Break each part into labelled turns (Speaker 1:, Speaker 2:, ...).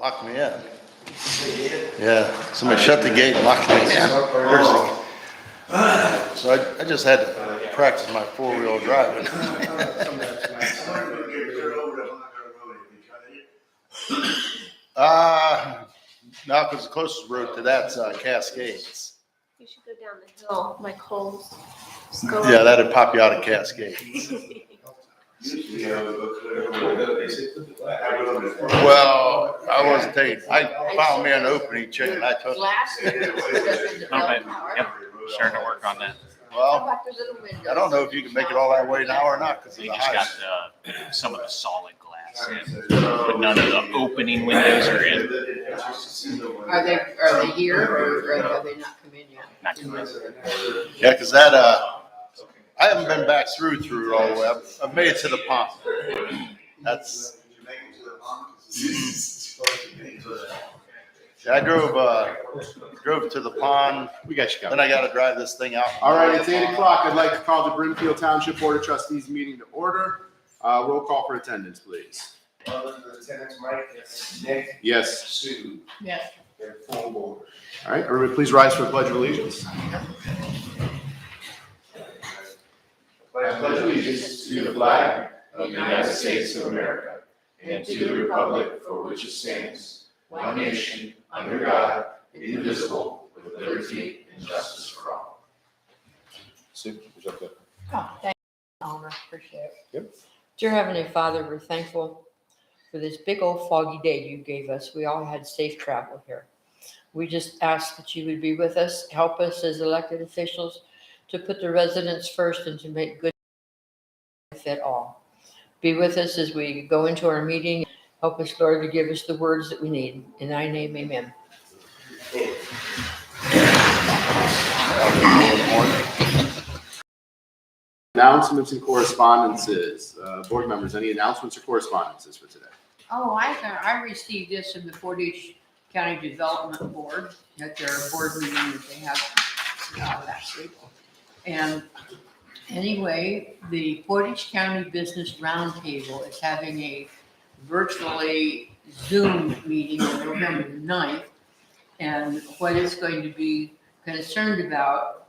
Speaker 1: locked me in. Yeah, somebody shut the gate and locked me in. So I just had to practice my four-wheel driving. No, because the closest road to that's Cascades.
Speaker 2: You should go down the hill, like Coles.
Speaker 1: Yeah, that'd pop you out of Cascades. Well, I wasn't taking, I found me an opening chicken, I took it.
Speaker 2: Last year,
Speaker 3: Yep, starting to work on that.
Speaker 1: Well, I don't know if you can make it all that way now or not, because of
Speaker 3: They
Speaker 1: the
Speaker 3: just got
Speaker 1: height.
Speaker 3: some of the solid glass in, but none of the opening windows are in.
Speaker 4: Are they here or have they not come in yet?
Speaker 3: Not too much.
Speaker 1: Yeah, because that, I haven't been back through it all the way. I've made it to the pond. That's. Yeah, I drove to the pond.
Speaker 5: We got you covered.
Speaker 1: Then I got to drive this thing out.
Speaker 5: All right, it's 8 o'clock. I'd like to call the Brimfield Township Board of Trustees meeting to order. Roll call for attendance, please.
Speaker 6: Lieutenant Mike, yes. Nick,
Speaker 5: Yes.
Speaker 6: Sue,
Speaker 4: Yes.
Speaker 6: and full board.
Speaker 5: All right, everybody please rise for the Pledge of Allegiance.
Speaker 6: I pledge allegiance to the flag of the United States of America and to the republic for which it stands, one nation, under God, indivisible, with liberty and justice for all.
Speaker 5: Sue, who's up there?
Speaker 4: Oh, thank you, Elmer. Appreciate it.
Speaker 5: Yep.
Speaker 4: Dear Heavenly Father, we're thankful for this big old foggy day you gave us. We all had safe travel here. We just ask that you would be with us, help us as elected officials to put the residents first and to make good benefit all. Be with us as we go into our meeting. Help us, Lord, to give us the words that we need. In thy name, amen.
Speaker 5: Announcements and correspondences. Board members, any announcements or correspondences for today?
Speaker 4: Oh, I received this from the Portage County Development Board at their board meeting that they have last week. And anyway, the Portage County Business Roundtable is having a virtually Zoom meeting on November 9th. And what it's going to be concerned about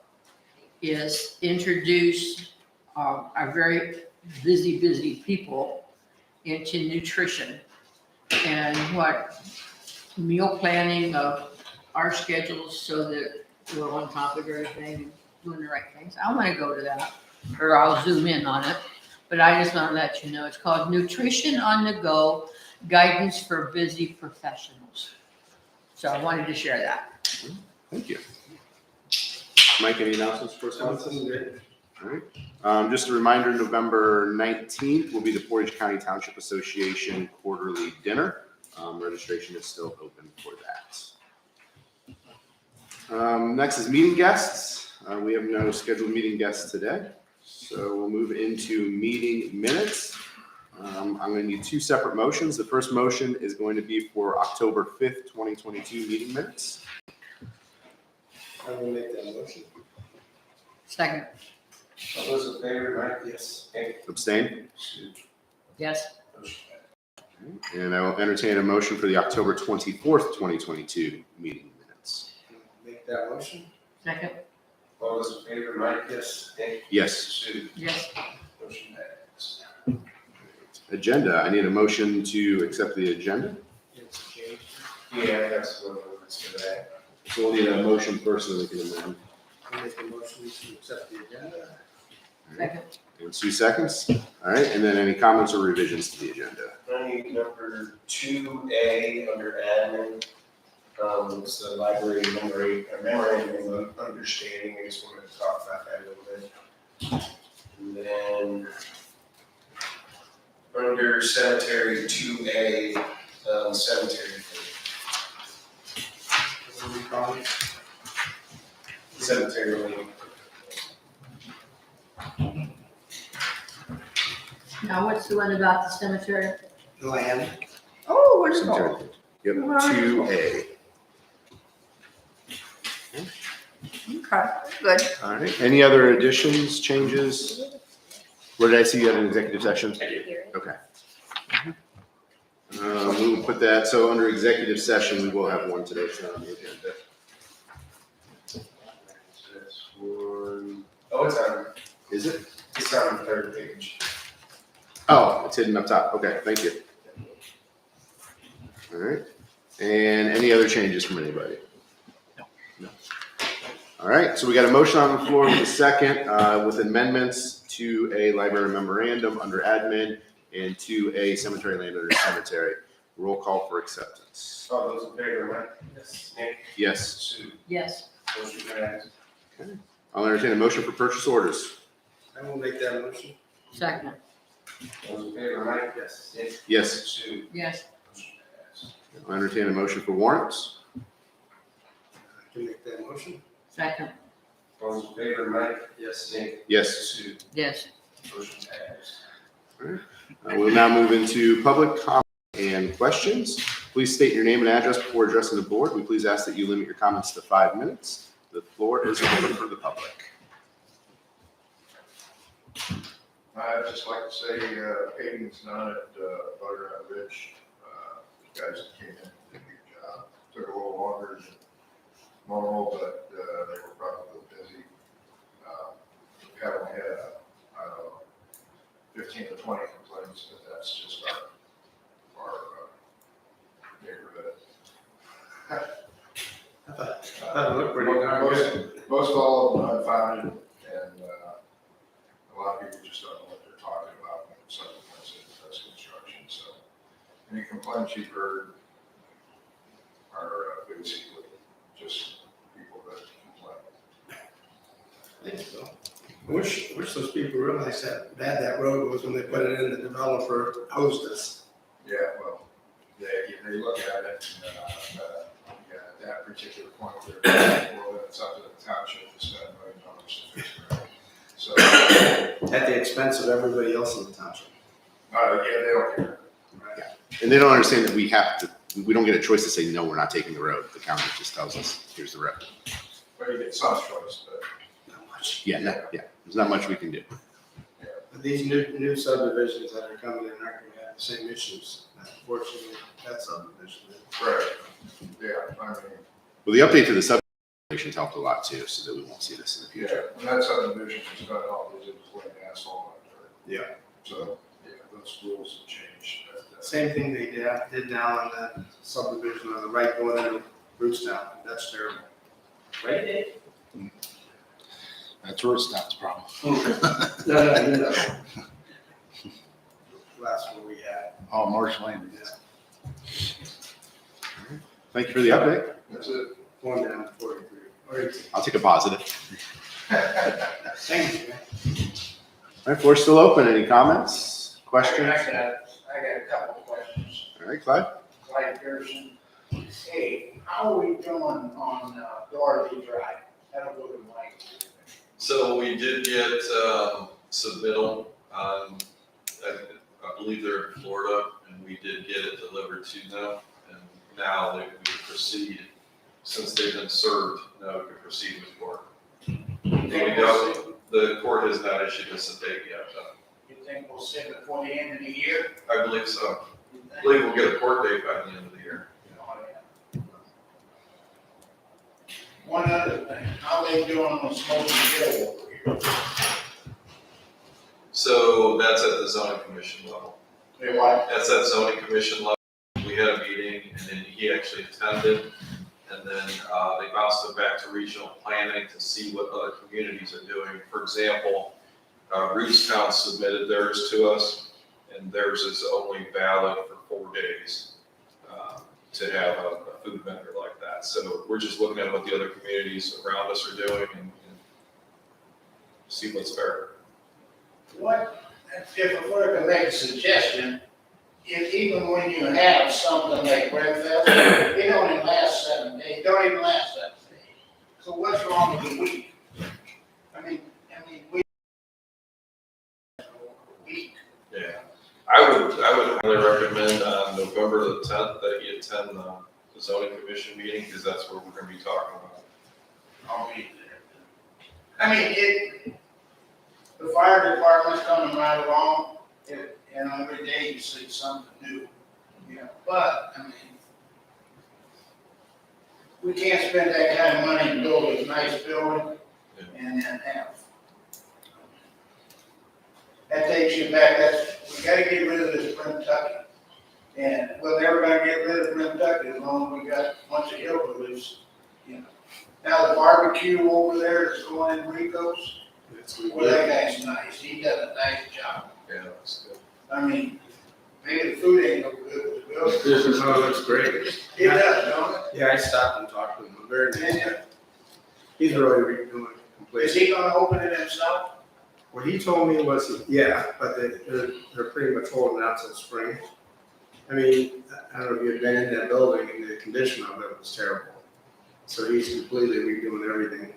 Speaker 4: is introduce our very busy people into nutrition and what meal planning of our schedules so that we're on top of everything and doing the right things. I want to go to that, or I'll zoom in on it, but I just want to let you know it's called Nutrition on the Go, Guidance for Busy Professionals. So I wanted to share that.
Speaker 5: Thank you. Mike, any announcements, correspondences? All right. Just a reminder, November 19th will be the Portage County Township Association quarterly dinner. Registration is still open for that. Next is meeting guests. We have no scheduled meeting guests today. So we'll move into meeting minutes. I'm going to need two separate motions. The first motion is going to be for October 5th, 2022 meeting minutes.
Speaker 6: I will make that motion.
Speaker 4: Second.
Speaker 6: All those in favor, Mike? Yes. Nick,
Speaker 5: Abstain?
Speaker 6: Sue,
Speaker 4: Yes.
Speaker 6: motion carries.
Speaker 5: And I will entertain a motion for the October 24th, 2022 meeting minutes.
Speaker 6: Make that motion.
Speaker 4: Second.
Speaker 6: All those in favor, Mike? Yes. Nick,
Speaker 5: Yes.
Speaker 6: Sue,
Speaker 4: Yes.
Speaker 6: motion carries.
Speaker 5: Agenda, I need a motion to accept the agenda.
Speaker 6: Yeah, that's what it's for that.
Speaker 5: So we'll need a motion first so that we can amend.
Speaker 6: I make a motion to accept the agenda.
Speaker 4: Second.
Speaker 5: In 2 seconds. All right, and then any comments or revisions to the agenda?
Speaker 6: I need number 2A under admin. It's the library memorandum of understanding. I just wanted to talk about that a little bit. And then under cemetery 2A, cemetery. What do we call it? Cemetery lane.
Speaker 4: Now, what's the one about the cemetery?
Speaker 6: Land.
Speaker 4: Oh, wonderful.
Speaker 5: Cemetery. Yep, 2A.
Speaker 4: Okay, good.
Speaker 5: All right, any other additions, changes? Where did I see you had an executive session? Okay. We will put that, so under executive session, we will have one today, it's not on the agenda. That's one,
Speaker 6: Oh, it's on,
Speaker 5: is it?
Speaker 6: it's on the third page.
Speaker 5: Oh, it's hidden up top, okay, thank you. All right, and any other changes from anybody? No. All right, so we got a motion on the floor with a second, with amendments to a library memorandum under admin and to a cemetery land under cemetery. Roll call for acceptance.
Speaker 6: All those in favor, right? Yes. Nick,
Speaker 5: Yes,
Speaker 6: Sue,
Speaker 4: Yes.
Speaker 6: motion passed.
Speaker 5: I'll entertain a motion for purchase orders.
Speaker 6: I will make that motion.
Speaker 4: Second.
Speaker 6: Those in favor, right? Yes. Nick,
Speaker 5: Yes,
Speaker 6: Sue,
Speaker 4: Yes.
Speaker 6: motion passed.
Speaker 5: I'll entertain a motion for warrants.
Speaker 6: I can make that motion.
Speaker 4: Second.
Speaker 6: Those in favor, right? Yes. Nick,
Speaker 5: Yes.
Speaker 6: Sue,
Speaker 4: Yes.
Speaker 6: motion passed.
Speaker 5: We'll now move into public comment and questions. Please state your name and address before addressing the board. We please ask that you limit your comments to 5 minutes. The floor is open for the public.
Speaker 7: I'd just like to say, paving's done at Butternut Ridge. The guys that came in did a good job. Took a little longer than normal, but they were probably busy. We haven't had, I don't know, 15 to 20 complaints, but that's just our neighborhood.
Speaker 6: That looked pretty good.
Speaker 7: Most all of them unfounded, and a lot of people just don't know what they're talking about when something comes in does construction. So any complaints you've heard are basically just people that complain.
Speaker 8: I think so. I wish those people realized how bad that road was when they put it in, the developer hosed us.
Speaker 7: Yeah, well, they look at it, and at that particular point, they're, well, it's up to the township to spend $1 million to fix it. So,
Speaker 8: At the expense of everybody else in the township.
Speaker 7: yeah, they don't care.
Speaker 5: And they don't understand that we don't get a choice to say, no, we're not taking the road. The county just tells us, here's the road.
Speaker 7: But you get some choice, but
Speaker 8: Not much.
Speaker 5: Yeah, there's not much we can do.
Speaker 8: But these new subdivisions that are coming in aren't gonna have the same issues. Unfortunately, that subdivision.
Speaker 7: right, yeah, I mean,
Speaker 5: Well, the update to the subdivisions helped a lot too, so that we won't see this in the future.
Speaker 7: yeah, when that subdivision was done, all they did was lay asphalt on it.
Speaker 8: Yeah.
Speaker 7: So, yeah, those rules have changed.
Speaker 8: Same thing they did down on that subdivision on the right going into Rootstown. That's terrible. Right?
Speaker 1: That's where it stops, problem.
Speaker 8: No. Last one we had.
Speaker 1: Oh, Marsh Lane.
Speaker 5: Thank you for the update.
Speaker 7: That's it.
Speaker 8: Going down to 43. Or 18.
Speaker 5: I'll take a positive.
Speaker 8: Thank you.
Speaker 5: All right, floor's still open. Any comments, questions?
Speaker 9: I got a couple of questions.
Speaker 5: All right, Clyde?
Speaker 9: Clyde Pearson. Hey, how are we doing on Dorothy Drive? That'll go to Mike.
Speaker 10: So we did get submittal on, I believe they're in Florida, and we did get it delivered to them. And now we proceed, since they've been served, now we can proceed with court. The court has not issued us a date yet.
Speaker 9: You think we'll send it before the end of the year?
Speaker 10: I believe so. I believe we'll get a court date by the end of the year.
Speaker 9: One other thing, how they doing on Smoky Hill over here?
Speaker 10: So that's at the zoning commission level.
Speaker 9: They what?
Speaker 10: That's at zoning commission level. We had a meeting, and then he actually attended. And then they bounced it back to regional planning to see what other communities are doing. For example, Rootstown submitted theirs to us, and theirs is only valid for 4 days to have a food vendor like that. So we're just looking at what the other communities around us are doing and see what's fair.
Speaker 9: What, if I were to make a suggestion, if even when you have something like Brimfield, it don't even last 7 days, don't even last 7 days. So what's wrong with the week? I mean, week.
Speaker 10: Yeah, I would highly recommend on November the 10th that you attend the zoning commission meeting, because that's where we're gonna be talking about.
Speaker 9: I'll be there. I mean, the fire department's coming right along, and every day you see something new. Yeah, but, I mean, we can't spend that kind of money and build a nice building and then have. That takes you back, we gotta get rid of this Brimtucky. And we're never gonna get rid of Brimtucky as long as we got a bunch of hillbillies, you know. Now the barbecue over there that's going in Rico's, well, that guy's nice, he does a nice job.
Speaker 10: Yeah, that's good.
Speaker 9: I mean, maybe the food ain't no good, but the building,
Speaker 8: No, it looks great.
Speaker 9: it does, don't it?
Speaker 8: Yeah, I stopped and talked to him, a very nice guy. He's really redoing it
Speaker 9: Is
Speaker 8: completely.
Speaker 9: he gonna open it himself?
Speaker 8: What he told me was, yeah, but they're pretty much holding out till spring. I mean, I don't know if you've been in that building and the condition of it was terrible. So he's completely redoing everything.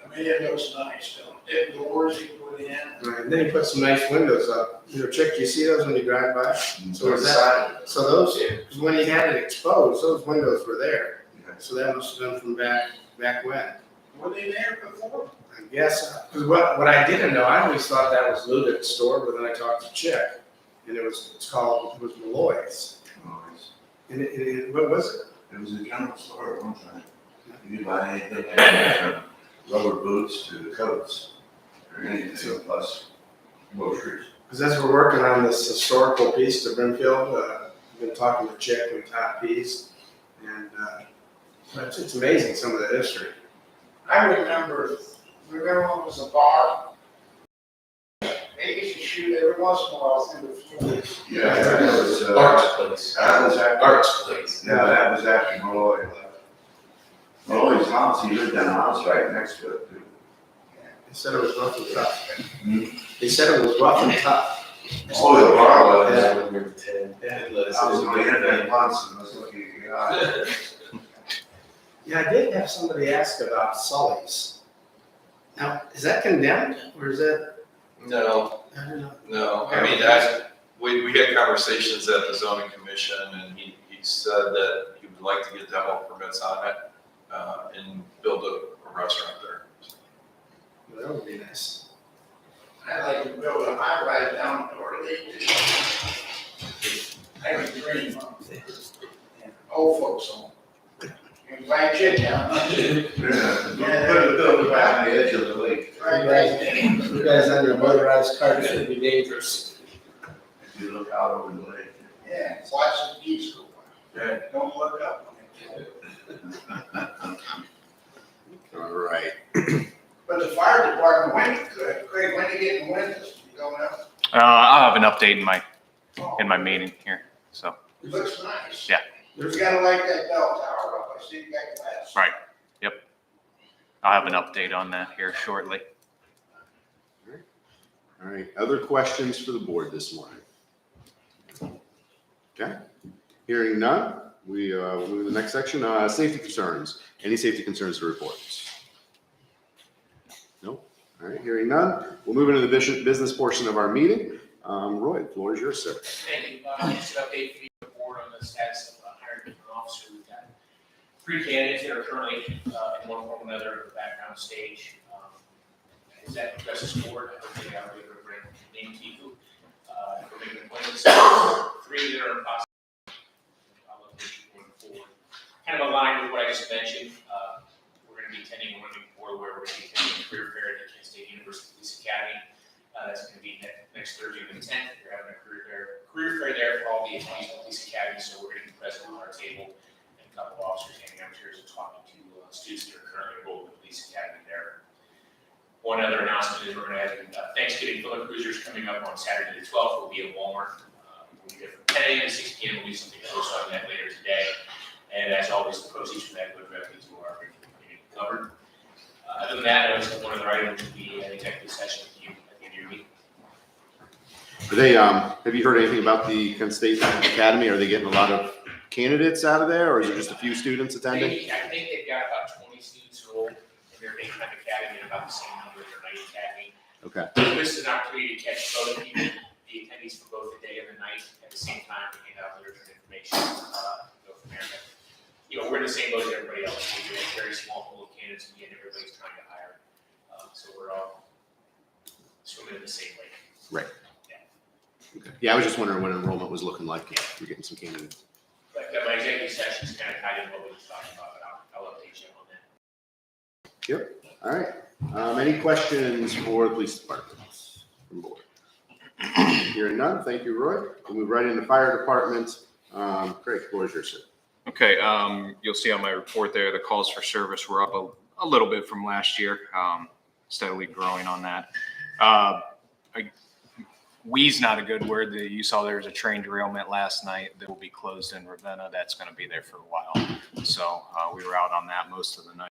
Speaker 9: I mean, it looks nice, though. The doors he put in.
Speaker 8: And then he put some nice windows up. You know, Chick, do you see those when you drive by? So is that, so those, because when he had it exposed, those windows were there. So that must have been from back when.
Speaker 9: Were they there before?
Speaker 8: I guess, because what I didn't know, I always thought that was Ludic's store, but then I talked to Chick, and it was Malloy's. And what was it?
Speaker 6: It was a general store at one time. You could buy anything, from rubber boots to coats, or anything, plus groceries.
Speaker 8: Because as we're working on this historical piece to Brimfield, I've been talking to Chick and Top Piece, and it's amazing some of the history.
Speaker 9: I remember when it was a bar. They used to shoot every once in a while through the floor.
Speaker 6: Yeah, that was,
Speaker 3: Arts place.
Speaker 6: that was after,
Speaker 3: Arts place.
Speaker 6: yeah, that was after Malloy left. Malloy's house, he lived in a house right next to it, too.
Speaker 8: They said it was rough and tough. They said it was rough and tough.
Speaker 6: Oh, the bar was.
Speaker 3: Yeah, number 10.
Speaker 8: Yeah.
Speaker 6: I was going in there once and was looking at the guy.
Speaker 8: Yeah, I did have somebody ask about Sully's. Now, is that condemned, or is that,
Speaker 10: No,
Speaker 8: I don't know.
Speaker 10: no, I mean, we had conversations at the zoning commission, and he said that he would like to get demo permits on it, and build a restaurant there.
Speaker 8: Well, that would be nice.
Speaker 9: I'd like to build a high rise down in Orleans. I have a dream of it. Old folks home. You invite you down.
Speaker 6: Yeah, put a building back on the edge of the lake.
Speaker 9: Right there.
Speaker 8: You guys on your motorized cars would be dangerous.
Speaker 6: If you look out over the lake.
Speaker 9: Yeah, watch the geese go by.
Speaker 6: Yeah.
Speaker 9: Don't look up.
Speaker 5: All right.
Speaker 9: But the fire department, Craig, when you getting windows, you don't know?
Speaker 3: I'll have an update in my meeting here, so.
Speaker 9: It looks nice.
Speaker 3: Yeah.
Speaker 9: You gotta like that bell tower up, I see you got glass.
Speaker 3: Right. I'll have an update on that here shortly.
Speaker 5: All right, other questions for the board this morning? Okay, hearing none, we will move to the next section, safety concerns. Any safety concerns to report? Nope. All right, hearing none, we'll move into the business portion of our meeting. Roy, the floor is yours, sir.
Speaker 11: Thank you. Just an update for the board on the status of hiring an officer. We've got 3 candidates that are currently in one form or another at the background stage. Is that addresses board? I think I already bring name Kifu. We're making appointments. 3 that are in process. I'll let you going forward. Kind of aligned with what I just mentioned. We're going to be attending one board where we're going to be attending a career fair at the Kent State University Police Academy. That's going to be next Thursday, the 10th. We're having a career fair there for all the attendees of the Police Academy, so we're going to be present on our table and a couple of officers handing out chairs and talking to students that are currently enrolled in the Police Academy there. One other announcement is we're going to have Thanksgiving filler cruisers coming up on Saturday the 12th. We'll be at Walmart. We'll be there from 10 a.m. to 6 p.m. We'll do something post on that later today. And as always, the proceeds from that go directly to our community covered. Other than that, I just have one other item to be an executive session with you at the end of your meeting.
Speaker 5: Are they, have you heard anything about the Kent State Academy? Are they getting a lot of candidates out of there, or is it just a few students attending?
Speaker 11: I think they've got about 20 students enrolled in their daytime academy and about the same number in their night academy.
Speaker 5: Okay.
Speaker 11: This is an opportunity to catch both people, the attendees for both the day and the night at the same time to hand out literature and information, go from there. But, you know, we're in the same boat as everybody else. We're a very small pool of candidates, and everybody's trying to hire. So we're all swimming in the same lake.
Speaker 5: Right.
Speaker 11: Yeah.
Speaker 5: Okay. Yeah, I was just wondering what enrollment was looking like. If you're getting some candidates.
Speaker 11: But my executive session is kind of tied in what we just talked about, but I'll update you on that.
Speaker 5: Yep. All right. Any questions for the police department from board? Hearing none. Thank you, Roy. We'll move right into fire department. Craig, the floor is yours, sir.
Speaker 3: Okay, you'll see on my report there, the calls for service were up a little bit from last year, steadily growing on that. We's not a good word. You saw there was a train derailment last night that will be closed in Ravenna. That's going to be there for a while. So we were out on that most of the night.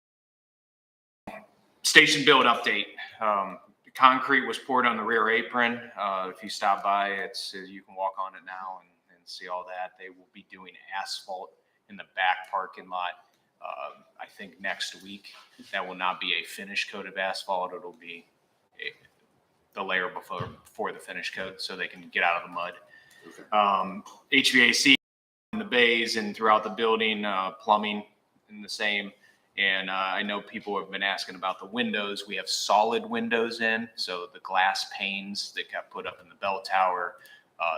Speaker 3: Station build update. Concrete was poured on the rear apron. If you stop by, you can walk on it now and see all that. They will be doing asphalt in the back parking lot, I think next week. That will not be a finish coat of asphalt. It'll be the layer before the finish coat so they can get out of the mud. Okay. HVAC in the bays and throughout the building, plumbing in the same. And I know people have been asking about the windows. We have solid windows in, so the glass panes that got put up in the bell tower,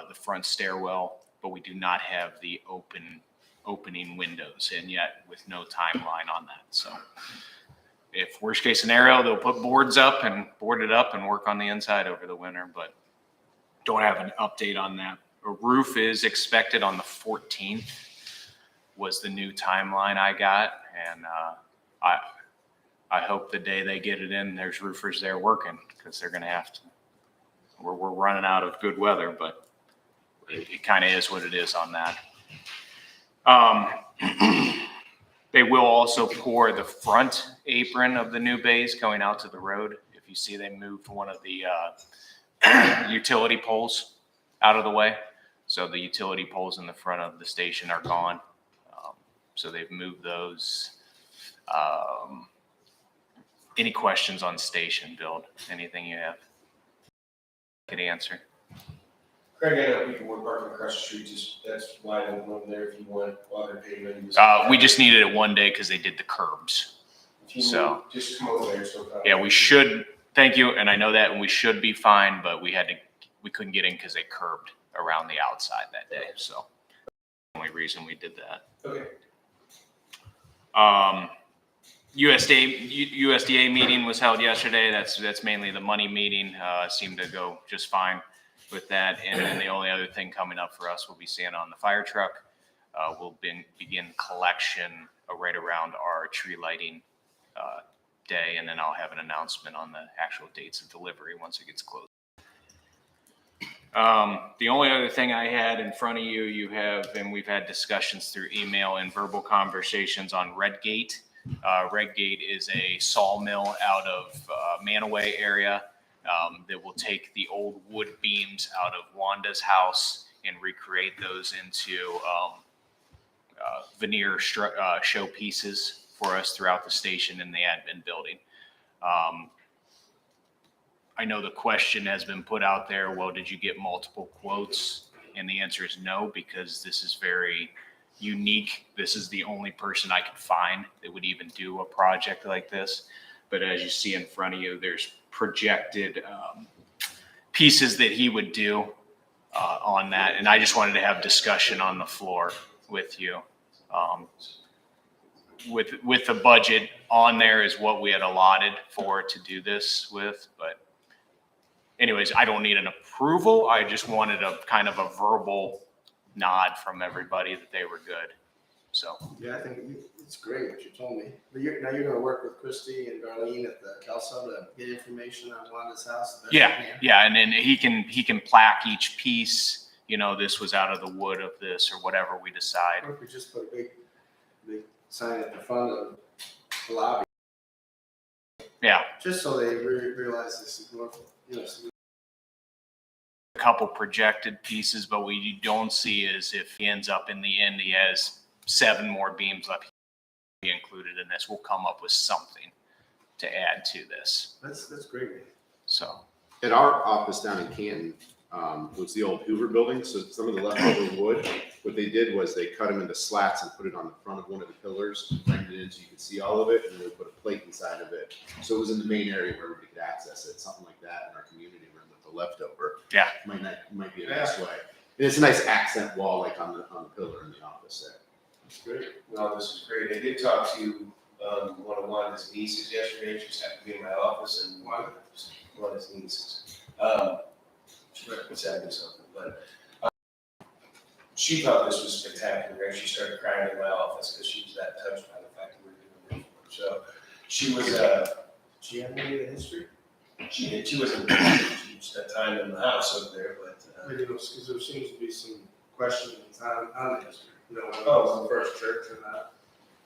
Speaker 3: the front stairwell, but we do not have the opening windows in yet with no timeline on that. So if worst case scenario, they'll put board it up and work on the inside over the winter, but don't have an update on that. A roof is expected on the 14th was the new timeline I got. And I hope the day they get it in, there's roofers there working, because they're going to have to. We're running out of good weather, but it kind of is what it is on that. They will also pour the front apron of the new bays going out to the road. If you see, they moved one of the utility poles out of the way. So the utility poles in the front of the station are gone. So they've moved those. Any questions on station build? Anything you have? Could answer.
Speaker 6: Craig, I know people were parking across the street, just that's wide open over there if you want water pavement.
Speaker 3: We just needed it one day because they did the curbs. So
Speaker 6: just come over there. So
Speaker 3: yeah, we should. Thank you, and I know that, and we should be fine, but we couldn't get in because they curbed around the outside that day. So the only reason we did that.
Speaker 6: Okay.
Speaker 3: USDA meeting was held yesterday. That's mainly the money meeting. Seemed to go just fine with that. And then the only other thing coming up for us will be seeing on the fire truck. We'll begin collection right around our tree lighting day, and then I'll have an announcement on the actual dates of delivery once it gets closed. The only other thing I had in front of you have, and we've had discussions through email and verbal conversations on Redgate. Redgate is a sawmill out of Manaway area that will take the old wood beams out of Wanda's house and recreate those into veneer show pieces for us throughout the station and the admin building. I know the question has been put out there, well, did you get multiple quotes? And the answer is no, because this is very unique. This is the only person I could find that would even do a project like this. But as you see in front of you, there's projected pieces that he would do on that. And I just wanted to have discussion on the floor with you. With the budget on there is what we had allotted for to do this with, but anyways, I don't need an approval. I just wanted a kind of a verbal nod from everybody that they were good. So
Speaker 8: Yeah, I think it's great what you told me. But now you're gonna work with Christy and Darlene at the Kelso to get information on Wanda's house.
Speaker 3: Yeah, and then he can plaque each piece. You know, this was out of the wood of this or whatever we decide.
Speaker 8: Or if we just put a big sign at the front of the lobby.
Speaker 3: Yeah.
Speaker 8: Just so they realize this is more,
Speaker 3: A couple projected pieces, but what you don't see is if he ends up in the end, he has 7 more beams left be included in this. We'll come up with something to add to this.
Speaker 8: That's great.
Speaker 3: So
Speaker 5: At our office down in Canton, was the old Hoover building. So some of the leftover wood, what they did was they cut them into slats and put it on the front of one of the pillars, framed it in so you could see all of it, and then they put a plate inside of it. So it was in the main area where everybody could access it, something like that in our community room with the leftover.
Speaker 3: Yeah.
Speaker 5: Might be a nice way. And it's a nice accent wall, like on the pillar in the office there.
Speaker 6: That's great. No, this is great. I did talk to, one of his nieces yesterday. She just happened to be in my office and one of his nieces. She was having something, but, she thought this was spectacular. And she started crying in my office because she was that touched by the fact that we were doing it. So she was, she had any of the history? She did. She wasn't, she spent time in the house over there, but,
Speaker 8: Because there seems to be some questions on the history. You know,
Speaker 6: Oh.
Speaker 8: the first church or not.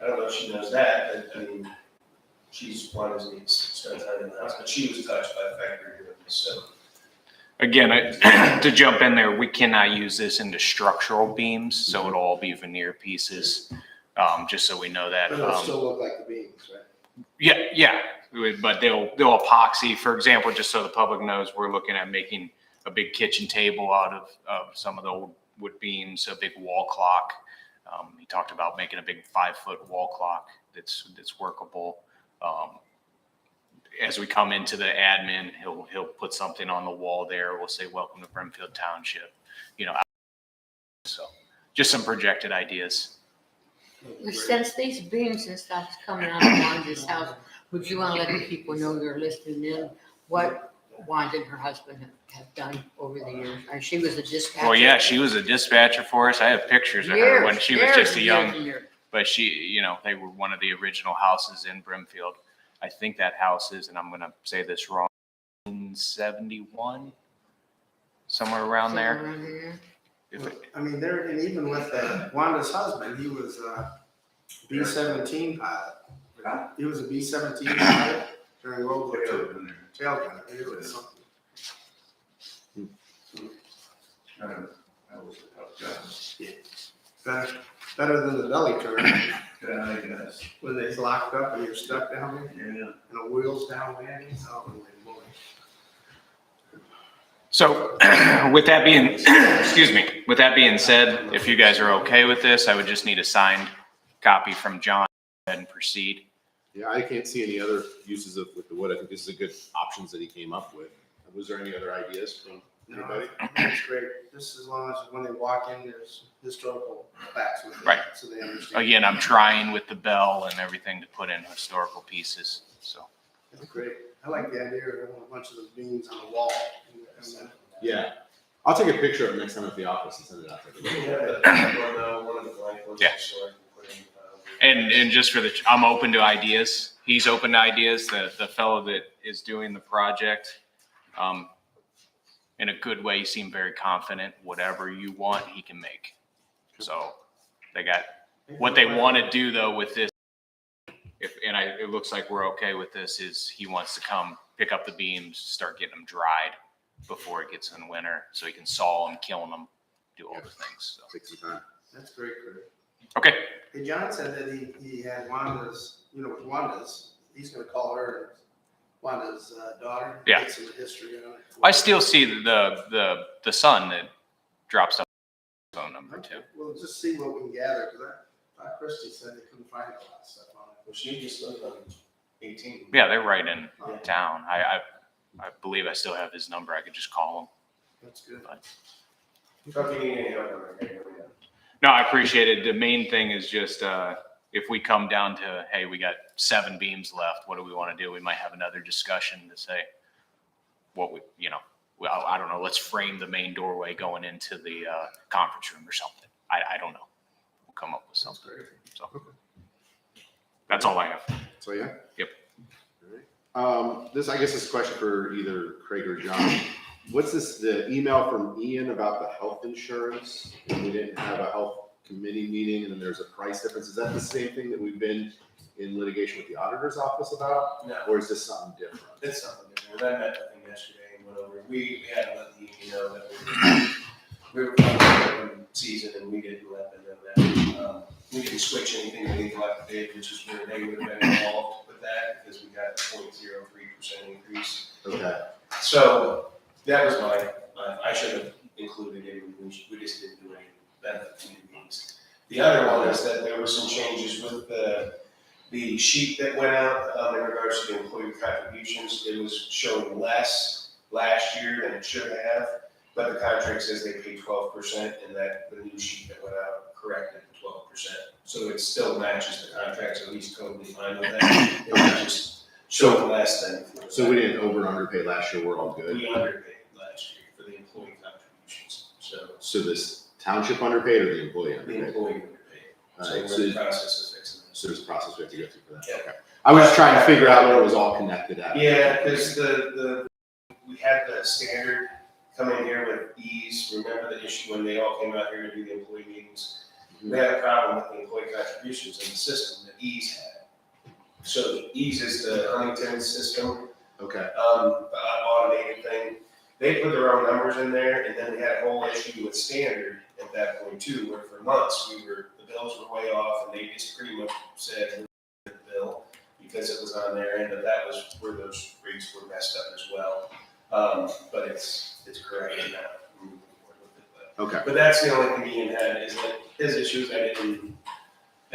Speaker 6: I don't know if she knows that, but I mean, she's one of his needs, spent time in the house, but she was touched by the fact we were doing this, so.
Speaker 3: Again, to jump in there, we cannot use this into structural beams, so it'll all be veneer pieces, just so we know that.
Speaker 8: But it'll still look like the beams, right?
Speaker 3: Yeah, but they'll epoxy, for example, just so the public knows, we're looking at making a big kitchen table out of some of the old wood beams, a big wall clock. He talked about making a big 5-foot wall clock that's workable. As we come into the admin, he'll put something on the wall there. We'll say, "Welcome to Brimfield Township," you know. So just some projected ideas.
Speaker 4: Since these beams and stuff's coming out of Wanda's house, would you want to let the people know you're listening in what Wanda and her husband have done over the years? She was a dispatcher.
Speaker 3: Well, yeah, she was a dispatcher for us. I have pictures of her when she was just a young, but she, you know, they were one of the original houses in Brimfield. I think that house is, and I'm going to say this wrong, 1971, somewhere around there.
Speaker 8: I mean, there, and even with Wanda's husband, he was a B-17 pilot. He was a B-17 pilot during World War II. Tail gunner. It was something.
Speaker 6: That was a tough job.
Speaker 8: Better than the belly turn.
Speaker 6: Yeah, I guess.
Speaker 8: When they locked up and you're stuck down there.
Speaker 6: Yeah.
Speaker 8: And the wheels down there. Oh, boy.
Speaker 3: So with that being, excuse me, with that being said, if you guys are okay with this, I would just need a signed copy from John and proceed.
Speaker 5: Yeah, I can't see any other uses with the wood. I think this is a good options that he came up with. Was there any other ideas from anybody?
Speaker 8: That's great. Just as long as when they walk in, there's historical facts with it.
Speaker 3: Right.
Speaker 8: So they understand.
Speaker 3: Again, I'm trying with the bell and everything to put in historical pieces, so.
Speaker 8: That's great. I like the idea of having a bunch of those beams on the wall. And
Speaker 5: Yeah. I'll take a picture of it next time at the office and send it out to everybody.
Speaker 6: One of the blank ones.
Speaker 3: Yeah.
Speaker 6: So I can put in,
Speaker 3: And just for I'm open to ideas. He's open to ideas. The fellow that is doing the project, in a good way, he seemed very confident. Whatever you want, he can make. So they got what they want to do though with this. It looks like we're okay with this. Is he wants to come pick up the beams, start getting them dried before it gets in winter, so he can saw them, kill them, do all the things. So.
Speaker 5: Take some time.
Speaker 8: That's great, Kurt.
Speaker 3: Okay.
Speaker 8: Hey, John said that he had Wanda's, with Wanda's, he's gonna call her Wanda's daughter.
Speaker 3: Yeah.
Speaker 8: Get some history on it.
Speaker 3: I still see the son that drops up his phone number too.
Speaker 8: Okay, we'll just see what we can gather, because I thought Christie said they couldn't find a lot of stuff on it.
Speaker 6: well, she just lived on 18.
Speaker 3: Yeah, they're right in
Speaker 8: Oh,
Speaker 3: town. I believe I still have his number. I could just call him.
Speaker 8: That's good.
Speaker 6: If you need any help, I'm here.
Speaker 3: No, I appreciate it. The main thing is just if we come down to, hey, we got 7 beams left. What do we want to do? We might have another discussion to say what we, well, I don't know. Let's frame the main doorway going into the conference room or something. I don't know. We'll come up with something. So that's all I have.
Speaker 5: So yeah.
Speaker 3: Yep.
Speaker 5: All right. This, I guess, is a question for either Craig or John. What's the email from Ian about the health insurance? And we didn't have a health committee meeting, and then there's a price difference. Is that the same thing that we've been in litigation with the auditor's office about?
Speaker 6: No.
Speaker 5: Or is this something different?
Speaker 6: It's something different. I met with him yesterday and went over. We had to let the union know that we were in season, and we didn't let them know that. We didn't switch anything to the collective bid, which is where they would have been involved with that, because we got a 0.03% increase.
Speaker 5: Okay.
Speaker 6: So that was I should have included it. We just didn't do any benefit meetings. The other one is that there were some changes with the sheet that went out in regards to the employee contributions. It was showing less
Speaker 11: last year than it should have, but the contract says they pay 12%, and that the new sheet that went out corrected 12%. So it still matches the contract, so he's totally fine with that. It was just showing less than.
Speaker 5: So we didn't over and underpay last year, we're all good.
Speaker 11: We underpaid last year for the employee contributions, so
Speaker 5: So this township underpaid or the employee
Speaker 11: the
Speaker 5: underpaid?
Speaker 11: employee underpaid.
Speaker 5: All
Speaker 11: So
Speaker 5: right,
Speaker 11: we're
Speaker 5: so,
Speaker 11: in the process of fixing this.
Speaker 5: so there's a process we have to go through for that.
Speaker 11: Yeah.
Speaker 5: Okay. I was just trying to figure out where it was all connected at.
Speaker 11: Yeah, because we had the standard come in here with ease. Remember the issue when they all came out here to do the employee meetings? We had a problem with the employee contributions in the system that ease had. So ease is the Huntington system,
Speaker 5: Okay.
Speaker 11: the automated thing. They put their own numbers in there, and then we had a whole issue with standard at that point too, where for months the bills were way off, and they just pretty much said the bill because it was on their end, but that was where those rates were messed up as well. But it's corrected now. We're moving forward with it,
Speaker 5: Okay.
Speaker 11: but that's the only thing Ian had, is that his issues, I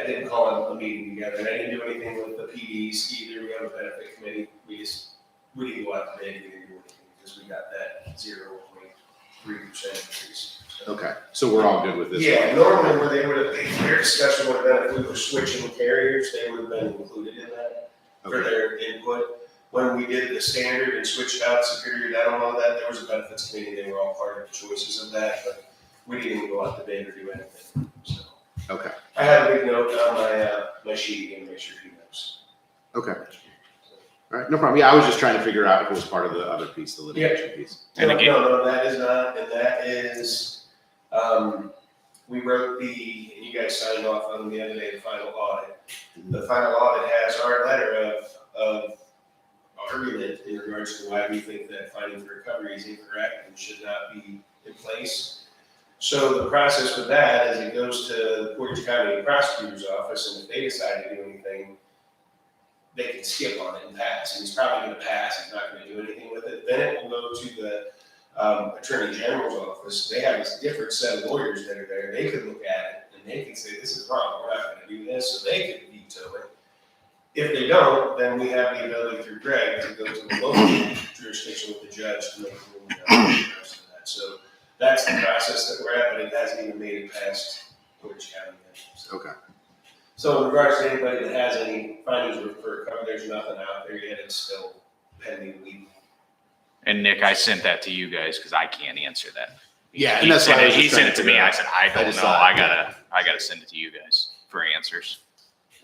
Speaker 11: didn't call a meeting together, and I didn't do anything with the PDs either. We have a benefit committee, we didn't go out to bid, we didn't do anything, because we got that 0.3% increase. So-
Speaker 5: Okay. So we're all good with this.
Speaker 11: Yeah, normally where their discussion would have been if we were switching carriers, they would have been included in that for
Speaker 5: Okay.
Speaker 11: their input. When we did the standard and switched out Superior Dental on that, there was a benefits committee, they were all part of the choices of that, but we didn't even go out to bid or do anything, so.
Speaker 5: Okay.
Speaker 11: I had a big note on my sheet again to make sure he knows.
Speaker 5: Okay. All right. No problem. Yeah, I was just trying to figure out if it was part of the other piece, the litigation piece.
Speaker 3: And again-
Speaker 11: No, that is not, and that is, we wrote and you guys signed off on the other day, the final audit. The final audit has our letter of argument in regards to why we think that finding for recovery is incorrect and should not be in place. So the process with that is it goes to the Portage County Prosecutor's Office, and if they decide to do anything, they can skip on it and pass, and he's probably gonna pass, he's not gonna do anything with it. Then it will go to the Attorney General's office. They have a different set of lawyers that are there, they could look at it, and they can say, this is wrong, we're not gonna do this, so they could veto it. If they don't, then we have the ability through Greg to go to the local jurisdiction with the judge to make a ruling on the rest of that. So that's the process that we're at, but it hasn't even made it past Portage County yet. So-
Speaker 5: Okay.
Speaker 11: So in regards to anybody that has any findings for recovery, there's nothing out there yet, it's still pending legal.
Speaker 3: And Nick, I sent that to you guys because I can't answer that.
Speaker 5: Yeah, and
Speaker 3: He
Speaker 5: that's why
Speaker 3: sent
Speaker 5: I
Speaker 3: it-
Speaker 5: was
Speaker 3: He
Speaker 5: just
Speaker 3: sent
Speaker 5: trying
Speaker 3: it
Speaker 5: to
Speaker 3: to me,
Speaker 5: figure
Speaker 3: I
Speaker 5: out.
Speaker 3: said, I don't
Speaker 5: just
Speaker 3: know,
Speaker 5: saw it,
Speaker 3: I gotta send it to you guys for answers.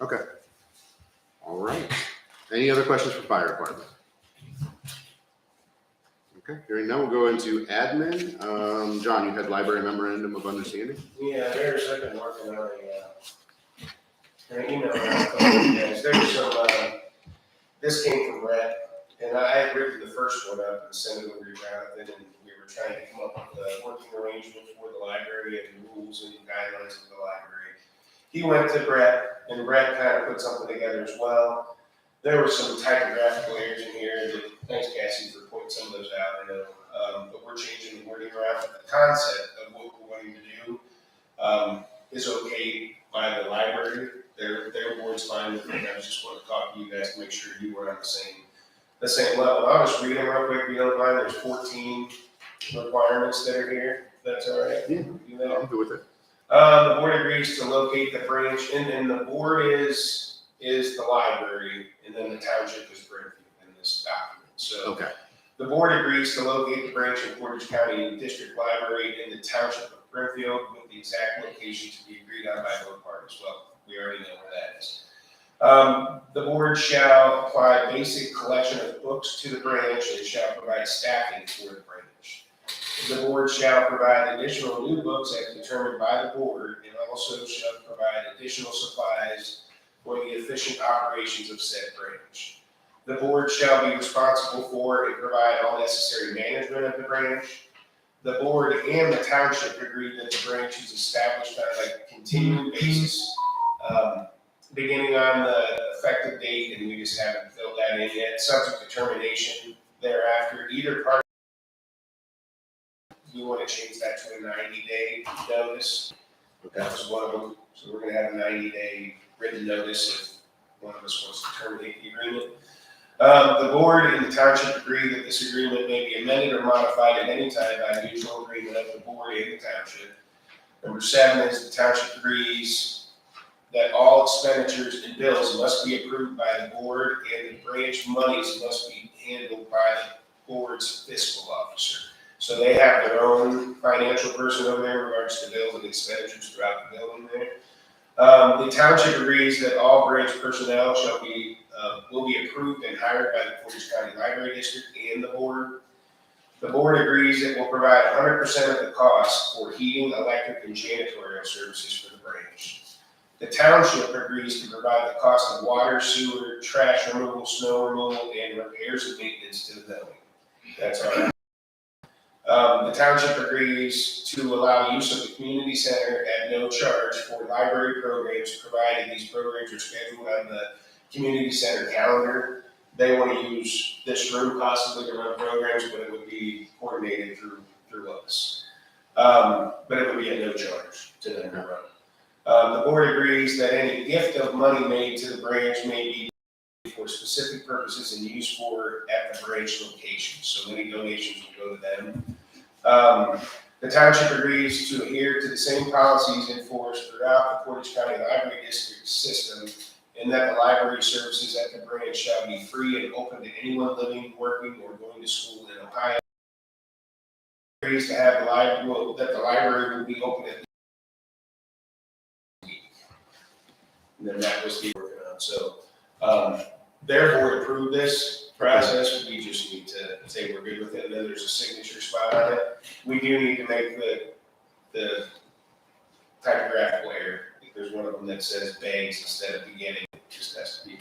Speaker 5: Okay. All right. Any other questions for fire department? Okay, hearing none, we'll go into admin. John, you had library memorandum of understanding?
Speaker 11: Yeah, I've been working on an email out to a couple of you guys. There's some, this came from Brett, and I had written the first one up and sent it over to Jonathan, and we were trying to come up with a working arrangement for the library and rules and guidelines of the library. He went to Brett, and Brett kind of put something together as well. There were some typographical errors in here, that, thanks Cassie for pointing some of those out, I know, but we're changing the wording around. The concept of what we're wanting to do is okay by the library. Their board's fine with it. I just want to talk to you guys to make sure you were on the same level. I'll just read them real quick. If you don't mind, there's 14 requirements that are here. If that's all right.
Speaker 5: Yeah.
Speaker 11: You know?
Speaker 5: I'm good with it.
Speaker 11: The board agrees to locate the branch, and the board is the library, and then the township is Brimfield in this document. So
Speaker 5: Okay.
Speaker 11: the board agrees to locate the branch of Portage County District Library in the township of Brimfield with the exact location to be agreed on by both parties. Well, we already know where that is. The board shall apply basic collection of books to the branch and shall provide staffing for the branch. The board shall provide additional new books as determined by the board, and also shall provide additional supplies for the efficient operations of said branch. The board shall be responsible for and provide all necessary management of the branch. The board and the township agree that the branch is established on a continuing basis, beginning on the effective date, and we just haven't filled that in yet, subject to termination thereafter. Either party, we want to change that to a 90-day notice. That was one of them. So we're going to have a 90-day written notice if one of us wants to terminate the agreement.
Speaker 6: The board and the township agree that this agreement may be amended or modified at any time by mutual agreement of the board and the township. Number 7 is the township agrees that all expenditures and bills must be approved by the board and the branch monies must be handled by the board's fiscal officer. So they have their own financial person over there in regards to bills and expenditures throughout the building there. The township agrees that all branch personnel will be approved and hired by the Portage County Library District and the board. The board agrees it will provide 100% of the cost for heating, electric, and janitorial services for the branch. The township agrees to provide the cost of water, sewer, trash removal, snow removal, and repairs and maintenance to the building. That's all right. The township agrees to allow use of the community center at no charge for library programs, provided these programs are scheduled on the community center calendar. They want to use this room possibly to run programs, but it would be coordinated through us. But it would be at no charge to them to run. The board agrees that any gift of money made to the branch may be for specific purposes and used at the branch location. So any donations will go to them. The township agrees to adhere to the same policies enforced throughout the Portage County Library District system, and that the library services at the branch shall be free and open to anyone living, working, or going to school in Ohio. Agrees to have that the library will be open at week. And then that was the working on. So their board approved this process. We just need to say we're good with it, and then there's a signature spot on it. We do need to make the typographical error. There's one of them that says bags instead of beginning. It just has to be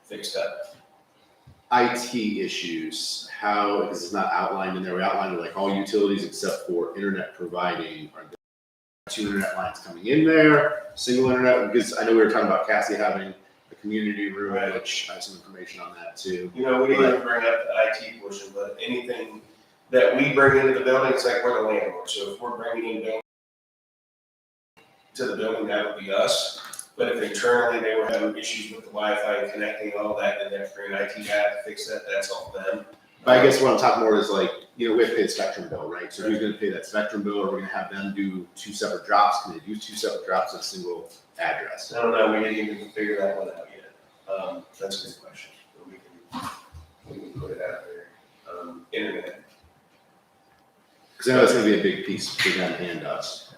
Speaker 6: fixed up.
Speaker 5: IT issues, how, because it's not outlined in there, we outlined like all utilities except for internet providing. Are there 2 internet lines coming in there, single internet? Because I know we were talking about Cassie having a community room, which I have some information on that too.
Speaker 6: You know, we didn't even bring up the IT portion, but anything that we bring into the building, it's like we're the landlord. So if we're bringing in building to the building, that would be us. But if internally they were having issues with the Wi-Fi and connecting all that, and they have to bring an IT guy to fix that, that's all them.
Speaker 5: But I guess what I'm talking more is like, we have to pay the Spectrum bill, right? So who's gonna pay that Spectrum bill? Are we gonna have them do 2 separate drops? Can they do 2 separate drops at a single address?
Speaker 6: I don't know, we didn't even figure that one out yet. That's a good question. We can put it out there. Internet.
Speaker 5: Because I know it's gonna be a big piece for them and us.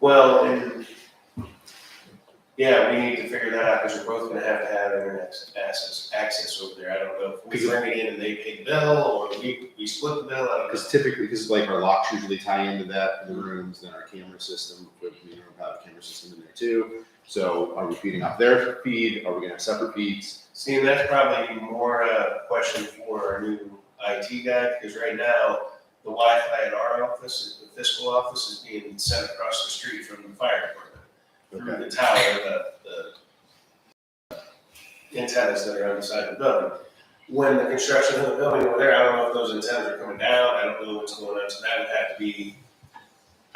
Speaker 6: Well, and yeah, we need to figure that out because we're both gonna have to have internet access over there. I don't know if we bring it in and they pay the bill or we split the bill. I don't know.
Speaker 5: Because typically, because like our locks usually tie into that for the rooms, then our camera system, we have a camera system in there too. So are we feeding off their feed? Are we gonna have separate feeds?
Speaker 6: See, and that's probably more a question for our new IT guy, because right now, the Wi-Fi at our office, the fiscal office, is being sent across the street from the fire department. Through the tower, the antennas that are on the side of the building. When the construction of the building over there, I don't know if those antennas are coming down, I don't know what's going on, so that would have to be.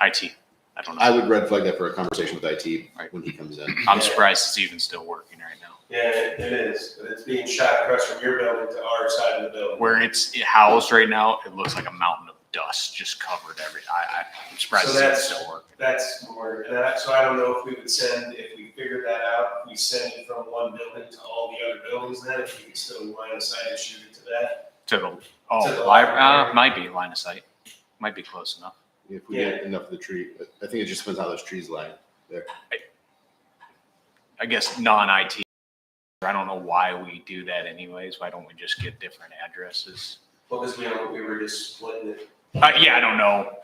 Speaker 3: IT. I don't know.
Speaker 5: I would red flag that for a conversation with IT when he comes in.
Speaker 3: I'm surprised it's even still working right now.
Speaker 6: Yeah, it is, but it's being shot across from your building to our side of the building.
Speaker 3: Where it's housed right now, it looks like a mountain of dust just covered I'm surprised
Speaker 6: So
Speaker 3: it's still working.
Speaker 6: That's more, and so I don't know if we would if we figured that out, if we send it from one building to all the other buildings then, if we could still line of sight and shoot it to that.
Speaker 3: To the
Speaker 6: To the
Speaker 3: library,
Speaker 6: library.
Speaker 3: might be line of sight. Might be close enough.
Speaker 5: If we get enough of the tree, I think it just depends how those trees lie there.
Speaker 3: I guess non-IT. I don't know why we do that anyways. Why don't we just get different addresses?
Speaker 6: Well, because we were just splitting it.
Speaker 3: Yeah, I don't know.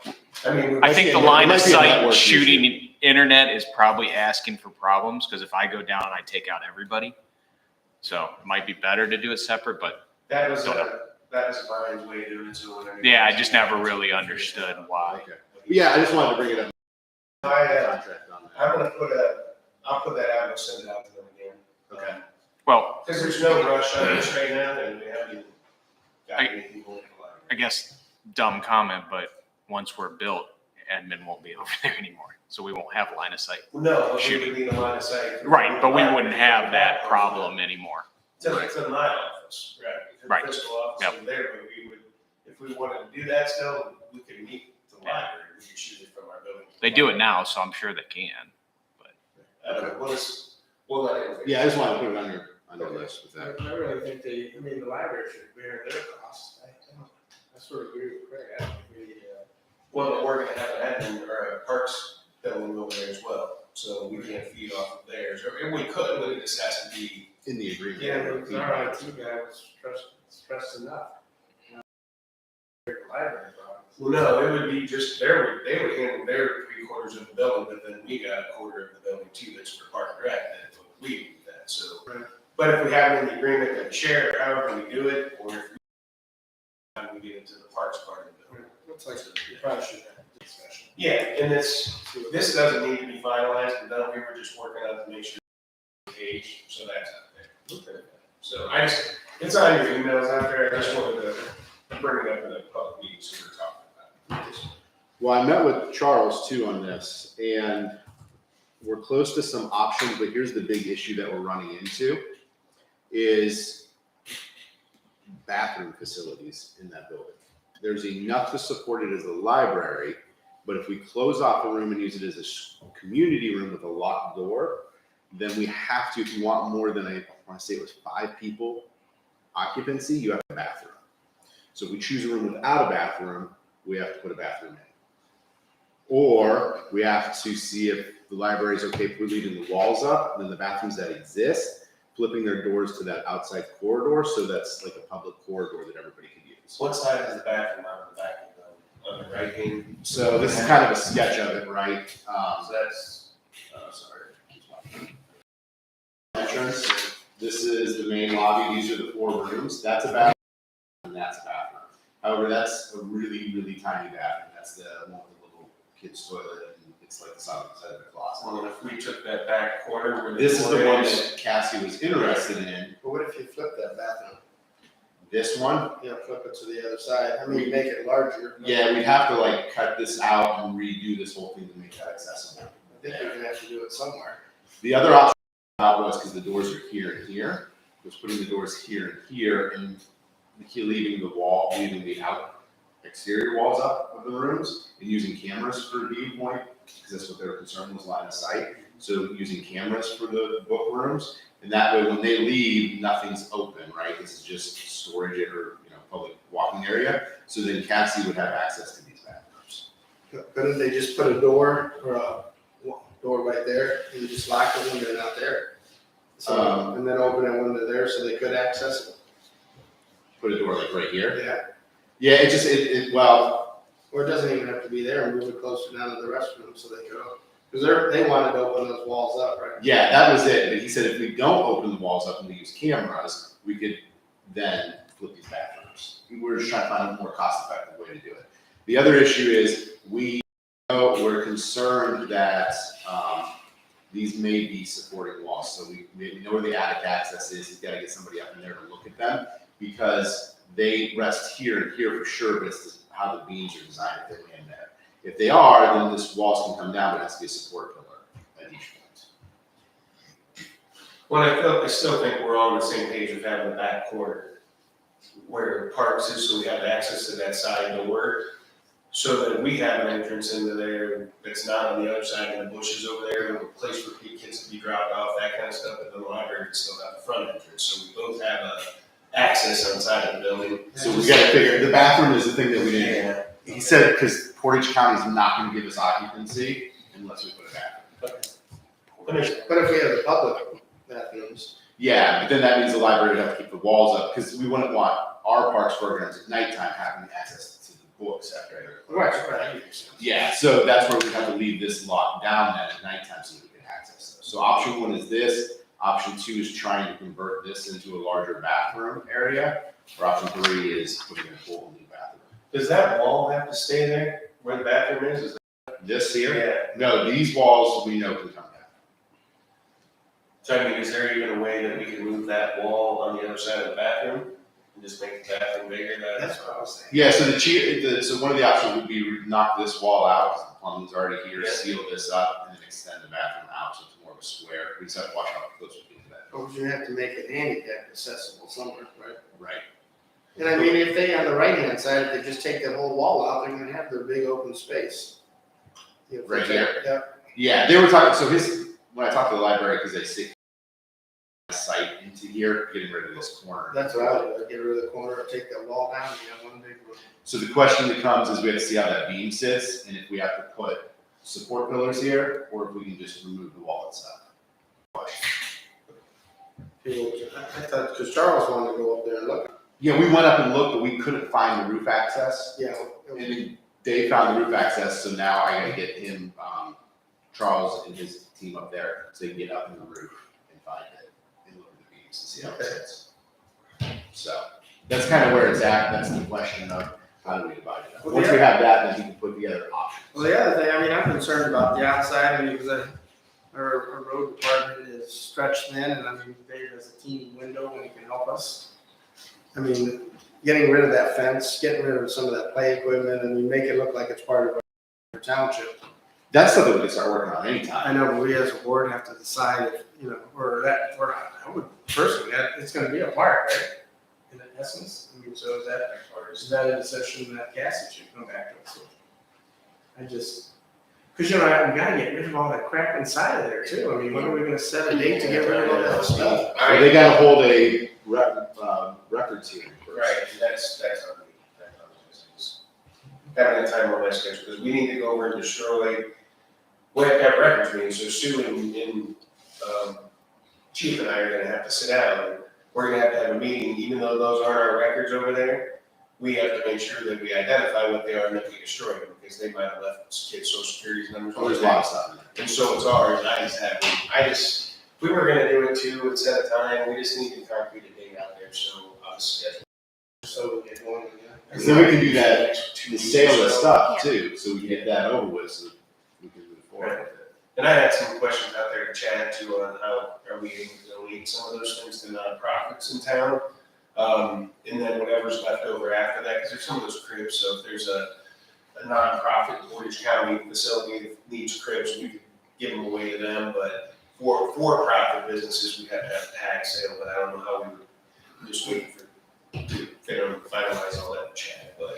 Speaker 6: I mean,
Speaker 3: I think the
Speaker 5: it
Speaker 3: line
Speaker 5: might
Speaker 3: of
Speaker 5: be a
Speaker 3: sight
Speaker 5: network
Speaker 3: shooting internet is probably asking for problems because if I go down, I take out everybody. So it might be better to do it separate, but
Speaker 6: that was Brian's way of doing it. So
Speaker 3: yeah, I just never really understood why.
Speaker 5: Okay. But yeah, I just wanted to bring it up.
Speaker 6: Contract on that. I'll put that out and send it out to them again.
Speaker 5: Okay.
Speaker 3: Well,
Speaker 6: Because there's no rush on this right now, and we haven't even got any people in the library.
Speaker 3: I guess dumb comment, but once we're built, admin won't be over there anymore. So we won't have line of sight.
Speaker 6: No, but we
Speaker 3: Shooting.
Speaker 6: would need a line of sight.
Speaker 3: Right, but we wouldn't have that problem anymore.
Speaker 6: To my office. office. Right.
Speaker 3: Right.
Speaker 6: The fiscal office is there, but we would, if we wanted to do that still, we could meet the library, we could shoot it from our building.
Speaker 3: They do it now, so I'm sure they can.
Speaker 6: We'll let it.
Speaker 5: Yeah, I just want to put it on your list with that.
Speaker 8: I really think the library should bear their costs. I sort of agree with Craig. I don't think we need
Speaker 6: Well, we're gonna have an admin or a parks building over there as well, so we can't feed off of theirs, or we could, but it just has to be.
Speaker 5: In the agreement.
Speaker 8: yeah, our IT guy was stressed enough. Library problems.
Speaker 6: Well, no, it would be just, they would handle their 3/4 of the building, but then we got a quarter of the building too, that's for Park and Rec, that's what we do that, so.
Speaker 8: Right.
Speaker 6: But if we have it in the agreement that we share, however we do it, or if we get into the parks part of the building.
Speaker 8: Looks like we probably should have a discussion.
Speaker 6: Yeah, and this doesn't need to be finalized, but we were just working on it to make sure the page, so that's out there. Okay. So it's on your emails out there, I just wanted to bring it up in a public meeting, so we're talking about it.
Speaker 5: Well, I met with Charles too on this, and we're close to some options, but here's the big issue that we're running into is bathroom facilities in that building. There's enough to support it as a library, but if we close off a room and use it as a community room with a locked door, then we have to, if you want more than I want to say it was 5 people occupancy, you have a bathroom. So if we choose a room without a bathroom, we have to put a bathroom in. Or we have to see if the library is okay for leaving the walls up, and then the bathrooms that exist, flipping their doors to that outside corridor, so that's like a public corridor that everybody can use.
Speaker 6: What side is the bathroom on the back of the, on the right hand?
Speaker 5: So this is kind of a sketch of it, right?
Speaker 6: So that's,
Speaker 5: Entrance. This is the main lobby. These are the 4 rooms. That's a bathroom, and that's a bathroom. However, that's a really, really tiny bathroom. That's the one with the little kid's toilet, and it's like the side of the closet.
Speaker 6: well, if we took that back corner where the
Speaker 5: This is the
Speaker 6: door
Speaker 5: one that Cassie was interested in.
Speaker 8: But what if you flip that bathroom?
Speaker 5: This one,
Speaker 8: Flip it to the other side. I mean, make it larger.
Speaker 5: yeah, we'd have to like cut this out and redo this whole thing to make that accessible.
Speaker 8: I think we're gonna have to do it somewhere.
Speaker 5: The other option was because the doors are here and here, was putting the doors here and leaving the out exterior walls up of the rooms and using cameras for viewpoint, because that's what they were concerned was line of sight. So using cameras for the book rooms, and that way when they leave, nothing's open, right? This is just storage or public walking area. So then Cassie would have access to these bathrooms.
Speaker 8: But if they just put a door or a door right there, and you just lock it when they're not there. So, and then open it when they're there so they could access it.
Speaker 5: Put a door like right here.
Speaker 8: Yeah.
Speaker 5: Yeah, it well,
Speaker 8: Or it doesn't even have to be there, and move it closer down to the restroom so they could, because they wanted to open those walls up, right?
Speaker 5: yeah, that was it. But he said if we don't open the walls up and we use cameras, we could then flip these bathrooms. We're just trying to find a more cost-effective way to do it. The other issue is we're concerned that these may be supporting walls. So we know where the attic access is. He's got to get somebody up in there to look at them because they rest here and here for sure, but it's how the beams are designed if they land there. If they are, then this walls can come down, but it has to be a support pillar at each point.
Speaker 6: Well, I still think we're all on the same page of having the back corner where the parks is, so we have access to that side door. So that we have an entrance into there that's not on the other side of the bushes over there, a place for kids to be dropped off, that kind of stuff, but the library would still have the front entrance. So we both have access outside of the building.
Speaker 5: So we got to figure, the bathroom is the thing that we didn't. He said, because Portage County is not going to give us occupancy unless we put a bathroom.
Speaker 8: But if we have the public bathrooms.
Speaker 5: Yeah, but then that means the library would have to keep the walls up, because we wouldn't want our parks programs at nighttime having access to the books after they're closed.
Speaker 8: Right.
Speaker 5: Yeah, so that's where we have to leave this locked down then at nighttime so we can access those. So option 1 is this. Option 2 is trying to convert this into a larger bathroom area. Or option 3 is putting in a whole new bathroom.
Speaker 6: Does that wall have to stay there where the bathroom is?
Speaker 5: This here?
Speaker 6: Yeah.
Speaker 5: No, these walls we know can come down.
Speaker 6: So I mean, is there even a way that we can move that wall on the other side of the bathroom and just make the bathroom bigger?
Speaker 8: That's what I was saying.
Speaker 5: Yeah, so one of the options would be knock this wall out, because the plumbing's already here, seal this up, and then extend the bathroom out so it's more of a square. We just have to watch how close we get to that
Speaker 8: Or would you have to make it handicap accessible somewhere, right?
Speaker 5: Right.
Speaker 8: And I mean, if they, on the right-hand side, if they just take that whole wall out, they're gonna have their big open space. You know,
Speaker 5: Right here?
Speaker 8: Yeah,
Speaker 5: Yeah, they were talking, so when I talked to the library, because they see site into here, getting rid of this corner.
Speaker 8: that's what I would do, I'd get rid of the corner, take that wall down, and you have one big room.
Speaker 5: So the question that comes is we have to see how that beam sits, and if we have to put support pillars here, or if we can just remove the wall itself.
Speaker 8: I thought, because Charles wanted to go up there and look.
Speaker 5: Yeah, we went up and looked, but we couldn't find the roof access.
Speaker 8: Yeah.
Speaker 5: And then Dave found the roof access, so now I gotta get him, Charles and his team up there, so they can get up in the roof and find it, and look at the beams and see how it sits. So, that's kind of where it's at, that's the question of how do we divide it up.
Speaker 8: Well,
Speaker 5: Once we have that, then we can put together options.
Speaker 8: Well, the other thing, I mean, I'm concerned about the outside, I mean, because our road department is stretched thin, and I mean, Dave has a teeny window when he can help us. I mean, getting rid of that fence, getting rid of some of that play equipment, I mean, make it look like it's part of our township.
Speaker 5: That's something we can start working on anytime.
Speaker 8: I know, but we as a board have to decide if, you know, or not, I would personally, it's gonna be a park, right? In essence, I mean, so is that a decision that Cassie should come back to us with? I just, cause you know, we gotta get rid of all that crap inside of there too. I mean, when are we gonna set a date to get rid of all that stuff?
Speaker 5: So they gotta hold a records hearing first.
Speaker 6: Right, and that's on me, that's on my business. Having a time on my schedule, because we need to go over and destroy, we have to have records meetings, so Sue and Chief and I are gonna have to sit down, and we're gonna have a meeting, even though those aren't our records over there, we have to make sure that we identify what they are and that we destroy them, because they might have left kids' social security numbers.
Speaker 5: Oh, there's a lot of stuff in there.
Speaker 6: And so it's ours, if we were gonna do it too, and set a time, we just need to concrete a date out there, so I'll schedule.
Speaker 8: So we get going, yeah.
Speaker 5: So we can do that,
Speaker 6: Next 2
Speaker 5: the
Speaker 6: weeks
Speaker 5: sale
Speaker 6: or
Speaker 5: of
Speaker 6: so.
Speaker 5: stuff too, so we can get that over with, so we can move forward with it.
Speaker 6: And I had some questions out there to chat to on how are we able to donate some of those things to nonprofits in town? And then whatever's left over after that, because there's some of those cribs, so if there's a nonprofit Portage County facility that needs cribs, we could give them away to them, but for-profit businesses, we have to have a tag sale, but I don't know how we would, just waiting to finalize all that in chat, but,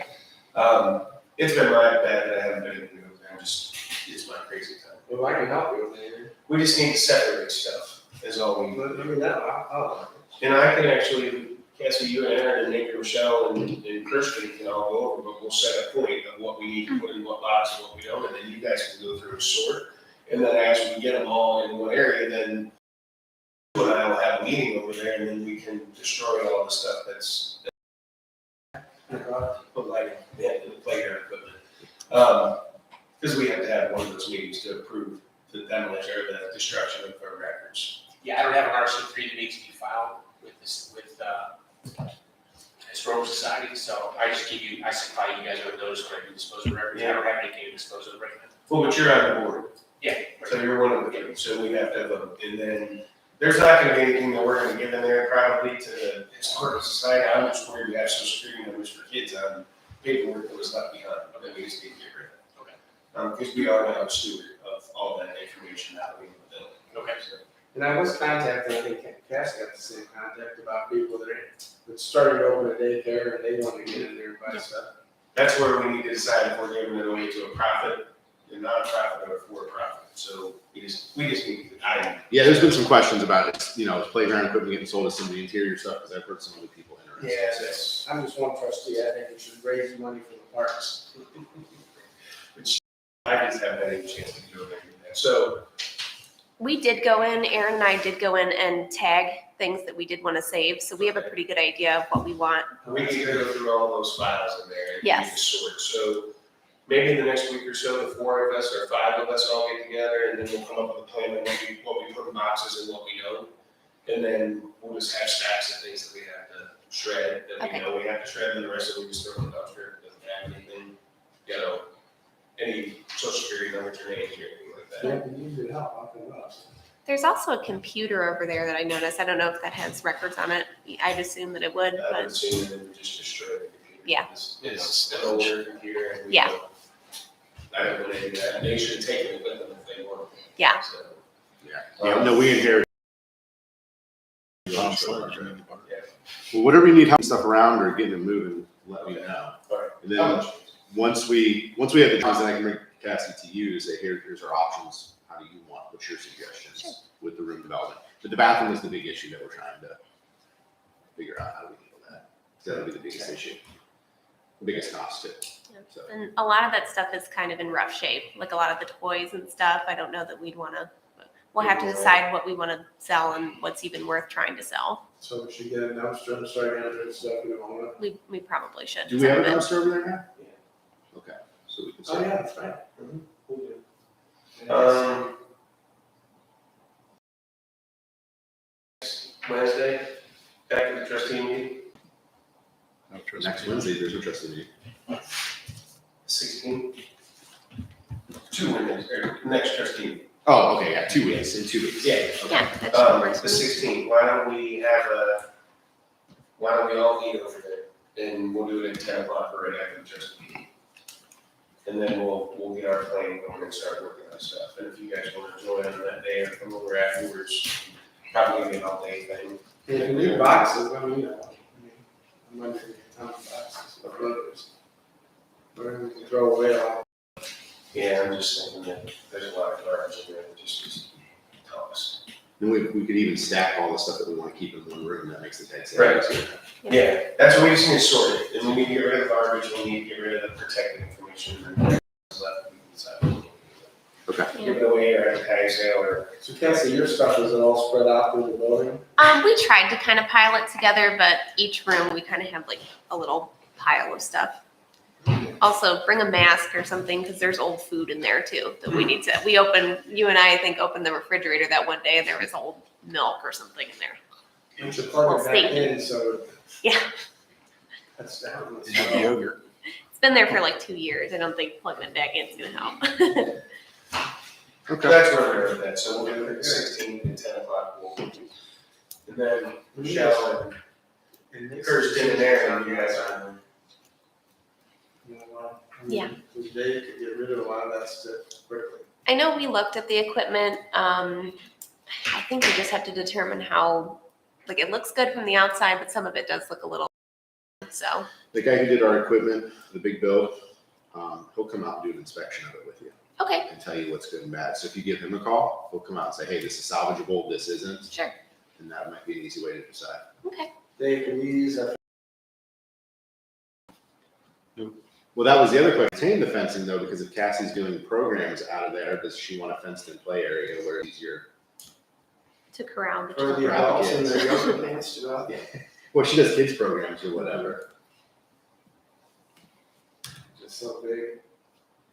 Speaker 6: it's been my bad that I haven't been able to go there, it's my crazy time.
Speaker 8: Well, I can help you with that.
Speaker 6: We just need to separate stuff, is all we need.
Speaker 8: I mean, I'll.
Speaker 6: And I can actually, Cassie, you and Aaron and Nick and Michelle and Kirsten can all go over, but we'll set a point of what we need to put in what box and what we don't, and then you guys can go through and sort. And then as we get them all in one area, then you and I will have a meeting over there, and then we can destroy all the stuff that's like, the playground equipment. Because we have to have one of those meetings to approve the demolition or the destruction of our records.
Speaker 11: Yeah, I don't have an RC3 that needs to be filed with this, with, Historical Society, so I just I supply you guys with those where you dispose of records. I don't have anything to dispose of right now.
Speaker 6: Well, but you're on the board.
Speaker 11: Yeah.
Speaker 6: So you're one of the two, so we have to have them, and then there's not gonna be anything that we're gonna give in there probably to the Historical Society. I'm just worried we have social security numbers for kids on paperwork that was left behind, that we just need to get rid of.
Speaker 11: Okay.
Speaker 6: Because we are now a steward of all that information out in the building.
Speaker 11: Okay.
Speaker 6: So,
Speaker 8: And I was contacting, I think Cass got the same contact about people that started to open a daycare and they want to get in there and buy stuff.
Speaker 6: that's where we need to decide if we're giving it away to a profit, a nonprofit, or a for-profit. So we just need to,
Speaker 5: Yeah, there's been some questions about it, you know, playground equipment getting sold as some of the interior stuff, because I've heard some other people interested.
Speaker 6: yeah, that's,
Speaker 8: I'm just one trustee, I think we should raise money for the parks.
Speaker 6: I just haven't had any chance to do it. So,
Speaker 2: We did go in, Aaron and I did go in and tag things that we did want to save, so we have a pretty good idea of what we want.
Speaker 6: we need to go through all those files in there and we need to
Speaker 2: Yes.
Speaker 6: sort. So maybe in the next week or so, the 4 of us or 5 of us all get together and then we'll come up with a plan of what we put in boxes and what we don't. And then we'll just have stacks of things that we have to shred, that we
Speaker 2: Okay.
Speaker 6: know we have to shred, and the rest of it we just throw in the dumpster. Doesn't have anything, you know, any social security numbers or anything like that.
Speaker 8: Yeah, you need help, I'll come up.
Speaker 2: There's also a computer over there that I noticed. I don't know if that has records on it. I'd assume that it would,
Speaker 6: I would
Speaker 2: but
Speaker 6: assume that we just destroy the computer.
Speaker 2: Yeah.
Speaker 6: It's an older computer. And we
Speaker 2: Yeah.
Speaker 6: don't- I don't believe that. They should have taken it with them if they want.
Speaker 2: Yeah.
Speaker 6: So,
Speaker 5: Yeah, no, we inherited Well, whatever you need help stuff around or getting it moving, let me know.
Speaker 6: Alright.
Speaker 5: And then once we have the jobs, then I can bring Cassie to you to say, here's our options. How do you want? What's your suggestions
Speaker 2: Sure.
Speaker 5: with the room development? But the bathroom is the big issue that we're trying to figure out how do we handle that. That'll be the biggest issue, the biggest cost too. So
Speaker 2: And a lot of that stuff is kind of in rough shape, like a lot of the toys and stuff. I don't know that we'd want to, we'll have to decide what we want to sell and what's even worth trying to sell.
Speaker 8: So we should get a dumpster and start getting rid of stuff we don't want.
Speaker 2: We probably should.
Speaker 5: do we have a
Speaker 2: some of it.
Speaker 5: dumpster over there now? Okay, so we can.
Speaker 8: Oh, yeah, that's right.
Speaker 6: Wednesday, back to the trustee meeting,
Speaker 5: Next Wednesday, there's no trustee meeting.
Speaker 6: 16. 2 Wednesdays, or next trustee meeting.
Speaker 5: Oh, okay, yeah, 2 weeks, in 2 weeks.
Speaker 6: Yeah.
Speaker 5: Okay.
Speaker 2: Yeah, that should work.
Speaker 6: The 16th, why don't we all eat over there, and we'll do it at 10 o'clock right after the trustee meeting. And then we'll get our plan going and start working on stuff, and if you guys want to join on that day or come over afterwards, probably gonna be an all day thing.
Speaker 8: If you need boxes, let me know. I'm not gonna get a ton of boxes, but others. Whatever we can throw away all.
Speaker 6: Yeah, I'm just thinking that there's a lot of garbage in there that just toss.
Speaker 5: Then we could even stack all the stuff that we want to keep in one room, that makes the tax.
Speaker 6: Right. Yeah, that's what we just need to sort it, and we need to get rid of the garbage, we need to get rid of the protected information, and what's left, we can decide.
Speaker 5: Okay.
Speaker 6: Give it away or advertise it, or.
Speaker 8: So Cassie, your stuff is all spread out through the building?
Speaker 2: We tried to kind of pile it together, but each room we kind of have like a little pile of stuff. Also, bring a mask or something because there's old food in there too that we need to. You and I think opened the refrigerator that one day and there was old milk or something in there.
Speaker 8: You should plug it back
Speaker 2: Safety.
Speaker 8: in, so.
Speaker 2: Yeah.
Speaker 8: That's down.
Speaker 1: Yogurt.
Speaker 2: It's been there for like 2 years. I don't think plugging it back in is gonna help.
Speaker 6: So that's where we're at, that, so we'll do it at 16 and 10 o'clock, and then Michelle and Kirsten and Aaron, you guys are.
Speaker 8: You know what?
Speaker 2: Yeah.
Speaker 8: Because Dave could get rid of a lot of that stuff quickly.
Speaker 2: I know we looked at the equipment. I think we just have to determine how, like, it looks good from the outside, but some of it does look a little. So.
Speaker 5: The guy who did our equipment, the big bill, he'll come out and do an inspection of it with you
Speaker 2: Okay.
Speaker 5: and tell you what's good and bad. So if you give him a call, he'll come out and say, hey, this is salvageable, this isn't.
Speaker 2: Sure.
Speaker 5: And that might be an easy way to decide.
Speaker 2: Okay.
Speaker 8: Dave, can you use that?
Speaker 5: Well, that was the other question. Retain the fencing though, because if Cassie's doing programs out of there, does she want a fenced in play area where it's easier?
Speaker 2: To corral the
Speaker 8: Or
Speaker 2: children.
Speaker 8: the adults in their yoga pants to go out?
Speaker 5: Well, she does kids programs or whatever.
Speaker 8: Just so big.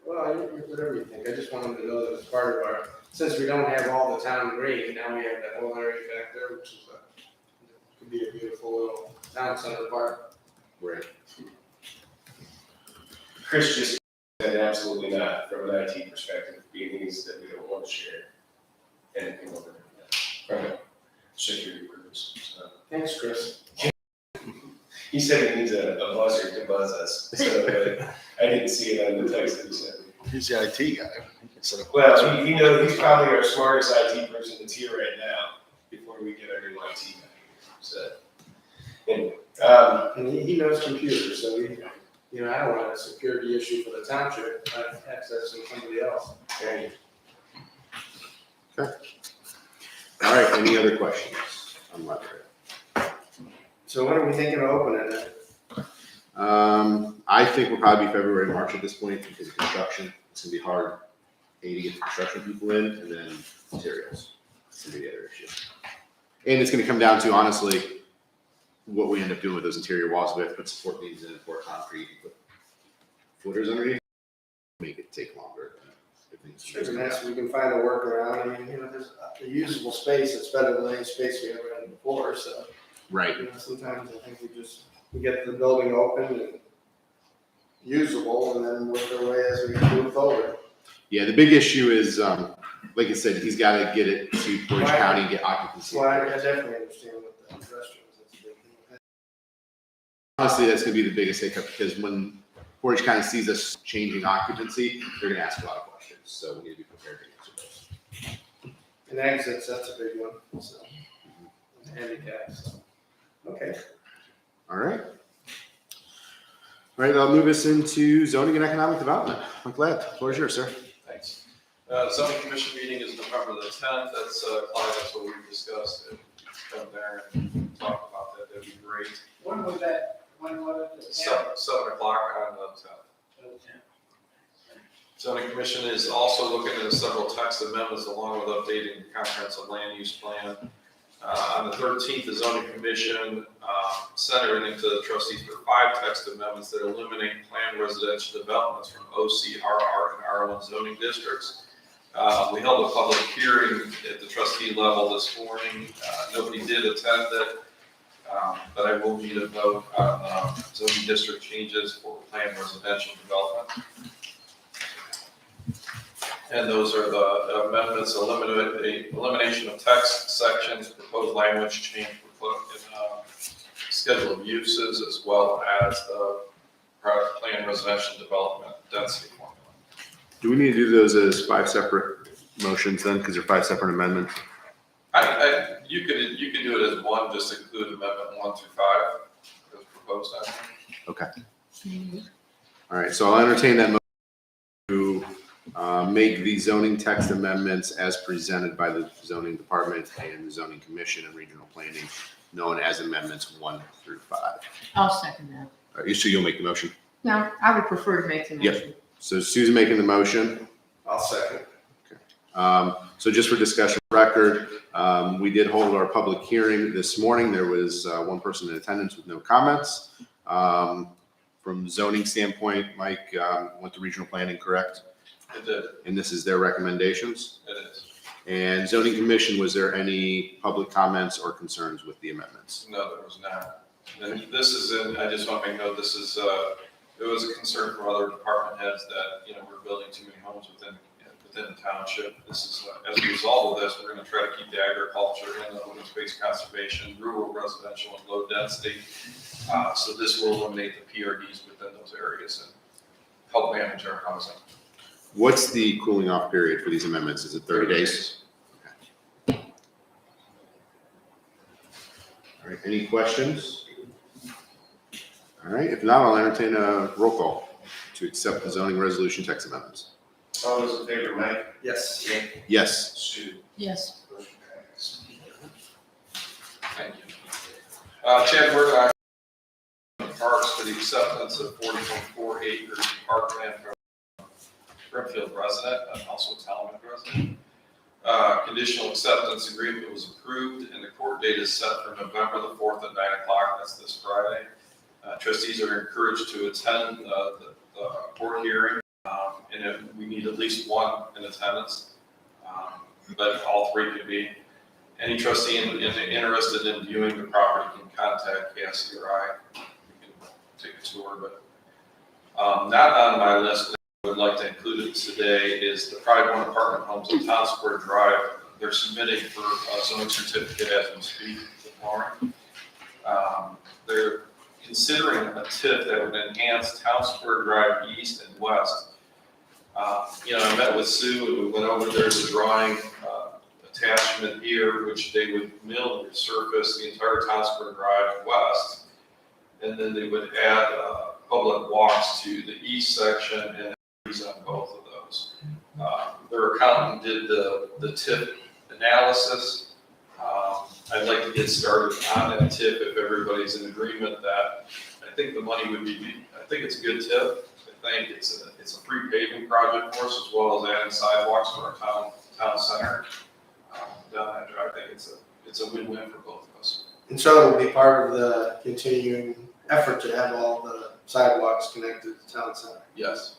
Speaker 8: Well, whatever you think, I just wanted to know that it's part of our, since we don't have all the town green, now we have that whole area back there, which is could be a beautiful little town center park.
Speaker 5: Right.
Speaker 6: Chris just said absolutely not, from an IT perspective, being things that we don't want to share anything over there, from a security purpose, so.
Speaker 8: Thanks, Chris.
Speaker 6: He said he needs a buzzer to buzz us, so I didn't see it on the text that he sent me.
Speaker 1: He's the IT guy.
Speaker 6: Well, he knows, he's probably our smartest IT person that's here right now, before we get our new IT guy, so. Anyway,
Speaker 8: And he knows computers, so we, I don't want a security issue for the township, accessing somebody else.
Speaker 6: there you
Speaker 5: All right, any other questions on library?
Speaker 8: So when are we thinking of opening it?
Speaker 5: I think we'll probably be February, March at this point because of construction. It's gonna be hard, A, to get the construction people in, and then materials. That's gonna be the other issue. And it's gonna come down to, honestly, what we end up doing with those interior walls. We have to put support beams in, pour concrete, put footers underneath. Make it take longer. if things
Speaker 8: Sure, and that's, we can find a workaround, I mean, there's a usable space, it's better than any space we ever had before, so.
Speaker 5: Right.
Speaker 8: Sometimes I think we get the building open and usable, and then work our way as we move forward.
Speaker 5: Yeah, the big issue is, like I said, he's got to get it to Portage County and get occupancy.
Speaker 8: Well, I definitely understand what the restrooms, that's a big thing.
Speaker 5: Honestly, that's going to be the biggest hiccup because when Portage County sees us changing occupancy, they're going to ask a lot of questions. So we need to be prepared to answer those.
Speaker 8: And exits, that's a big one, so. handicap, so, okay.
Speaker 5: All right. All right, I'll move us into zoning and economic development. Mike Ladd, floor is yours, sir.
Speaker 10: Thanks. Zoning commission meeting is November the 10th. That's, Clyde, that's what we discussed. If you come there and talk about that, that'd be great.
Speaker 9: When was that, when was it?
Speaker 10: 7 o'clock on the 10th. Zoning commission is also looking at several text amendments along with updating the comprehensive land use plan. On the 13th, the zoning commission sent everything to the trustees for 5 text amendments that eliminate planned residential developments from OC, RR, and R1 zoning districts. We held a public hearing at the trustee level this morning. Nobody did attend it, but I will need a vote on zoning district changes for planned residential development. And those are the amendments, elimination of text sections, proposed language change for schedule of uses, as well as the planned residential development density formula.
Speaker 5: Do we need to do those as 5 separate motions then, because they're 5 separate amendments?
Speaker 10: You could do it as one, just include amendment 1 through 5 as proposed.
Speaker 5: Okay. All right, so I'll entertain that motion to make the zoning text amendments as presented by the zoning department and the zoning commission and regional planning, known as amendments 1 through 5.
Speaker 4: I'll second that.
Speaker 5: All right, so you'll make the motion?
Speaker 4: No, I would prefer to make the
Speaker 5: Yep.
Speaker 4: motion.
Speaker 5: So Susan making the motion.
Speaker 8: I'll second.
Speaker 5: So just for discussion record, we did hold our public hearing this morning. There was 1 person in attendance with no comments. From zoning standpoint, Mike, went to regional planning, correct?
Speaker 10: It did.
Speaker 5: And this is their recommendations?
Speaker 10: It is.
Speaker 5: And zoning commission, was there any public comments or concerns with the amendments?
Speaker 10: No, there was not. And this is I just want to make note, this is, it was a concern from other department heads that, we're building too many homes within the township. This is, as a result of this, we're going to try to keep the agriculture and the open space conservation, rural residential and low density. So this will eliminate the PRDs within those areas and help manage our housing.
Speaker 5: What's the cooling off period for these amendments? Is it 30 days? Okay. All right, any questions? All right, if not, I'll entertain a roll call to accept the zoning resolution text amendments.
Speaker 7: All those in favor, Mike?
Speaker 8: Yes.
Speaker 5: Yes.
Speaker 7: Sue?
Speaker 4: Yes.
Speaker 7: Motion passes.
Speaker 10: Thank you. Chad, we're going to parks for the acceptance of 40.4 acres parkland from Brimfield resident and also a Talmadge resident. Conditional acceptance agreement was approved and the court date is set for November the 4th at 9 o'clock. That's this Friday. Trustees are encouraged to attend the court hearing. And we need at least 1 in attendance, but all 3 could be. Any trustee interested in viewing the property can contact Cassie or I. We can take a tour, but not on my list. I would like to include it today is the Pride One apartment homes on Town Square Drive. They're submitting for a zoning certificate as we speak this morning. They're considering a TIF that would enhance Town Square Drive east and west. I met with Sue and we went over, there's a drawing attachment here, which they would mill and resurface the entire Town Square Drive west. And then they would add public walks to the east section and trees on both of those. Their accountant did the TIF analysis. I'd like to get started on that TIF if everybody's in agreement that I think the money would be, I think it's a good TIF. I think it's a free paving project for us as well as adding sidewalks for our town center. Down that drive, I think it's a win-win for both of us.
Speaker 8: And so it'll be part of the continuing effort to have all the sidewalks connected to town center.
Speaker 10: Yes.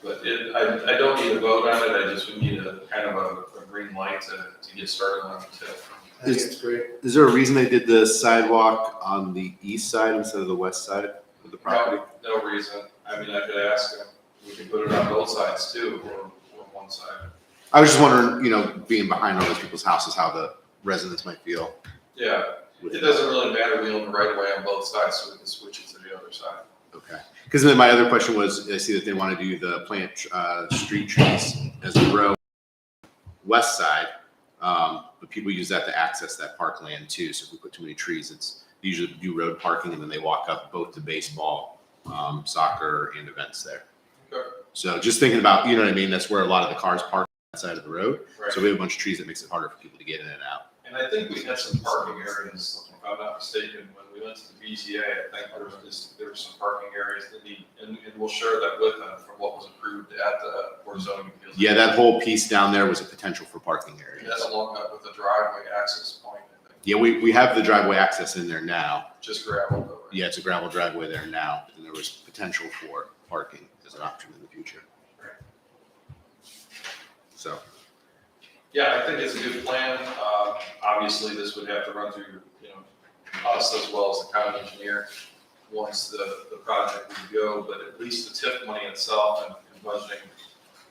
Speaker 10: But I don't need a vote on it, I just would need a kind of a green light to get started on the TIF.
Speaker 8: I think it's great.
Speaker 5: Is there a reason they did the sidewalk on the east side instead of the west side of the property?
Speaker 10: No reason. I mean, I could ask them. We could put it on both sides too, or one side.
Speaker 5: I was just wondering, being behind all those people's houses, how the residents might feel.
Speaker 10: Yeah, it doesn't really matter. We own the right of way on both sides, so we can switch it to the other side.
Speaker 5: Okay. Because then my other question was, I see that they want to do the plant street trees as a row west side. But people use that to access that parkland too. So if we put too many trees, they usually do road parking and then they walk up both to baseball, soccer and events there.
Speaker 10: Okay.
Speaker 5: So just thinking about, you know what I mean? That's where a lot of the cars park on that side of the road.
Speaker 10: Right.
Speaker 5: So we have a bunch of trees that makes it harder for people to get in and out.
Speaker 10: And I think we had some parking areas, if I'm not mistaken, when we went to the BZA, I think there were some parking areas that need, and we'll share that with them from what was approved at the board of zoning appeals.
Speaker 5: Yeah, that whole piece down there was a potential for parking area.
Speaker 10: That's along up with the driveway access point, I think,
Speaker 5: Yeah, we have the driveway access in there now.
Speaker 10: just gravel though. Right?
Speaker 5: Yeah, it's a gravel driveway there now, and there was potential for parking as an option in the future.
Speaker 10: Right.
Speaker 5: So,
Speaker 10: Yeah, I think it's a good plan. Obviously, this would have to run through, us as well as the county engineer once the project would go, but at least the TIF money itself and budgeting,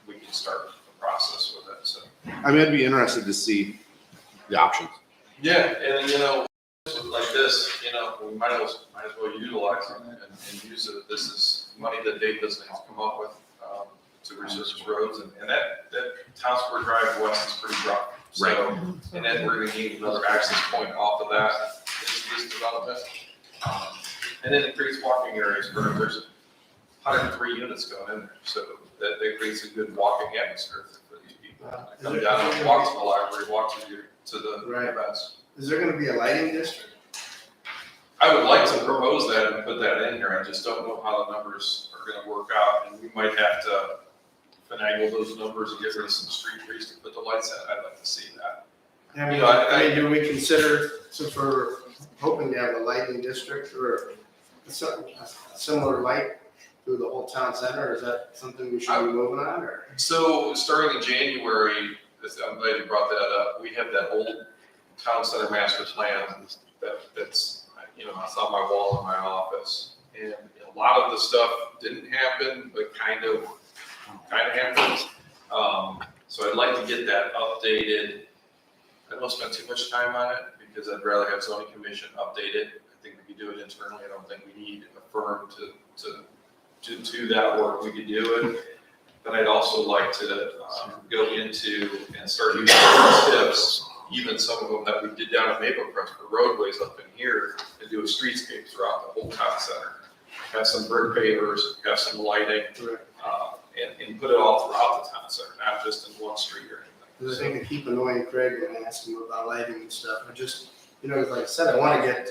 Speaker 10: we can start the process with it, so.
Speaker 5: I mean, I'd be interested to see the options.
Speaker 10: Yeah, and like this, we might as well utilize it and use it. This is money that Dave doesn't have to come up with, to resurface roads, and that Town Square Drive West is pretty rough. So, and then we're gonna need another access point off of that, this development. And then it creates walking areas where there's 103 units going in there, so that creates a good walking atmosphere for these people. Come down and walk to the library, walk to the
Speaker 8: Right.
Speaker 10: events.
Speaker 8: Is there gonna be a lighting district?
Speaker 10: I would like to propose that and put that in here, I just don't know how the numbers are gonna work out, and we might have to finagle those numbers and get rid of some street trees to put the lights in, I'd like to see that.
Speaker 8: I mean,
Speaker 10: I-
Speaker 8: do we consider, since we're hoping to have a lighting district or a similar light through the whole town center, is that something we should be moving on, or?
Speaker 10: So starting in January, I'm glad you brought that up, we have that old town center master plan that's, it's on my wall in my office. And a lot of the stuff didn't happen, but kind of happened. So I'd like to get that updated. I don't spend too much time on it because I'd rather have zoning commission update it. I think we could do it internally. I don't think we need a firm to do that work. We could do it. But I'd also like to go into and start using tips, even some of them that we did down at Maple Crest for roadways up in here, and do a streetscape throughout the whole town center. Have some brick pavers, have some lighting, and put it all throughout the town center, not just in one street or anything.
Speaker 8: Because I think I keep annoying Craig when I ask him about lighting and stuff. I just, like I said, I want to get,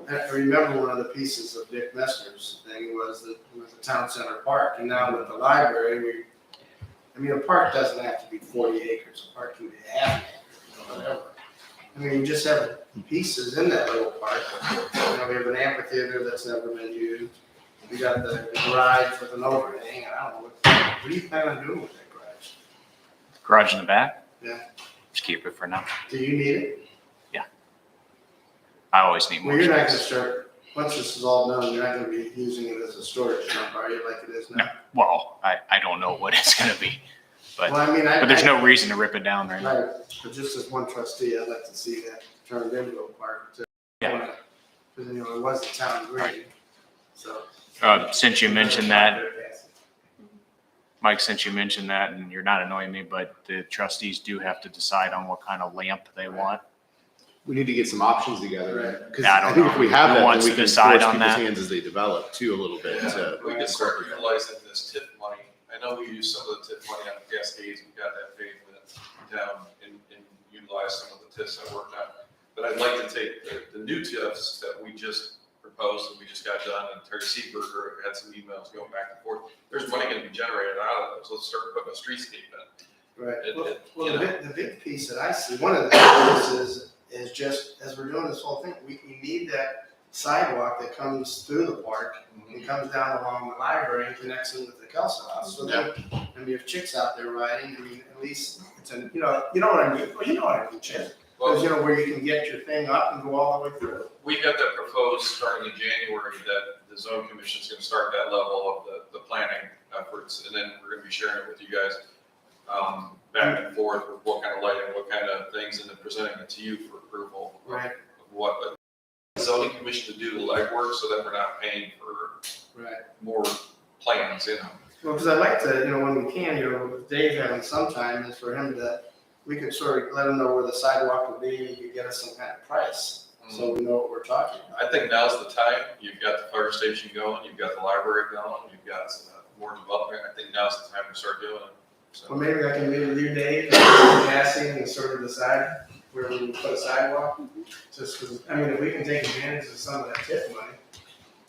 Speaker 8: I remember one of the pieces of Dick Messner's thing was the town center park. And now with the library, a park doesn't have to be 40 acres. A park can be half an acre, whatever. You just have pieces in that little park. We have an amphitheater that's never been used. We got the garage with an overhang. I don't know, what do you plan on doing with that garage?
Speaker 3: Garage in the back?
Speaker 8: Yeah.
Speaker 3: Just keep it for now.
Speaker 8: Do you need it?
Speaker 3: I always need more
Speaker 8: Well, you're not gonna
Speaker 3: space.
Speaker 8: start, once this is all done, you're not gonna be using it as a storage dump, are you, like it is now?
Speaker 3: Well, I don't know what it's gonna be, but
Speaker 8: Well,
Speaker 3: but there's no reason to rip it down right now.
Speaker 8: Right, but just as one trustee, I'd like to see that turned into a park too.
Speaker 3: Yeah.
Speaker 8: Because, it was the town green, so.
Speaker 3: Since you mentioned that, Mike, since you mentioned that, and you're not annoying me, but the trustees do have to decide on what kind of lamp they want.
Speaker 5: We need to get some options together. Because
Speaker 3: Yeah, I don't
Speaker 5: I think
Speaker 3: know.
Speaker 5: if we have
Speaker 3: Who
Speaker 5: that,
Speaker 3: wants
Speaker 5: then we
Speaker 3: to
Speaker 5: can
Speaker 3: decide
Speaker 5: force
Speaker 3: on
Speaker 5: people's
Speaker 3: that?
Speaker 5: hands as they develop too, a little bit.
Speaker 10: We can start utilizing this TIF money. I know we use some of the TIF money on Cascades, we got that pavement down and utilize some of the TIFs I worked on. But I'd like to take the new TIFs that we just proposed and we just got done, and Terry Seaberger had some emails going back and forth. There's money gonna be generated out of those, let's start putting a streetscape in.
Speaker 8: Right,
Speaker 10: It-
Speaker 8: well,
Speaker 10: you know.
Speaker 8: the big piece that I see, one of the pieces is just, as we're doing this whole thing, we need that sidewalk that comes through the park and comes down along the library and connects in with the Kelso house. So then, if chicks out there riding, at least it's an, you know what I mean? Well, you know what I mean, Chip. Because, where you can get your thing up and go all the way through.
Speaker 10: We got that proposed starting in January, that the zone commission's gonna start that level of the planning efforts, and then we're gonna be sharing it with you guys, back and forth with what kind of lighting, what kind of things, and then presenting it to you for approval.
Speaker 8: Right.
Speaker 10: Of what, the zoning commission to do the legwork, so that we're not paying for
Speaker 8: Right.
Speaker 10: more plans,
Speaker 8: Well, because I like to, when we can, with Dave having some time, is for him to, we could sort of let them know where the sidewalk would be, and you could get us some kind of price, so we know what we're talking about.
Speaker 10: I think now's the time. You've got the fire station going, you've got the library going, you've got more development. I think now's the time to start doing it. So,
Speaker 8: Well, maybe I can meet with you, Dave, and Cassie, and sort of decide where we would put a sidewalk. Just because, I mean, if we can take advantage of some of that TIF money,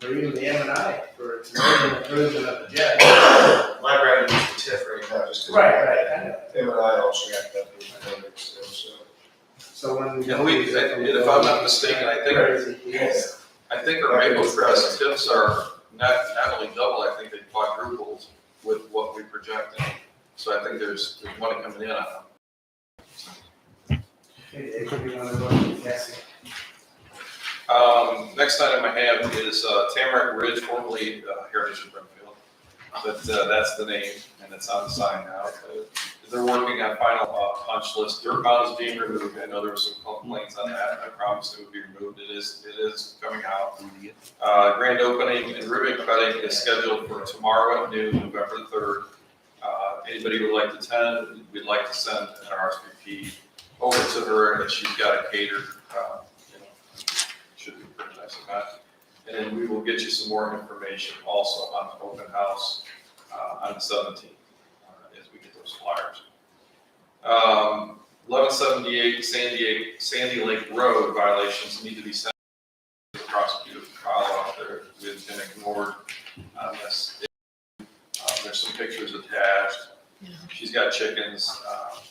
Speaker 8: or even the M&I for its improvement of the jet.
Speaker 6: My brand is the TIF right now, just because.
Speaker 8: Right, I know.
Speaker 6: Him and I also got that with my numbers, so.
Speaker 8: So when.
Speaker 10: and if I'm not mistaken, I think our Maple Crest tips are not only double, I think they quadrupled with what we projected. So I think there's money coming in on them.
Speaker 8: Hey, Dave, if you want to go to Cassie.
Speaker 10: Next item I have is Tamarack Ridge, formerly Heritage of Brimfield. But that's the name, and it's on the sign now. They're working on final punch list. Dirt mound is being removed. I know there were some complaints on that. I promised it would be removed. It is coming out. Grand opening and ribbon cutting is scheduled for tomorrow at noon, November 3rd. Anybody who would like to attend, we'd like to send an RSVP over to her, and she's got it catered. Should be pretty nice of that. And then we will get you some more information also on the open house on the 17th as we get those flyers. 1178 Sandy Lake Road violations need to be sent to the prosecutor for follow up. We've been ignored on this. There's some pictures attached. She's got chickens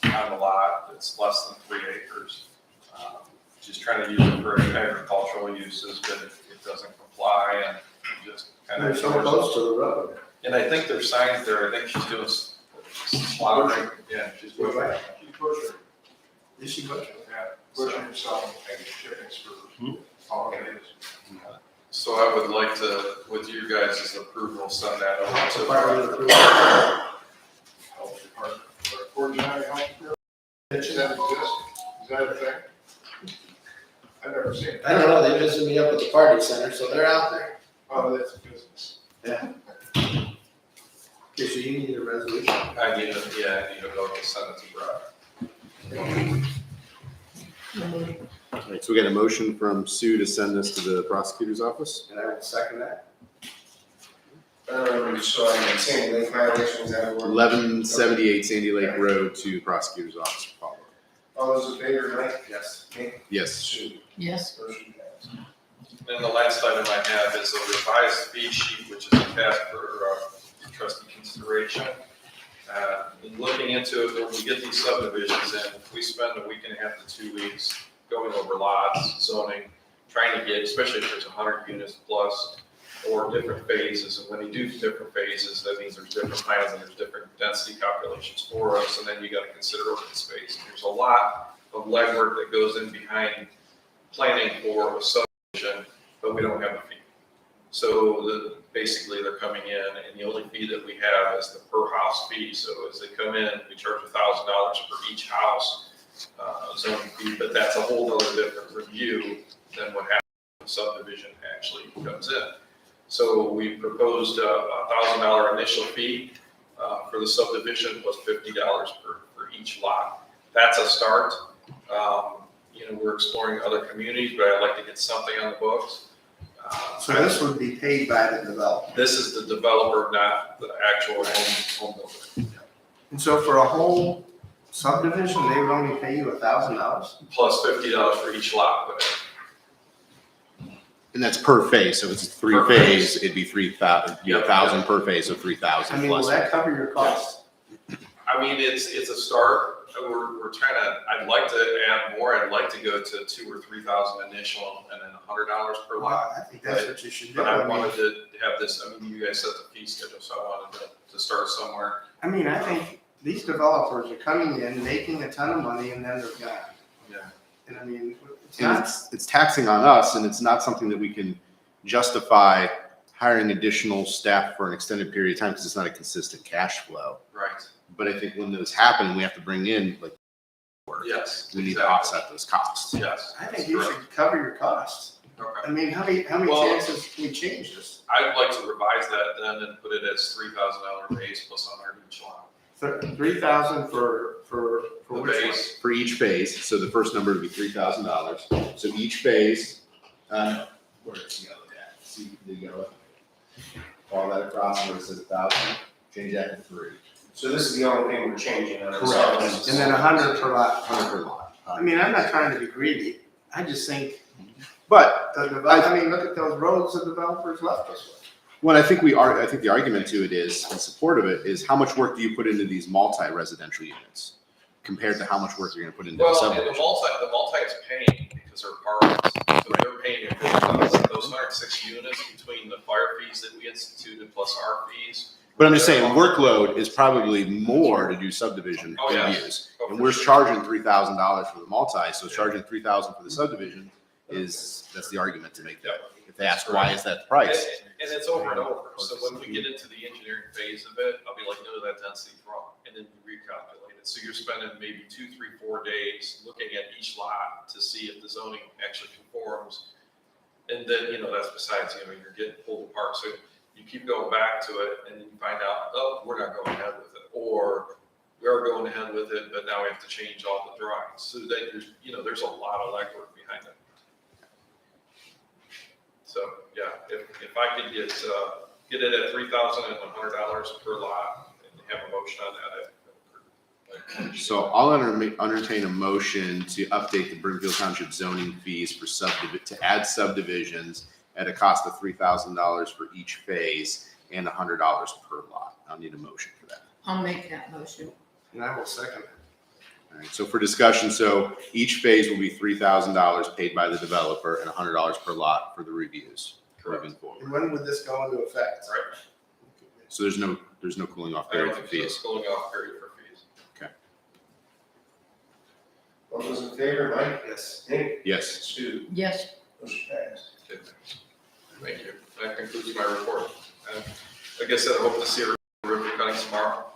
Speaker 10: on the lot. It's less than 3 acres. She's trying to use it for agricultural uses, but it doesn't comply and just kind of.
Speaker 8: They're so close to the road.
Speaker 10: And I think there's signs there. I think she's doing slaughtering. Yeah, she's pushing.
Speaker 7: Keep pushing.
Speaker 8: Is she good?
Speaker 7: Yeah, pushing yourself and chickens for all it is.
Speaker 10: So I would like to, with you guys' approval, send that over to.
Speaker 7: Health department, or coordinating health department. Does that exist? Is that a thing? I've never seen it.
Speaker 8: I don't know, they visited me up at the party center, so they're out there.
Speaker 7: Oh, that's a business.
Speaker 8: Yeah. Okay, so you need a resolution.
Speaker 10: I need to go and send it to Brad.
Speaker 5: All right, so we got a motion from Sue to send this to the prosecutor's office.
Speaker 8: And I will second that.
Speaker 6: So I'm saying lake violations that were.
Speaker 5: 1178 Sandy Lake Road to prosecutor's office for follow-up.
Speaker 6: All those in favor, Mike?
Speaker 8: Yes.
Speaker 5: Yes.
Speaker 6: Sue.
Speaker 4: Yes.
Speaker 6: Motion passed.
Speaker 10: And the last item I have is a revised fee sheet, which is attached for trustee consideration. In looking into it, when we get these subdivisions in, we spend a week and a half to 2 weeks going over lots, zoning, trying to get, especially if there's 100 units plus or different phases. And when you do different phases, that means there's different plans and there's different density calculations for us. And then you got to consider open space. There's a lot of legwork that goes in behind planning for a subdivision, but we don't have a fee. So basically they're coming in and the only fee that we have is the per house fee. So as they come in, we charge $1,000 for each house zoning fee, but that's a whole other different review than what happens when the subdivision actually comes in. So we proposed a $1,000 initial fee for the subdivision plus $50 for each lot. That's a start. We're exploring other communities, but I'd like to get something on the books.
Speaker 8: So this would be paid by the developer.
Speaker 10: This is the developer, not the actual home builder.
Speaker 8: And so for a whole subdivision, they would only pay you $1,000?
Speaker 10: Plus $50 for each lot, but
Speaker 5: And that's per phase, so if it's three
Speaker 10: Per
Speaker 5: phase,
Speaker 10: phase.
Speaker 5: it'd be 3,000, 1,000 per phase, so 3,000
Speaker 8: I mean, will
Speaker 5: plus.
Speaker 8: that cover your costs?
Speaker 10: I mean, it's a start. We're trying to, I'd like to add more. I'd like to go to 2,000 or 3,000 initial and then $100 per lot.
Speaker 8: I think that's what you should do.
Speaker 10: But I wanted to have this, you guys set the fee schedule, so I wanted to start somewhere.
Speaker 8: I mean, I think these developers are coming in, making a ton of money, and then they're gone.
Speaker 10: Yeah.
Speaker 8: And I mean, it's
Speaker 5: And
Speaker 8: not,
Speaker 5: it's taxing on us, and it's not something that we can justify hiring additional staff for an extended period of time because it's not a consistent cash flow.
Speaker 10: Right.
Speaker 5: But I think when those happen, we have to bring in, like,
Speaker 10: Yes.
Speaker 5: we need to
Speaker 10: exactly.
Speaker 5: offset those costs.
Speaker 10: Yes.
Speaker 8: I think you should cover your costs.
Speaker 10: Okay.
Speaker 8: I mean, how many
Speaker 10: Well-
Speaker 8: chances can we change this?
Speaker 10: I'd like to revise that then and put it as $3,000 base plus 100 each lot.
Speaker 8: 3,000 for
Speaker 10: The
Speaker 8: which one?
Speaker 10: base,
Speaker 5: For each phase, so the first number would be $3,000. So each phase, where is the yellow at? See the yellow? Follow that across where it says 1,000, change that to 3.
Speaker 11: So this is the only thing we're changing on this.
Speaker 5: Correct.
Speaker 8: And then 100 per lot.
Speaker 5: 100 per lot.
Speaker 8: I mean, I'm not trying to be greedy. I just think,
Speaker 5: But
Speaker 8: I mean, look at those roads the developers left us with.
Speaker 5: what I think I think the argument to it is, in support of it, is how much work do you put into these multi-residential units compared to how much work you're gonna put into the
Speaker 10: well, and
Speaker 5: subdivision?
Speaker 10: the multi is paying because they're apartments, so they're paying a good amount. Those 106 units between the fire fees that we instituted plus our fees.
Speaker 5: But I'm just saying, workload is probably more to do subdivision
Speaker 10: Oh, yeah.
Speaker 5: reviews.
Speaker 10: Oh,
Speaker 5: And
Speaker 10: for
Speaker 5: we're
Speaker 10: sure.
Speaker 5: charging $3,000 for the multi, so charging $3,000 for the subdivision that's the argument to make that. If they ask, why is that the price?
Speaker 10: And it's over and over, so when we get into the engineering phase of it, I'll be like, no, that density's wrong, and then we recalculate it. So you're spending maybe 2, 3, 4 days looking at each lot to see if the zoning actually conforms. And then, that's besides, you're getting pulled apart, so you keep going back to it, and then you find out, oh, we're not going ahead with it, or we are going ahead with it, but now we have to change all the drawings. So that there's a lot of legwork behind it. So, yeah, if I could get it at $3,100 per lot and have a motion on that.
Speaker 5: So I'll entertain a motion to update the Brimfield Township zoning fees for to add subdivisions at a cost of $3,000 for each phase and $100 per lot. I'll need a motion for that.
Speaker 4: I'll make that motion.
Speaker 8: And I will second it.
Speaker 5: All right, so for discussion, so each phase will be $3,000 paid by the developer and $100 per lot for the reviews moving forward.
Speaker 8: And when would this go into effect?
Speaker 10: Right.
Speaker 5: So there's no cooling off
Speaker 10: I don't
Speaker 5: period for
Speaker 10: think so,
Speaker 5: fees.
Speaker 10: it's cooling off period for fees.
Speaker 9: All those in favor, Mike?
Speaker 8: Yes.
Speaker 9: Nick?
Speaker 5: Yes.
Speaker 9: Stu?
Speaker 4: Yes,
Speaker 9: Motion passed.
Speaker 10: Okay, thanks. Thank you. That concludes my report. Like I said, I hope to see her ribbon cutting tomorrow.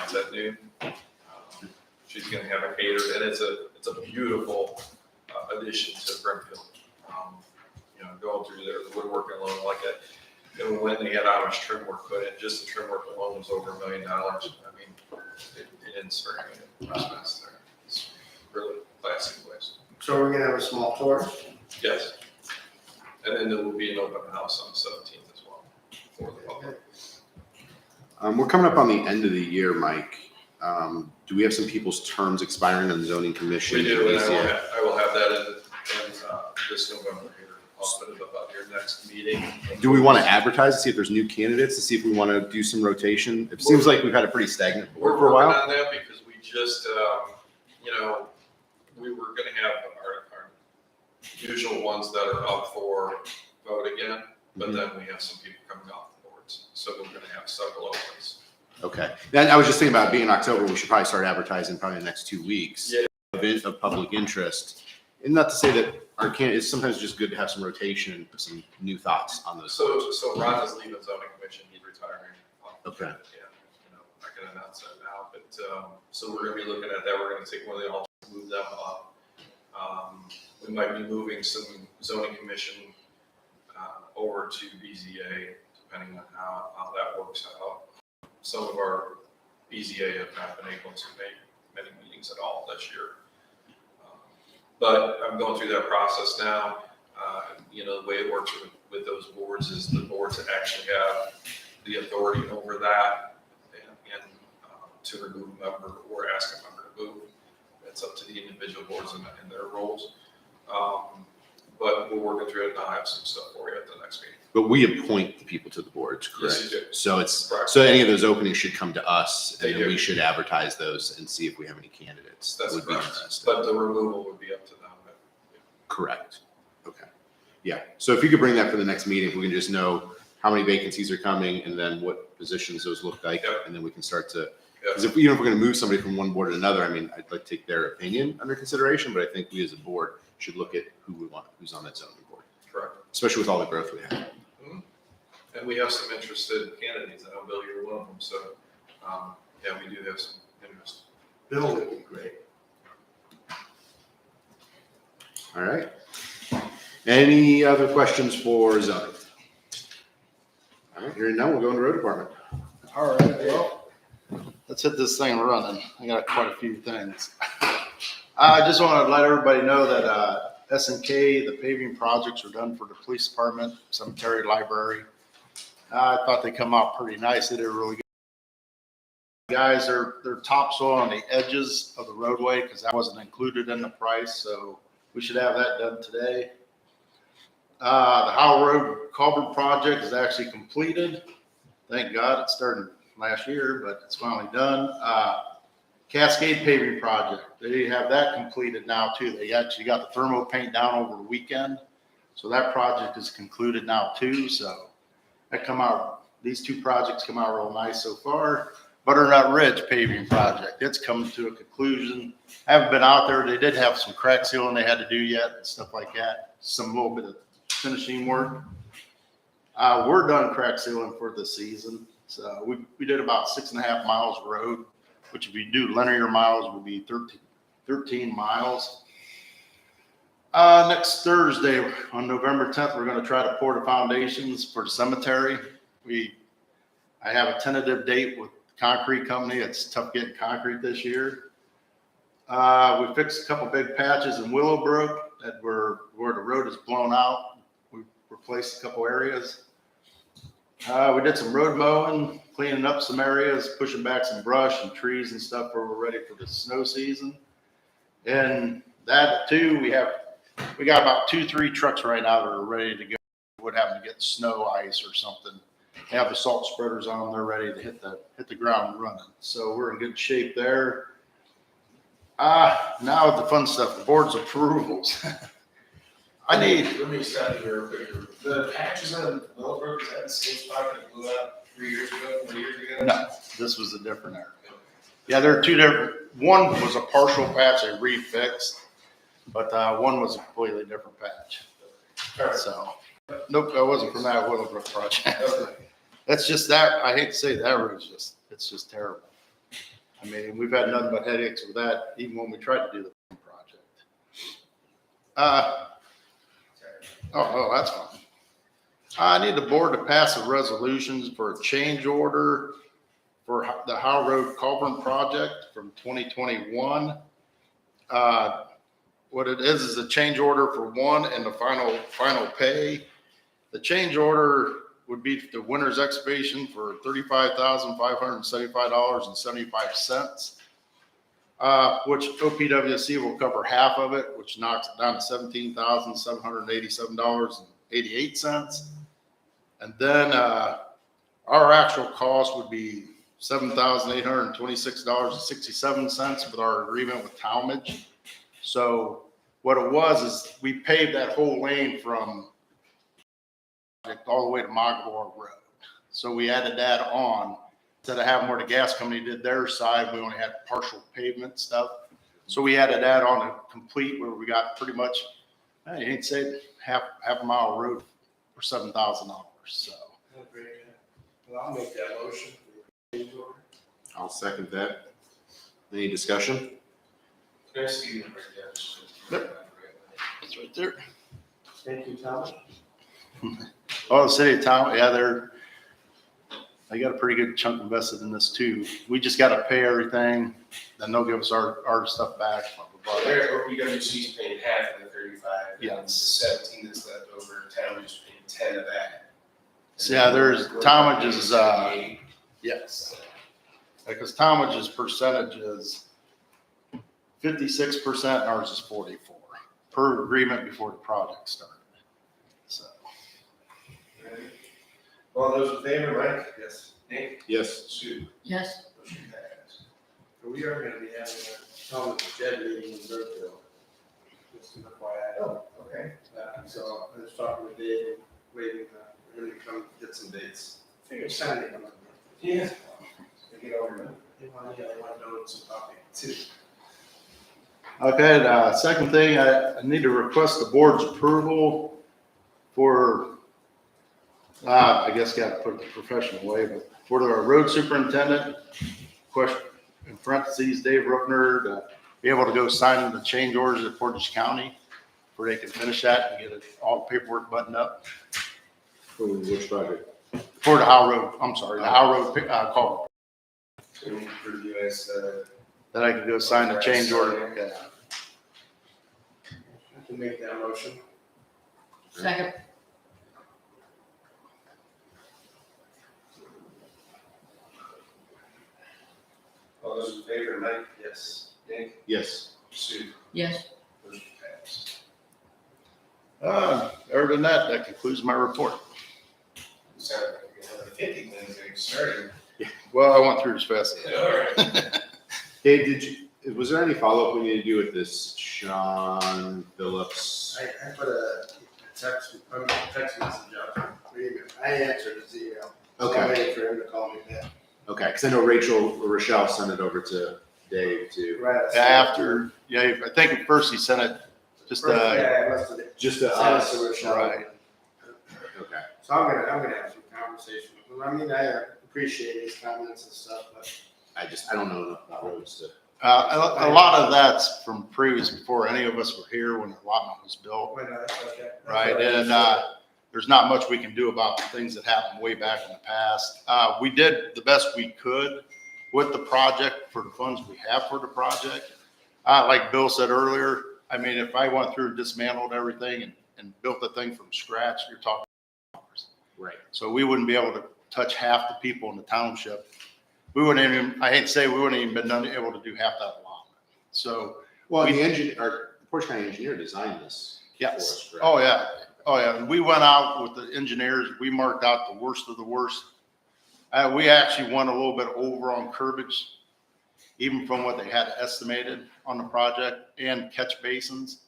Speaker 10: It's at noon. She's gonna have it catered, and it's a beautiful addition to Brimfield. Going through there, the woodworking alone, like it. When they had Amish trim work put in, just the trim work alone was over $1 million. I mean, it didn't spare any expense there. It's really classy place.
Speaker 8: So we're gonna have a small tour?
Speaker 10: Yes. And then there will be an open house on the 17th as well for the public.
Speaker 5: We're coming up on the end of the year, Mike. Do we have some people's terms expiring on the zoning commission?
Speaker 10: We do, and
Speaker 5: BZA?
Speaker 10: I will have that in this November here. I'll put it up at your next meeting.
Speaker 5: Do we want to advertise to see if there's new candidates, to see if we want to do some rotation? It seems like we've had a pretty stagnant board
Speaker 10: We're
Speaker 5: for a
Speaker 10: working
Speaker 5: while.
Speaker 10: on that because we just, we were gonna have our usual ones that are up for vote again, but then we have some people coming off the boards, so we're gonna have several openings.
Speaker 5: Okay. Then I was just thinking about being October, we should probably start advertising probably in the next 2 weeks.
Speaker 10: Yeah.
Speaker 5: Of public interest. And not to say that our it's sometimes just good to have some rotation and some new thoughts on those.
Speaker 10: So Ron is leaving zoning commission, he's retiring.
Speaker 5: Okay.
Speaker 10: Yeah, I can announce that now, but, so we're gonna be looking at that, we're gonna take one of the alternates, move them up. We might be moving some zoning commission, over to BZA, depending on how that works out. Some of our BZA have not been able to make many meetings at all this year. But I'm going through that process now. The way it works with those boards is the boards that actually have the authority over that and to remove a member or ask a member to move. It's up to the individual boards and their roles. But we're working through it and I'll have some stuff for you at the next meeting.
Speaker 5: But we appoint the people to the boards, correct?
Speaker 10: Yes, you do.
Speaker 5: So it's,
Speaker 10: Correct.
Speaker 5: so any of those openings should come to us
Speaker 10: They
Speaker 5: and then
Speaker 10: do.
Speaker 5: we should advertise those and see if we have any candidates that
Speaker 10: That's
Speaker 5: would be
Speaker 10: correct.
Speaker 5: interested.
Speaker 10: But the removal would be up to them.
Speaker 5: Correct. Okay. Yeah. So if you could bring that for the next meeting, if we can just know how many vacancies are coming and then what positions those look like,
Speaker 10: Yep.
Speaker 5: and then we can start to,
Speaker 10: Yep.
Speaker 5: because if we're going to move somebody from one board to another, I mean, I'd like to take their opinion under consideration, but I think we as a board should look at who we want, who's on that zoning board,
Speaker 10: Correct.
Speaker 5: especially with all the growth we have.
Speaker 10: And we have some interested candidates. I know, Bill, you're one of them. So, yeah, we do have some interest.
Speaker 8: Bill would be great.
Speaker 5: All right. Any other questions for zoning? All right, hearing none, we'll go into road department.
Speaker 8: All right, well,
Speaker 1: let's hit this thing running. I got quite a few things. I just want to let everybody know that S&K, the paving projects are done for the police department, cemetery, library. I thought they come out pretty nice. They did really good. Guys, they're topsoil on the edges of the roadway because that wasn't included in the price, so we should have that done today. The Howell Road culvert project is actually completed. Thank God, it started last year, but it's finally done. Cascade paving project, they have that completed now too. They actually got the thermo paint down over the weekend. So that project is concluded now too. So that these two projects come out real nice so far. Butternut Ridge paving project, it's coming to a conclusion. I haven't been out there. They did have some crack sealing they had to do yet and stuff like that. Some little bit of finishing work. We're done crack sealing for the season. So we did about 6.5 miles of road, which if you do linear miles would be 13 miles. Next Thursday on November 10th, we're going to try to pour the foundations for the cemetery. I have a tentative date with the concrete company. It's tough getting concrete this year. We fixed a couple big patches in Willowbrook where the road is blown out. We replaced a couple areas. We did some road mowing, cleaning up some areas, pushing back some brush and trees and stuff where we're ready for the snow season. And that too, we got about 2-3 trucks right now that are ready to go. Would happen to get snow, ice or something. They have the salt spreaders on them. They're ready to hit the ground running. So we're in good shape there. Now the fun stuff, the board's approvals.
Speaker 6: Let me stop you real quick. The patches on Willowbrook, is that the same spot that blew up 4 years ago?
Speaker 1: No, this was a different area. Yeah, there are two different. One was a partial patch they refixed, but one was a completely different patch. So, nope, that wasn't from that Willowbrook project. That's just that. I hate to say that road's it's just terrible. I mean, we've had nothing but headaches with that, even when we tried to do the project. Oh, that's fine. I need the board to pass a resolution for a change order for the Howell Road Culvert project from 2021. What it is a change order for one and the final pay. The change order would be the winter's excavation for $35,575.75. Which OPWC will cover half of it, which knocks it down to $17,787.88. And then our actual cost would be $7,826.67 with our agreement with Talmadge. So what it was is we paved that whole lane from all the way to Magawar Road. So we added that on. Instead of having where the gas company did their side, we only had partial pavement stuff. So we added that on to complete where we got pretty much, I ain't say half a mile of road for $7,000. So.
Speaker 8: Well, I'll make that motion.
Speaker 5: I'll second that. Any discussion?
Speaker 6: Can I see you right there?
Speaker 1: Yep. It's right there.
Speaker 8: Thank you, Tom.
Speaker 1: Oh, the city of Tom, yeah, they got a pretty good chunk invested in this too. We just got to pay everything, then they'll give us our stuff back. Blah, blah, blah.
Speaker 6: There, OPWC's paying half of the 35.
Speaker 1: Yes.
Speaker 6: And the 17 that's left over, town is paying 10 of that.
Speaker 1: So, yeah, there's Talmadge's, yes. Because Talmadge's percentage is 56% and ours is 44% per agreement before the project started. So.
Speaker 8: All those in favor, Mike?
Speaker 6: Yes. Nick?
Speaker 5: Yes.
Speaker 6: Sue?
Speaker 4: Yes,
Speaker 6: Motion passed.
Speaker 8: So we are gonna be having a Thomas Jed meeting in Brimfield. Just an FYI.
Speaker 6: Oh, okay.
Speaker 8: So I was talking with Dave, waiting, we're gonna come get some dates. Figure Saturday come up.
Speaker 6: Yeah. Get over it.
Speaker 8: They want donuts and coffee too.
Speaker 1: Okay, the second thing, I need to request the board's approval for, I guess got to put it the professional way, but for the road superintendent, question, in parentheses, Dave Ruckner, to be able to go sign the change orders at Portage County where they can finish that and get all the paperwork buttoned up.
Speaker 5: For which project?
Speaker 1: For the Howell Road, I'm sorry, the Howell Road culvert.
Speaker 6: Review as,
Speaker 1: That I can go sign the change order. Yeah.
Speaker 8: I can make that motion.
Speaker 4: Second.
Speaker 6: all those in favor, Mike? Yes. Nick?
Speaker 5: Yes.
Speaker 6: Sue?
Speaker 4: Yes.
Speaker 6: Motion passed.
Speaker 1: Other than that, that concludes my report.
Speaker 6: Sound like we have another 50 things getting started.
Speaker 1: Well, I went through as fast as
Speaker 6: All right.
Speaker 5: Dave, was there any follow-up we need to do with this Sean Phillips?
Speaker 8: I put a text message out. I answered his email. So I'm
Speaker 5: Okay,
Speaker 8: waiting for him to call me back.
Speaker 5: okay, because I know Rochelle sent it over to Dave too.
Speaker 8: Right.
Speaker 1: after, yeah, I think at first he sent it just,
Speaker 8: Yeah, I must have.
Speaker 5: Just to
Speaker 8: Send it
Speaker 5: us,
Speaker 8: to Rochelle.
Speaker 1: right.
Speaker 5: okay.
Speaker 8: So I'm gonna have some conversation with him. I mean, I appreciate his comments and stuff, but
Speaker 5: I don't know enough about roads to.
Speaker 1: A lot of that's from previous, before any of us were here when the allotment was built,
Speaker 8: when that's okay.
Speaker 1: right? And, there's not much we can do about the things that happened way back in the past. We did the best we could with the project for the funds we have for the project. Like Bill said earlier, I mean, if I went through, dismantled everything and built the thing from scratch, you're talking hours.
Speaker 5: Right.
Speaker 1: So we wouldn't be able to touch half the people in the township. We wouldn't even, I hate to say, we wouldn't even been able to do half that allotment. So,
Speaker 5: Well, the Portage County engineer designed this for
Speaker 1: yes.
Speaker 5: us, correct?
Speaker 1: Oh, yeah. Oh, yeah. We went out with the engineers. We marked out the worst of the worst. We actually went a little bit over on curbage, even from what they had estimated on the project, and catch basins.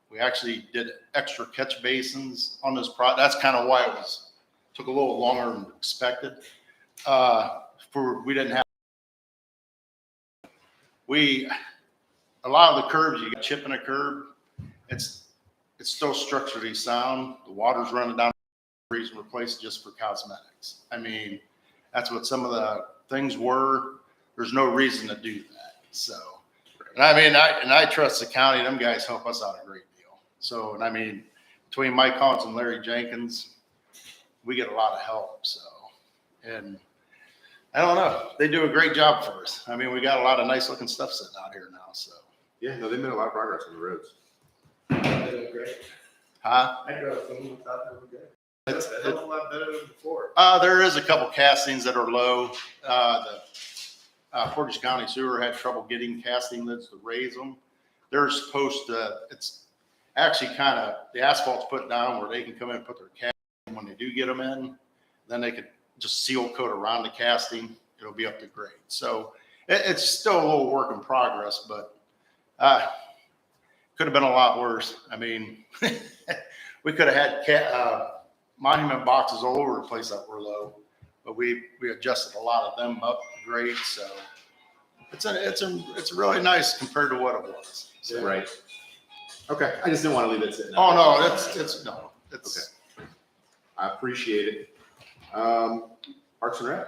Speaker 1: We actually did extra catch basins on this project. That's kind of why took a little longer than expected. We didn't have, a lot of the curbs, you got chip in a curb. It's still structurally sound. The water's running down, reason replaced just for cosmetics. I mean, that's what some of the things were. There's no reason to do that. So, and I mean, I trust the county. Them guys help us out a great deal. So, and I mean, between Mike Collins and Larry Jenkins, we get a lot of help. So, and I don't know, they do a great job for us. I mean, we got a lot of nice looking stuff sitting out here now. So,
Speaker 5: Yeah, no, they made a lot of progress on the roads.
Speaker 8: They look great.
Speaker 1: huh?
Speaker 8: I drove them and thought they were good. It's a hell of a lot better than before.
Speaker 1: There is a couple castings that are low. The Portage County Sewer had trouble getting casting lids to raise them. They're supposed to, it's actually kind of, the asphalt's put down where they can come in and put their casting when they do get them in. Then they could just seal coat around the casting. It'll be up to grade. So it's still a little work in progress, but could have been a lot worse. I mean, we could have had monument boxes all over the place that were low, but we adjusted a lot of them up to grade. So it's really nice compared to what it was. So,
Speaker 5: Right. Okay, I just didn't want to leave it sitting.
Speaker 1: Oh,
Speaker 5: out
Speaker 1: no,
Speaker 5: there.
Speaker 1: it's.
Speaker 5: I appreciate it. Parks and Rec.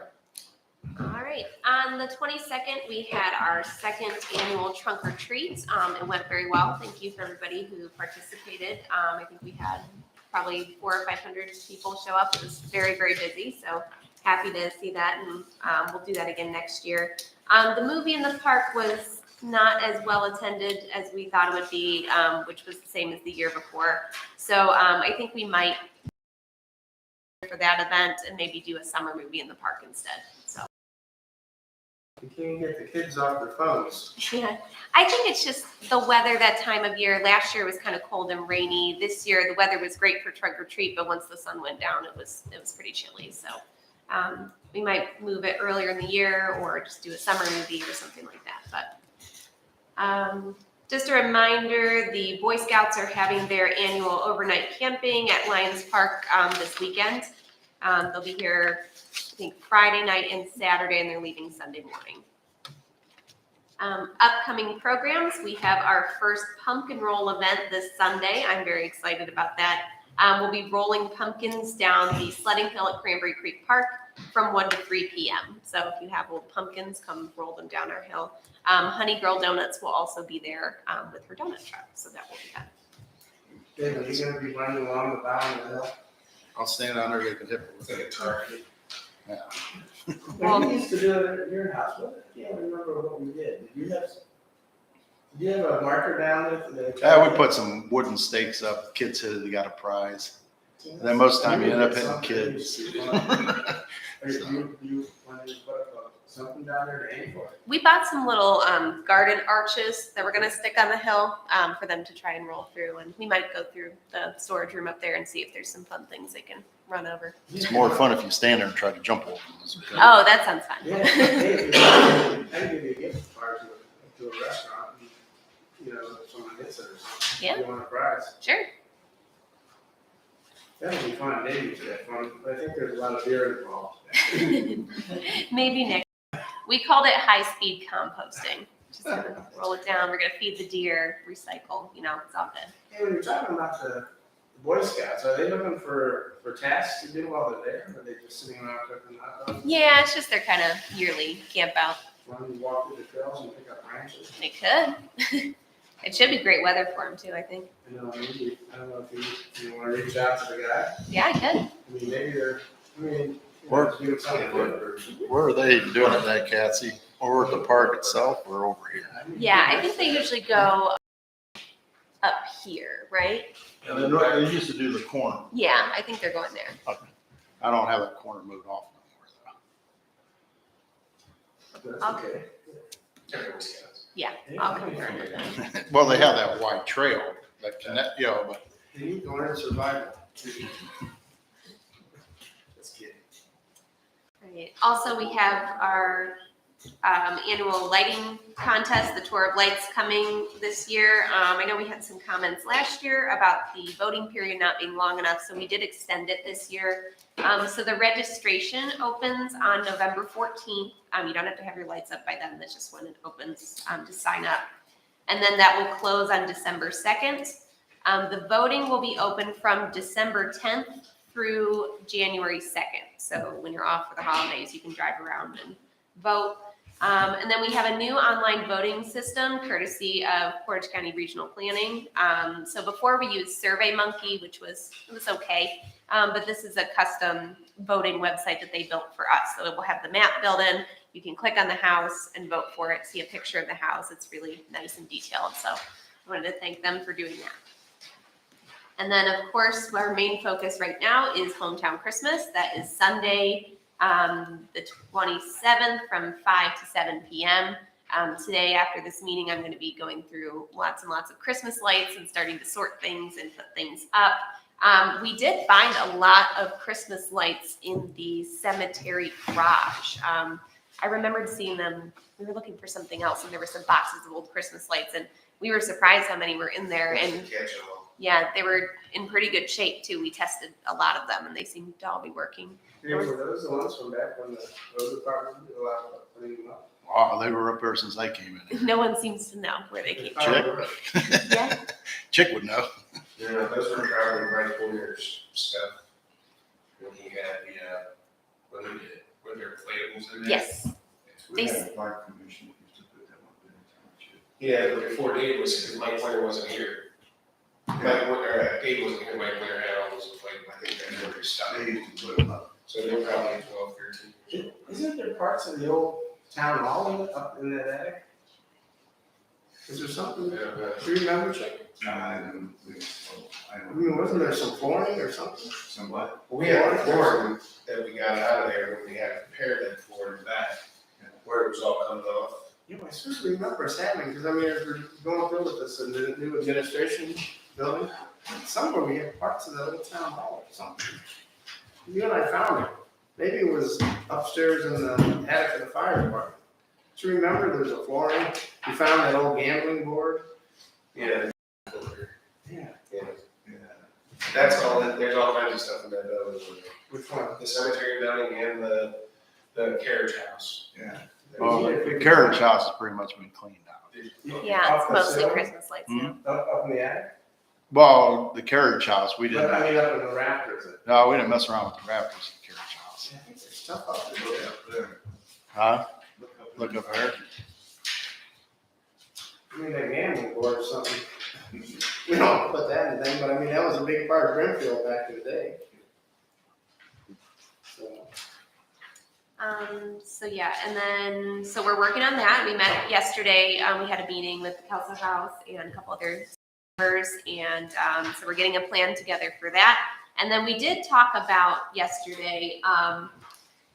Speaker 2: All right, on the 22nd, we had our second annual trunk or treat. It went very well. Thank you for everybody who participated. I think we had probably 400 or 500 people show up. It was very, very busy, so happy to see that, and we'll do that again next year. The movie in the park was not as well attended as we thought it would be, which was the same as the year before. So I think we might for that event and maybe do a summer movie in the park instead. So
Speaker 8: You can't get the kids off their phones.
Speaker 2: yeah, I think it's just the weather that time of year. Last year was kind of cold and rainy. This year the weather was great for trunk or treat, but once the sun went down, it was pretty chilly. So we might move it earlier in the year or just do a summer movie or something like that. But just a reminder, the Boy Scouts are having their annual overnight camping at Lions Park this weekend. They'll be here, I think, Friday night and Saturday, and they're leaving Sunday morning. Upcoming programs, we have our first pumpkin roll event this Sunday. I'm very excited about that. We'll be rolling pumpkins down the sledding hill at Cranberry Creek Park from 1 to 3 p.m. So if you have old pumpkins, come roll them down our hill. Honey Girl Donuts will also be there with her donut truck, so that will be fun.
Speaker 8: Dave, are you gonna be running along the bottom of the hill?
Speaker 1: I'll stand on there, they can hit it.
Speaker 6: It's like a target.
Speaker 1: Yeah.
Speaker 8: When we used to do it at your house, I can't remember what we did. Did you have a marker down there?
Speaker 1: Yeah, we put some wooden stakes up. Kids hit it, they got a prize. And then most of the time you end up hitting kids.
Speaker 8: Or you wanted to put up something down there to aim for?
Speaker 2: We bought some little garden arches that we're gonna stick on the hill for them to try and roll through, and we might go through the storage room up there and see if there's some fun things they can run over.
Speaker 1: It's more fun if you stand there and try to jump over them.
Speaker 2: Oh, that sounds fun.
Speaker 8: Yeah, hey, I can give you a gift card to a restaurant, and, you know, if someone hits it or something.
Speaker 2: Yeah.
Speaker 8: You want a prize.
Speaker 2: Sure.
Speaker 8: That would be fun, maybe to that fun, but I think there's a lot of beer involved.
Speaker 2: Maybe next. We called it high-speed composting. Just gonna roll it down. We're gonna feed the deer, recycle. You know, it's all good.
Speaker 8: Hey, when you're talking about the Boy Scouts, are they looking for tasks to do while they're there, or are they just sitting around cooking hot dogs?
Speaker 2: Yeah, it's just their kind of yearly camp out.
Speaker 8: Want to walk through the trails and pick up branches?
Speaker 2: They could. It should be great weather for them too, I think.
Speaker 8: You know, maybe, I don't know if you want to reach out to the guy.
Speaker 2: Yeah, I could.
Speaker 8: I mean, maybe they're, doing something good.
Speaker 1: Where are they doing it at, Cassie? Over at the park itself or over here?
Speaker 2: Yeah, I think they usually go up here, right?
Speaker 1: Yeah, they used to do the corner.
Speaker 2: Yeah, I think they're going there.
Speaker 1: I don't have that corner moved off no
Speaker 8: That's
Speaker 2: Okay.
Speaker 8: okay.
Speaker 2: Yeah, I'll confirm with them.
Speaker 1: more. Well, they have that wide trail that connect, you know, but
Speaker 8: They need to learn survival. Just kidding.
Speaker 2: Right. Also, we have our annual lighting contest, the Tour of Lights, coming this year. I know we had some comments last year about the voting period not being long enough, so we did extend it this year. So the registration opens on November 14th. You don't have to have your lights up by then. That's just when it opens to sign up. And then that will close on December 2nd. The voting will be open from December 10th through January 2nd. So when you're off for the holidays, you can drive around and vote. And then we have a new online voting system courtesy of Portage County Regional Planning. So before we used SurveyMonkey, which was okay, but this is a custom voting website that they built for us. So it will have the map built in. You can click on the house and vote for it, see a picture of the house. It's really nice and detailed. So I wanted to thank them for doing that. And then, of course, our main focus right now is Hometown Christmas. That is Sunday, the 27th from 5 to 7 p.m. Today, after this meeting, I'm going to be going through lots and lots of Christmas lights and starting to sort things and put things up. We did find a lot of Christmas lights in the cemetery garage. I remembered seeing them. We were looking for something else, and there were some boxes of old Christmas lights, and we were surprised how many were in there. And yeah, they were in pretty good shape too. We tested a lot of them, and they seemed to all be working.
Speaker 8: Hey, were those the ones from back when the road department did a lot of putting them up?
Speaker 1: wow, they were up there since I came in.
Speaker 2: No one seems to know where they came from.
Speaker 1: Chick?
Speaker 2: Yeah.
Speaker 1: Chick would know.
Speaker 6: Yeah, those were probably right for your stuff. When you had when there inflatables in there.
Speaker 2: Yes.
Speaker 7: We
Speaker 2: They-
Speaker 7: had a park commission that used to put them up in the township.
Speaker 6: Yeah, but before Dave was, because Mike Winter wasn't here. Dave wasn't here, Mike Winter had all those inflatables. I think they never stopped.
Speaker 7: They used to put them up.
Speaker 6: So they were probably 12, 13.
Speaker 8: Isn't there parts of the old town hall up in that attic? Is there something, do you remember, Chick?
Speaker 7: I don't think so.
Speaker 8: I mean, wasn't there some flooring or something?
Speaker 7: Somewhat.
Speaker 6: We had a floor that we got out of there when we had to repair that floor in the back, where it was all coming off.
Speaker 8: Yeah, I certainly remember it's happening, because I mean, if we're going through with this in the new administration building, somewhere we have parts of that old town hall or something. You and I found it. Maybe it was upstairs in the attic of the fire department. Do you remember there's a flooring? We found that old gambling board.
Speaker 6: Yeah.
Speaker 8: Yeah.
Speaker 6: Yeah. That's all, there's all kinds of stuff in that building.
Speaker 8: Which one?
Speaker 6: The cemetery building and the carriage house.
Speaker 7: Yeah.
Speaker 1: Well, the carriage house has pretty much been cleaned out.
Speaker 2: Yeah,
Speaker 8: Off
Speaker 2: it's
Speaker 8: the
Speaker 2: mostly
Speaker 8: ceiling?
Speaker 2: Christmas lights now.
Speaker 8: Up in the attic?
Speaker 1: Well, the carriage house, we
Speaker 8: But I
Speaker 1: didn't,
Speaker 8: mean, up in the rafters.
Speaker 1: no, we didn't mess around with the rafters of the carriage house.
Speaker 8: I think there's stuff up there.
Speaker 7: Up there.
Speaker 1: Huh?
Speaker 7: Look
Speaker 1: Look up there.
Speaker 8: I mean, that gambling board or something. We don't put that in the thing, but I mean, that was a big part of Brimfield back in the day. So,
Speaker 2: So yeah, and then, so we're working on that. We met yesterday. We had a meeting with the council house and a couple other members. And, so we're getting a plan together for that. And then we did talk about yesterday,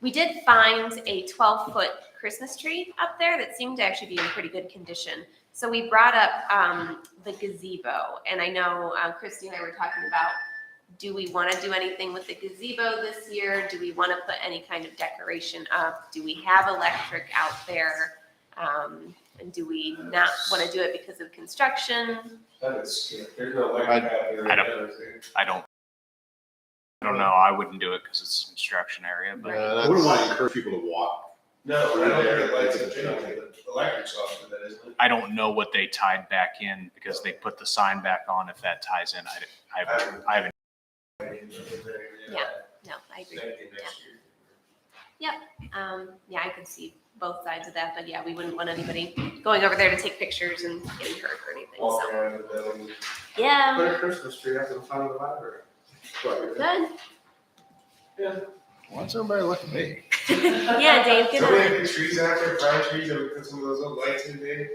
Speaker 2: we did find a 12-foot Christmas tree up there that seemed to actually be in pretty good condition. So we brought up, the gazebo, and I know, Christy and I were talking about, do we want to do anything with the gazebo this year? Do we want to put any kind of decoration up? Do we have electric out there? And do we not want to do it because of construction?
Speaker 6: There's no electric out there.
Speaker 3: I don't know. I wouldn't do it because it's a construction area, but
Speaker 5: I wouldn't want to encourage people to walk.
Speaker 6: No, I don't think it lights up generally, the electric's off for that, isn't it?
Speaker 3: I don't know what they tied back in because they put the sign back on. If that ties in, I haven't.
Speaker 2: No, I agree. Yeah, I could see both sides of that, but yeah, we wouldn't want anybody going over there to take pictures and getting hurt or anything,
Speaker 6: Walk
Speaker 2: so,
Speaker 6: around the building.
Speaker 2: yeah,
Speaker 8: Put a Christmas tree up in front of the library.
Speaker 2: good.
Speaker 1: Why does everybody look at me?
Speaker 2: Yeah, Dave, good
Speaker 6: So we
Speaker 2: night.
Speaker 6: have the trees out there, prime trees, and we put some of those little lights in there.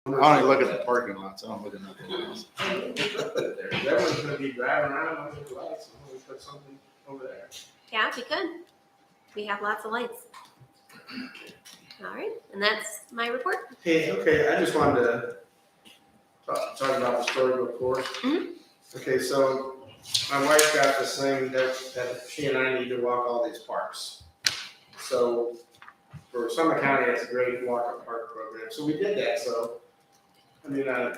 Speaker 1: I don't even look at the parking lots. I don't look at nothing else.
Speaker 8: Everyone's gonna be driving around with lights, and we put something over there.
Speaker 2: Yeah, if you could. We have lots of lights. All right, and that's my report.
Speaker 8: Hey, okay, I just wanted to talk about the storybook course.
Speaker 2: Mhm.
Speaker 8: Okay, so my wife got this thing that she and I need to walk all these parks. So for Summit County, it's a great walk up park program. So we did that. So, I mean, I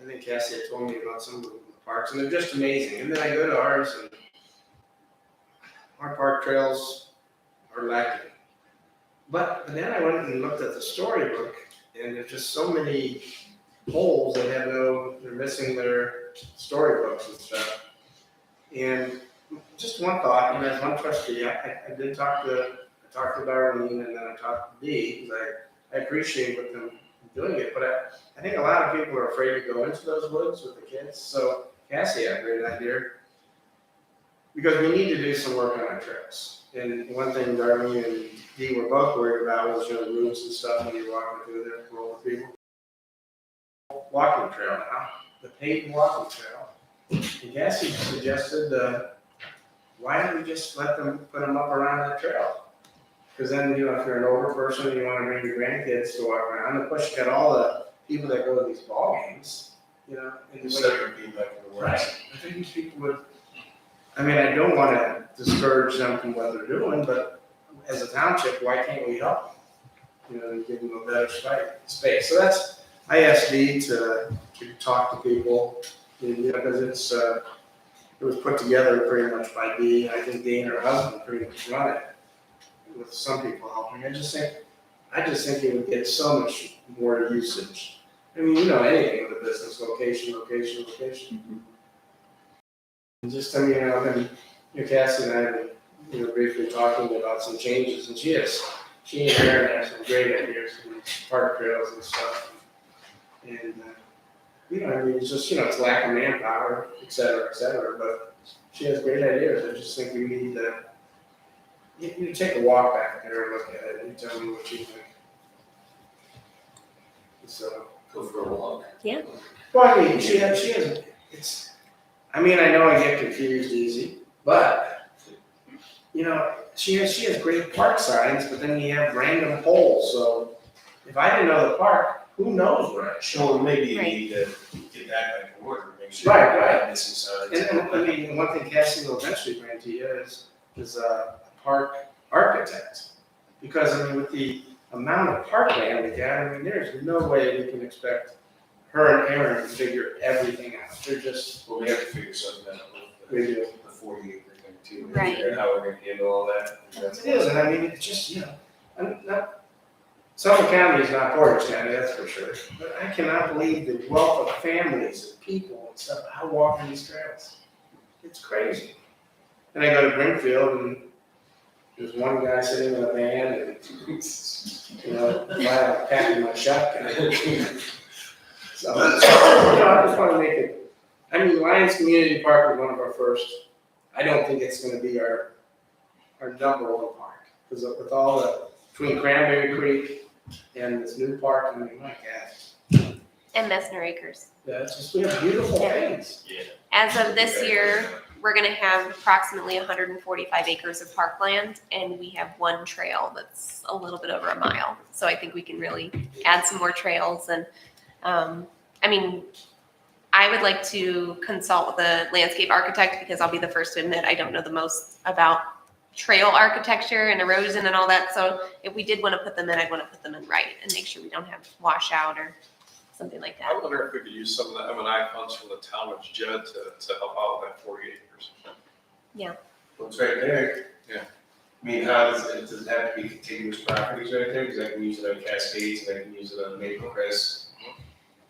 Speaker 8: think Cassie had told me about some of the parks, and they're just amazing. And then I go to ours, and our park trails are lacking. But then I went and looked at the storybook, and there's just so many holes that they're missing their storybooks and stuff. And just one thought, and as one trustee, I did talk to Darlene, and then I talked to Dee, because I appreciate what them doing it, but I think a lot of people are afraid to go into those woods with the kids. So Cassie had a great idea, because we need to do some work on our trails. And one thing Darlene and Dee were both worried about was, roots and stuff when you're walking through there for older people. Walking trail now, the paved walking trail. And Cassie suggested, why don't we just let them put them up around that trail? Because then, if you're an older person and you want to bring your grandkids to walk around, of course, you got all the people that go to these ball games, and
Speaker 6: Instead of being like the
Speaker 8: right.
Speaker 6: worst.
Speaker 8: I think these people would. I mean, I don't want to discourage them from what they're doing, but as a township, why can't we help them? And give them a better space. So I asked Dee to talk to people, because it was put together pretty much by Dee. I think Dee and her husband pretty much run it, with some people helping. I just think it would get so much more usage. I mean, anything with a business, location. And just, I've been, Cassie and I have been, briefly talking about some changes, and she and Aaron have some great ideas for these park trails and stuff. And, it's just, it's lack of manpower, et cetera, but she has great ideas. I just think we need to, you take a walk back there and look at it, and tell me what you think. So.
Speaker 6: Go for a walk.
Speaker 2: Yeah.
Speaker 8: Well, I mean, she has, I know I get confused easy, but, she has great park signs, but then you have random poles, so if I didn't know the park, who knows where I should.
Speaker 6: So maybe you
Speaker 2: Right.
Speaker 6: need to get that back in order, make sure.
Speaker 8: Right.
Speaker 6: Missing signs.
Speaker 8: And one thing Cassie will eventually bring to you is a park architect. Because, with the amount of parkland we got, there's no way we can expect her and Aaron to figure everything out. They're just,
Speaker 6: Well, we have to figure something out
Speaker 8: we
Speaker 6: with
Speaker 8: do.
Speaker 6: the 40 acre thing too.
Speaker 2: Right.
Speaker 6: And how we're gonna handle all that.
Speaker 8: It is, and it's just, Suffolk County is not Portage County, that's for sure. But I cannot believe the wealth of families and people and stuff out walking these trails. It's crazy. And I go to Brimfield, and there's one guy sitting in a van, and, while packing my shotgun. So, I just want to make it, Lions Community Park was one of our first. I don't think it's going to be our number one park. Because with all the, between Cranberry Creek and this new park, I mean, my God.
Speaker 2: And Messner Acres.
Speaker 8: Yeah, it's just, we have beautiful things.
Speaker 2: As of this year, we're gonna have approximately 145 acres of parkland, and we have one trail that's a little bit over a mile. So I think we can really add some more trails, and, I mean, I would like to consult with a landscape architect, because I'll be the first to admit, I don't know the most about trail architecture and erosion and all that. So if we did wanna put them in, I'd wanna put them in right and make sure we don't have washout or something like
Speaker 10: I
Speaker 2: that.
Speaker 10: wonder if we could use some of the M&I funds from the town of Judd to help out with that 40 acres.
Speaker 6: Well, it's right there.
Speaker 10: Yeah.
Speaker 6: I mean, how does it have to be contiguous properties right there? Because I can use it on Cascades, and I can use it on Maple Crest.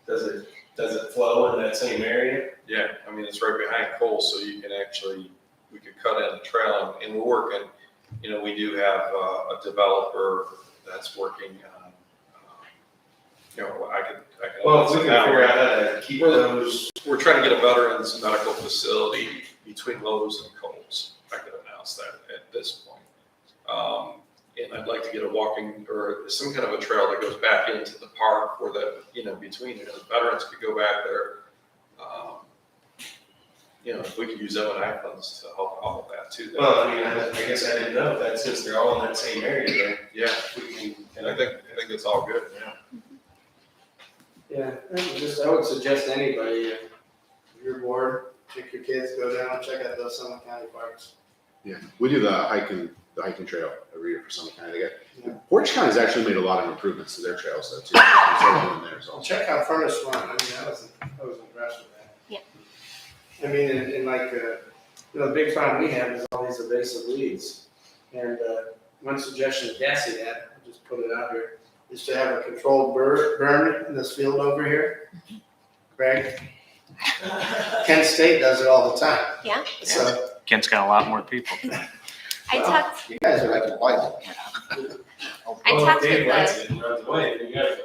Speaker 6: Does it flow in that same area?
Speaker 10: Yeah, I mean, it's right behind Cole, so you can actually, we could cut in the trail, and we're working, you know, we do have a developer that's working on, you know, I could.
Speaker 6: Well, if we can figure out how to keep those.
Speaker 10: We're trying to get a veterans medical facility between Lowe's and Kohl's. I could announce that at this point. And I'd like to get a walking or some kind of a trail that goes back into the park where the, you know, between, you know, the veterans could go back there. You know, if we could use M&I funds to help out with that too.
Speaker 6: Well, I mean, I guess I didn't know if that, since they're all in that same area, then
Speaker 10: Yeah,
Speaker 6: we can.
Speaker 10: and I think it's all good, yeah.
Speaker 8: I would suggest anybody, if you're bored, take your kids, go down and check out those Summit County parks.
Speaker 5: Yeah, we do the hiking trail every year for Summit County. Portage County's actually made a lot of improvements to their trails though too. Started doing theirs also.
Speaker 8: Check out Furnace Run, I mean, I was impressed with that.
Speaker 2: Yeah.
Speaker 8: I mean, in like, you know, the big problem we have is all these invasive weeds. And, one suggestion Cassie had, I'll just put it out here, is to have a controlled burn in this field over here. Greg? Kent State does it all the time.
Speaker 2: Yeah.
Speaker 8: So,
Speaker 3: Kent's got a lot more people.
Speaker 2: I talked,
Speaker 1: You guys are like a white.
Speaker 2: I talked with
Speaker 6: Dave likes
Speaker 2: the,
Speaker 6: it and runs away, then you gotta go.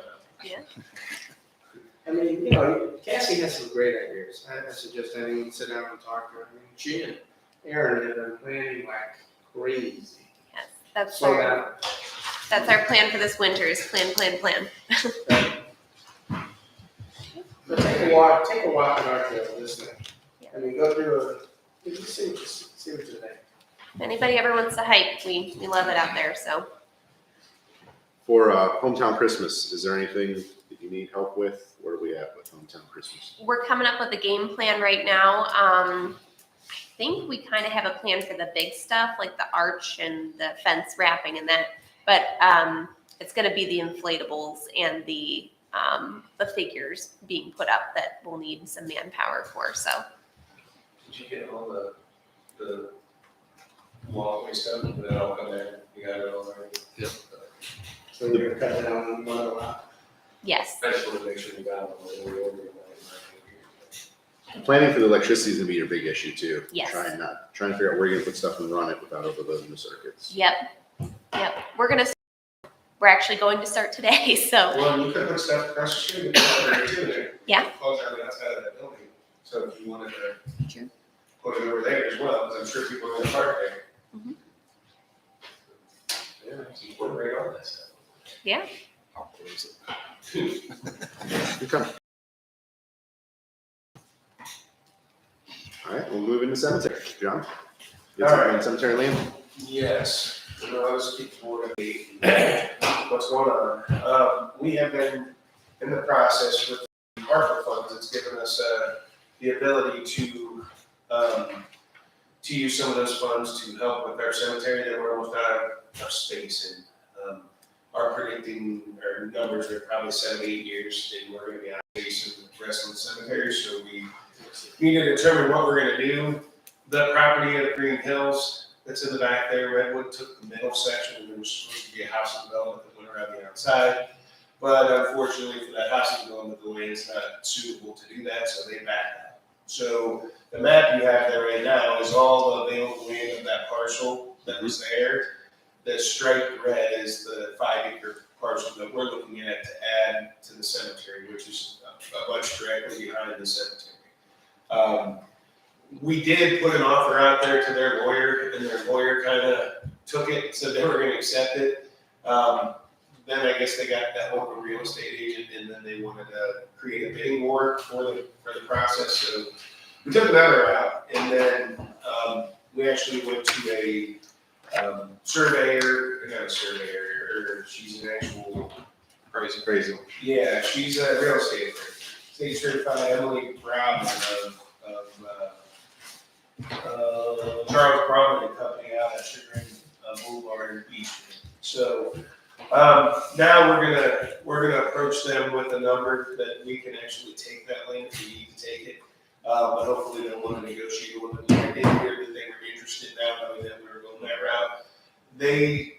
Speaker 8: I mean, you know, Cassie has some great ideas. I suggest anyone sit down and talk to her. I mean, she and Aaron have been planning like crazy.
Speaker 2: yes, that's
Speaker 8: Slow
Speaker 2: our,
Speaker 8: down.
Speaker 2: that's our plan for this winter is plan.
Speaker 8: But take a walk in our trail, this thing. I mean, go through see what you think.
Speaker 2: If anybody ever wants to hike, we love it out there, so.
Speaker 5: For hometown Christmas, is there anything that you need help with? Where are we at with hometown Christmas?
Speaker 2: We're coming up with a game plan right now. I think we kind of have a plan for the big stuff, like the arch and the fence wrapping and that. But it's going to be the inflatables and the figures being put up that we'll need some manpower for. So
Speaker 6: Did you get all the walkway stuff, and then I'll come there, you got it all already?
Speaker 10: Yep.
Speaker 8: So we're gonna cut down on one of the lot.
Speaker 2: yes,
Speaker 6: I just wanted to make sure you got it, when we order it.
Speaker 5: Planning for the electricity is gonna be your big issue too.
Speaker 2: Yes.
Speaker 5: Trying to figure out where you're gonna put stuff and run it without overloading the circuits.
Speaker 2: yep. We're actually going to start today. So
Speaker 6: Well, you could put stuff across the street, there too, there.
Speaker 2: Yeah.
Speaker 6: Close everything outside of that building, so if you wanted to.
Speaker 2: Sure.
Speaker 6: Put it over there as well, because I'm sure people are gonna park there.
Speaker 2: Mhm.
Speaker 6: Yeah, you put right on that stuff.
Speaker 2: yeah,
Speaker 10: I'll close it.
Speaker 5: Okay. All right, we'll move into cemetery. John? Get
Speaker 6: All
Speaker 5: something
Speaker 6: right.
Speaker 5: on cemetery land?
Speaker 6: Yes, you know, I was keep board what's going on. We have been in the process with the ARPA funds, it's given us, the ability to use some of those funds to help with our cemetery that we're almost out of space in. Our predicting, our numbers are probably 7 to 8 years, and we're gonna be out of space in the rest of the cemetery, so we need to determine what we're gonna do. The property at Green Hills, that's in the back there, Redwood took the middle section, and there was supposed to be a housing development that went around the outside. But unfortunately for that housing development, the land is not suitable to do that, so they backed out. So the map you have there right now is all the available land of that parcel that was there. The striped red is the 5-acre parcel that we're looking at to add to the cemetery, which is a bunch directly behind the cemetery. We did put an offer out there to their lawyer, and their lawyer kind of
Speaker 11: took it, said they were gonna accept it. Then I guess they got that hold of a real estate agent, and then they wanted to create a bidding war for the process, so we took another route, and then, we actually went to a, surveyor, not a surveyor, she's an actual,
Speaker 5: Crazy.
Speaker 11: yeah, she's a real estate, state certified Emily Brown of Charles Brown and Company out at Sugar Boulevard in Beach. So, now we're gonna approach them with a number that we can actually take that land if we need to take it. But hopefully they'll want to negotiate a little bit more. I did hear that they were interested now, knowing that we were going that route. They,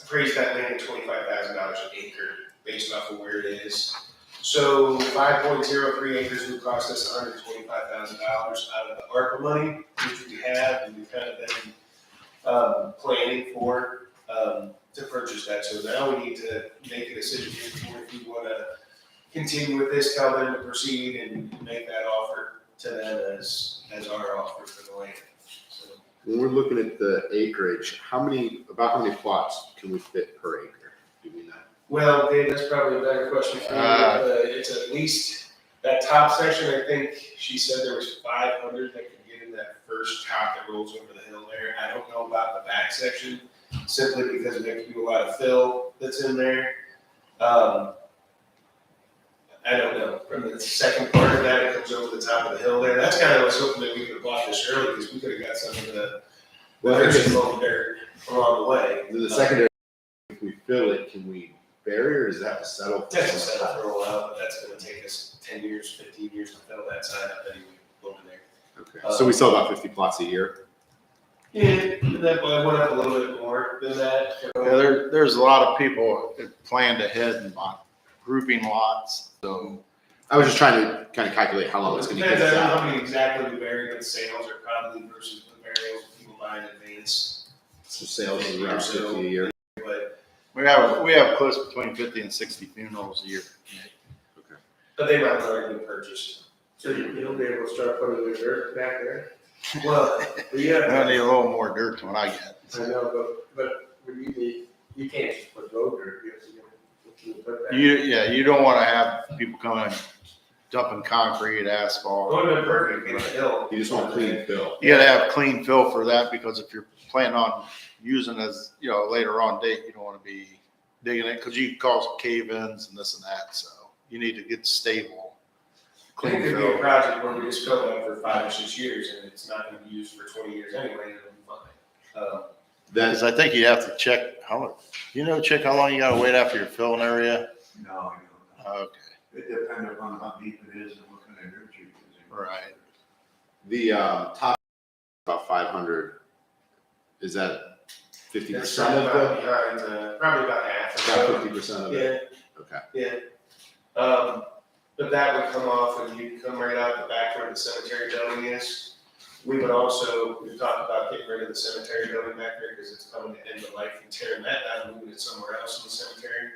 Speaker 11: appraised that land at $25,000 an acre based off of where it is. So 5.03 acres would cost us $125,000 out of the ARPA money, which we have, and we've kind of been, planning for, to purchase that. So now we need to make a decision if we want to continue with this, tell them to proceed and make that offer to them as our offer for the land. So,
Speaker 5: When we're looking at the acreage, about how many plots can we fit per acre? Do we know?
Speaker 11: well, Dave, that's probably a better question for you. It's at least that top section. I think she said there was 500 that could get in that first top that rolls over the hill there. I don't know about the back section, simply because we have to do a lot of fill that's in there. I don't know. From the second part of that, it comes over the top of the hill there. That's kind of, I was hoping that we could have bought this early, because we could have got some of the dirt along the way.
Speaker 5: The secondary, if we fill it, can we bury or does it have to settle?
Speaker 11: That's a setup for a while, but that's gonna take us 10 years, 15 years to fill that side up anyway, over there.
Speaker 5: Okay, so we sell about 50 plots a year.
Speaker 11: Yeah, that went up a little bit more than that.
Speaker 1: Yeah, there's a lot of people that planned ahead and bought grouping lots, so.
Speaker 5: I was just trying to kind of calculate how long it's going to
Speaker 11: Depends
Speaker 5: get
Speaker 11: on
Speaker 5: us
Speaker 11: how
Speaker 5: out.
Speaker 11: many exactly we bury, but sales are probably versus the burials, people buying in advance.
Speaker 5: So sales is around 50 a year.
Speaker 11: But
Speaker 1: We have close between 50 and 60 funerals a year.
Speaker 11: they might have already been purchased.
Speaker 8: So you'll be able to start putting the dirt back there?
Speaker 11: Well,
Speaker 1: I need a little more dirt than what I get.
Speaker 8: I know, but you can't just put road dirt, you have to put that.
Speaker 1: You don't want to have people coming dumping concrete,
Speaker 11: it
Speaker 1: asphalt.
Speaker 11: would have been perfect, get a hill.
Speaker 5: You just want clean fill.
Speaker 1: You gotta have clean fill for that, because if you're planning on using as, later on date, you don't want to be digging it, because you can cause cave-ins and this and that, so you need to get stable,
Speaker 11: I think
Speaker 1: clean
Speaker 11: it'd be a
Speaker 1: fill.
Speaker 11: project where we just fill it up for 5 or 6 years, and it's not gonna be used for 20 years anyway, and it'll be fine.
Speaker 1: Because I think you have to check, check how long you gotta wait after your filling area?
Speaker 7: No,
Speaker 1: Okay,
Speaker 7: it depends upon how deep it is and what kind of dirt you're using.
Speaker 1: right.
Speaker 5: The top about 500. Is that 50%
Speaker 11: That's
Speaker 5: of the?
Speaker 11: behind, probably about half or so.
Speaker 5: About 50% of it.
Speaker 11: Yeah.
Speaker 5: Okay.
Speaker 11: Yeah. But that would come off and you'd come right out the back where the cemetery building is. We've talked about getting rid of the cemetery building back there because it's coming to end of life and tearing that down, moving it somewhere else in the cemetery.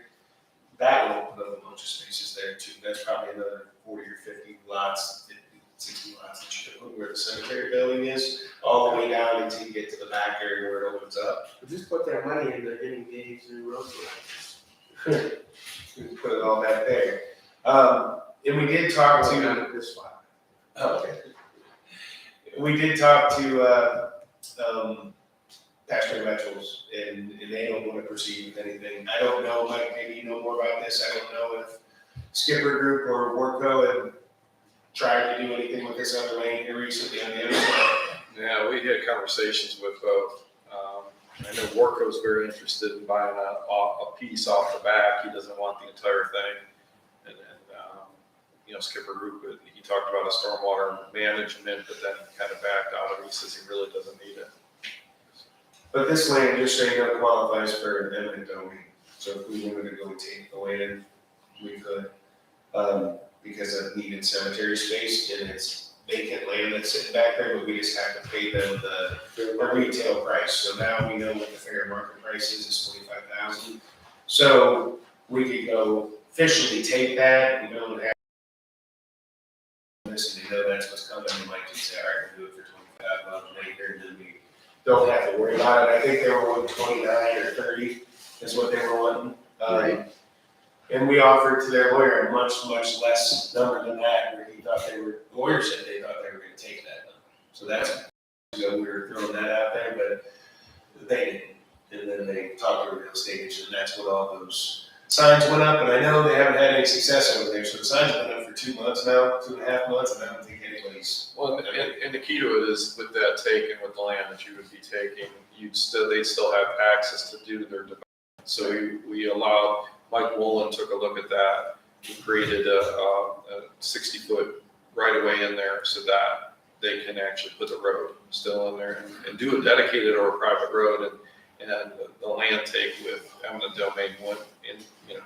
Speaker 11: That will open up a bunch of spaces there too. That's probably another 40 or 50 lots, 50, 60 lots that you could put where the cemetery building is, all the way down until you get to the back area where it opens up.
Speaker 8: Just put that money into getting these new roads.
Speaker 11: We can put it all back there. And we did talk to.
Speaker 8: This spot.
Speaker 11: Okay. We did talk to, Pastor Metchels, and they don't want to proceed with anything. I don't know, Mike, maybe you know more about this. I don't know if Skipper Group or Warco have tried to do anything with this other lane here recently on the other side.
Speaker 10: Yeah, we had conversations with both. I know Warco's very interested in buying a piece off the back. He doesn't want the entire thing. And then, Skipper Group, he talked about a stormwater management, but then kind of backed out of it. He says he really doesn't need it.
Speaker 11: But this land, just so you know, qualifies for an eminent domain. So if we wanted to go take the land, we could, because of needed cemetery space, and it's vacant land that's sitting back there, but we just have to pay them the retail price. So now we know what the fair market price is $25,000. So we could go officially take that, we don't have this, and you know that's what's coming, we might just say, all right, we'll do it for $25 an acre, and then we
Speaker 9: don't have to worry about it. I think they were wanting 29 or 30 is what they were wanting.
Speaker 5: Right.
Speaker 9: And we offered to their lawyer a much, much less number than that, where he thought the lawyer said they thought they were gonna take that number. So that's, so we were throwing that out there, but they didn't. And then they talked to a real estate agent, and that's when all those signs went up, and I know they haven't had any success over there, so the signs have been up for 2 months now, 2.5 months, and I don't think anybody's.
Speaker 10: Well, and the key to it is with that taken, with the land that you would be taking, they'd still have access to do their development. So we allowed, Mike Woolen took a look at that. He created a 60-foot right of way in there so that they can actually put the road still in there and do a dedicated or a private road, and the land take with eminent domain wouldn't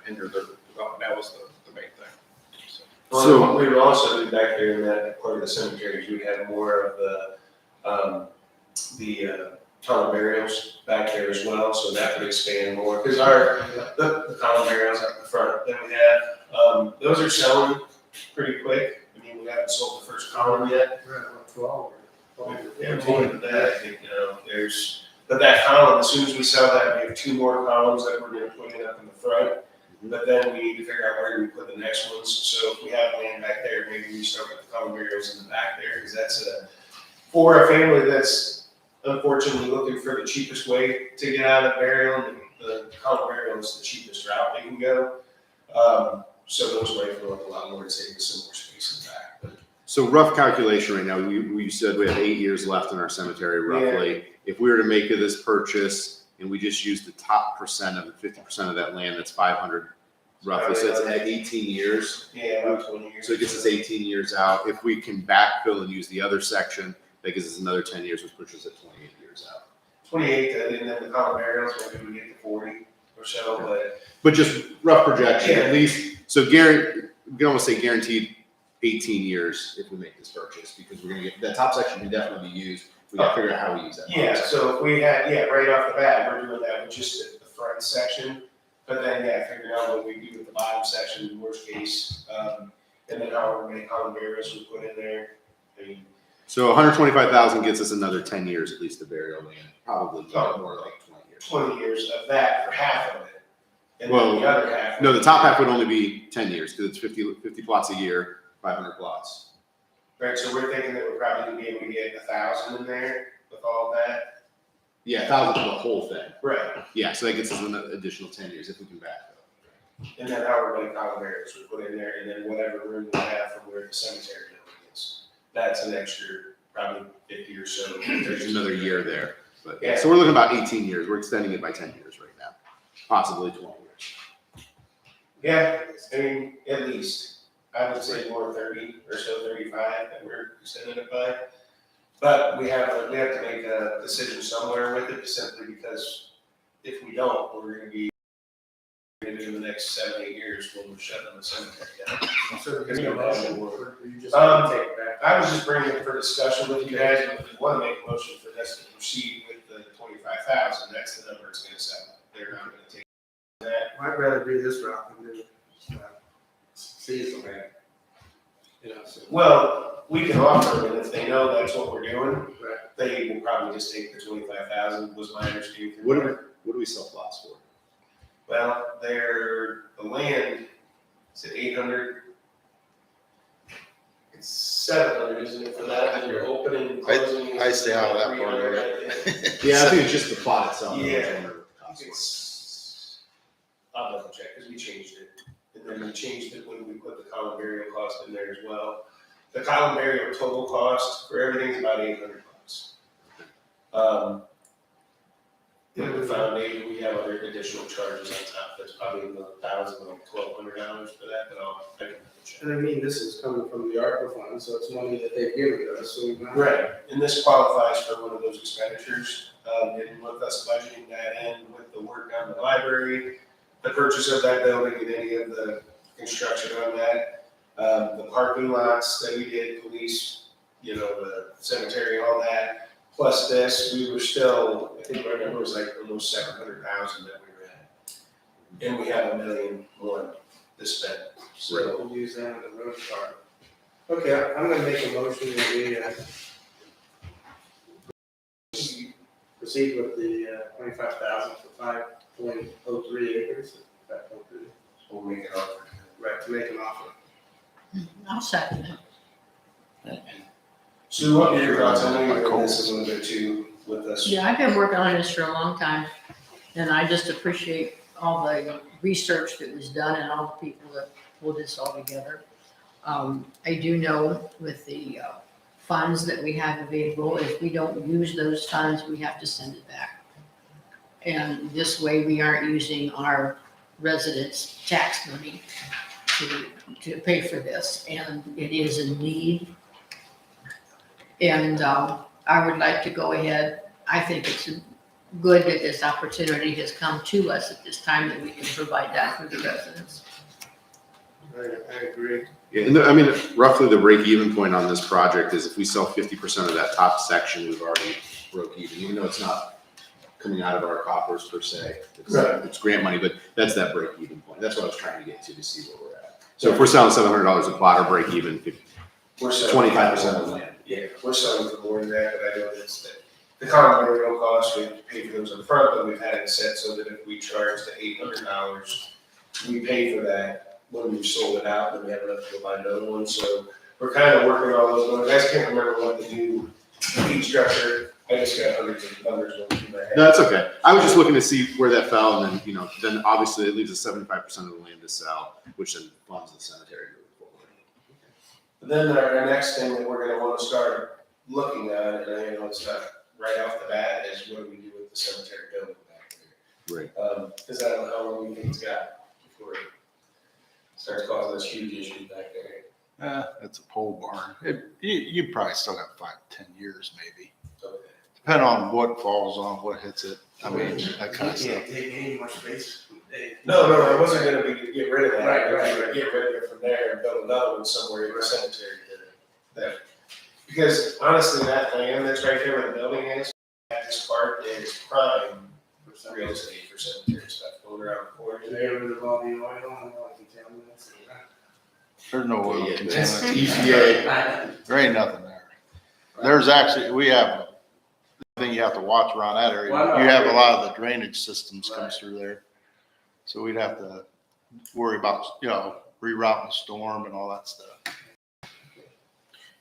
Speaker 10: hinder their development. That was the main thing. So.
Speaker 9: Well, we would also do back there in that part of the cemeteries, we had more of the common burials back there as well, so that would expand more, because the common burials up the front that we have, those are selling pretty quick. I mean, we haven't sold the first column yet.
Speaker 8: We're at what, 12 or?
Speaker 9: Yeah, more than that, I think, but that column, as soon as we sell that, we have 2 more columns that we're gonna put in up in the front. But then we need to figure out where we put the next ones, so if we have land back there, maybe we start with the common burials in the back there, because that's for a family that's unfortunately looking for the cheapest way to get out of burial, and the common burial is the cheapest route they can go. So those might go up a lot more and save us some more space in the back, but.
Speaker 5: So rough calculation right now, we said we have 8 years left in our cemetery roughly. If we were to make this purchase and we just use the top percent of the 50% of that land, that's 500 roughly. So it's at 18 years.
Speaker 9: Yeah, about 20 years.
Speaker 5: So it gets us 18 years out. If we can backfill and use the other section, that gives us another 10 years, which pushes it 28 years out.
Speaker 9: 28, and then the common burials, maybe we get to 40 or so,
Speaker 5: But just rough projection,
Speaker 9: Yeah.
Speaker 5: at least. So we can almost say guaranteed 18 years if we make this purchase, because we're gonna get, that top section can definitely be used. We gotta figure out how we use that.
Speaker 9: yeah, so if we had, right off the bat, we're doing that with just the front section. But then, figuring out what we do with the bottom section, worst case, and then however many common burials we put in there. I mean,
Speaker 5: So 125,000 gets us another 10 years at least to burial land, probably
Speaker 9: Oh.
Speaker 5: more like 20 years.
Speaker 9: 20 years of that for half of it. And
Speaker 5: Well,
Speaker 9: then the other half.
Speaker 5: No, the top half would only be 10 years because it's 50 plots a year, 500 plots.
Speaker 9: Right, so we're thinking that we're probably gonna be able to get 1,000 in there with all that.
Speaker 5: Yeah, 1,000 for the whole thing.
Speaker 9: Right.
Speaker 5: Yeah, so that gets us an additional 10 years if we can backfill.
Speaker 9: And then however many common burials we put in there, and then whatever room we have from where the cemetery building is. That's an extra, probably 50 or so.
Speaker 5: There's another year there. But
Speaker 9: Yeah.
Speaker 5: so we're looking about 18 years. We're extending it by 10 years right now, possibly 20 years.
Speaker 9: Yeah, I mean, at least, I would say more 30 or so, 35 that we're extending it by. But we have to make a decision somewhere with it, simply because if we don't, we're gonna be in the next 7, 8 years when we're shutting the cemetery down.
Speaker 8: So
Speaker 9: Because
Speaker 8: you
Speaker 9: we don't have any more.
Speaker 8: or you just want to take it back?
Speaker 9: I was just bringing it for discussion with you guys, and if you wanna make a motion for this to proceed with the 25,000, that's the number it's gonna sell. They're not gonna take that.
Speaker 8: I'd rather do this route than do seasonal land. You know, so.
Speaker 9: Well, we can offer them, and if they know that's what we're doing,
Speaker 8: Right.
Speaker 9: they will probably just take the 25,000, was my understanding.
Speaker 5: What do we sell plots for?
Speaker 9: Well, the land, is it 800? It's 700, isn't it, for that, and you're opening and closing?
Speaker 1: I stay out of that part of
Speaker 9: 300,
Speaker 1: it.
Speaker 9: I think.
Speaker 5: Yeah, I think it's just the plot itself.
Speaker 9: Yeah. I'll double check, because we changed it, and then we changed it when we put the common burial cost in there as well. The common burial total cost for everything's about $800. And the foundation, we have other additional charges on top, that's probably $1,000 or $1,200 for that, but I can double check.
Speaker 8: And I mean, this is coming from the ARPA fund, so it's money that they've given to us, so we've not.
Speaker 9: Right, and this qualifies for one of those expenditures, and with us budgeting that in with the work on the library, the purchase of that building and any of the construction on that, the parking lots that we did, police, the cemetery, all that, plus this, we were still, I think my number was like almost 700,000 that we were at. And we have $1 million more to spend, so.
Speaker 8: We'll use that on the road part. Okay, I'm gonna make a motion that we, proceed with the 25,000 for 5.03 acres. 5.3.
Speaker 9: We'll make it up.
Speaker 8: Right, to make an offer.
Speaker 4: I'll second it.
Speaker 9: Sue, what are your thoughts? I know you've done this a little bit too with us.
Speaker 4: Yeah, I've been working on this for a long time, and I just appreciate all the research that was done and all the people that pulled this all together. I do know with the funds that we have available, if we don't use those funds, we have to send it back. And this way, we aren't using our residents' tax money to pay for this, and it is a need. And I would like to go ahead. I think it's good that this opportunity has come to us at this time, that we can provide that for the residents.
Speaker 8: I agree.
Speaker 5: Yeah, and I mean, roughly the break-even point on this project is if we sell 50% of that top section, we've already broke even though it's not coming out of our coffers per se. It's grant money, but that's that break-even point. That's what I was trying to get to see where we're at. So if we're selling $700 a plot, our break-even,
Speaker 9: We're selling
Speaker 5: 25% of the land.
Speaker 9: Yeah, we're selling for more than that, but I know that's the common burial costs, we have to pay for those up front, but we've had it set so that if we charge the $800, we pay for that when we've sold it out, then we have enough to go buy another one, so we're kind of working on those numbers. I just can't remember what the new fee structure, I just got hundreds of numbers going through my head.
Speaker 5: No, that's okay. I was just looking to see where that fell, and then, then obviously it leaves us 75% of the land to sell, which then funds the cemetery moving forward.
Speaker 9: But then our next thing that we're gonna wanna start looking at, and I know it's not right off the bat, is what do we do with the cemetery building back there?
Speaker 5: Right.
Speaker 9: Cause I don't know how long we think it's got before it starts causing us huge issues back there.
Speaker 1: It's a pole barn. You probably still got 5 to 10 years maybe.
Speaker 9: Okay.
Speaker 1: Depending on what falls on, what hits it. I mean, that kind of
Speaker 8: You
Speaker 1: stuff.
Speaker 8: can't take any more space.
Speaker 9: No, I wasn't gonna be, get rid of that.
Speaker 8: Right,
Speaker 9: I was
Speaker 8: right.
Speaker 9: gonna get rid of it from there and build another one somewhere in the cemetery. That, because honestly, that land that's right there where the building is, that this part is prime real estate for cemetery stuff, going around the corner
Speaker 8: They
Speaker 9: there.
Speaker 8: get rid of all the oil and all the contaminants.
Speaker 1: There's no oil
Speaker 5: Yeah,
Speaker 1: contaminants.
Speaker 5: EPA.
Speaker 1: There ain't nothing there. There's actually, we have, the thing you have to watch around that area,
Speaker 8: Well, no,
Speaker 1: you have
Speaker 8: I
Speaker 1: a
Speaker 8: agree.
Speaker 1: lot of the drainage systems
Speaker 8: Right.
Speaker 1: comes through there. So we'd have to worry about, rerouting the storm and all that stuff.
Speaker 5: All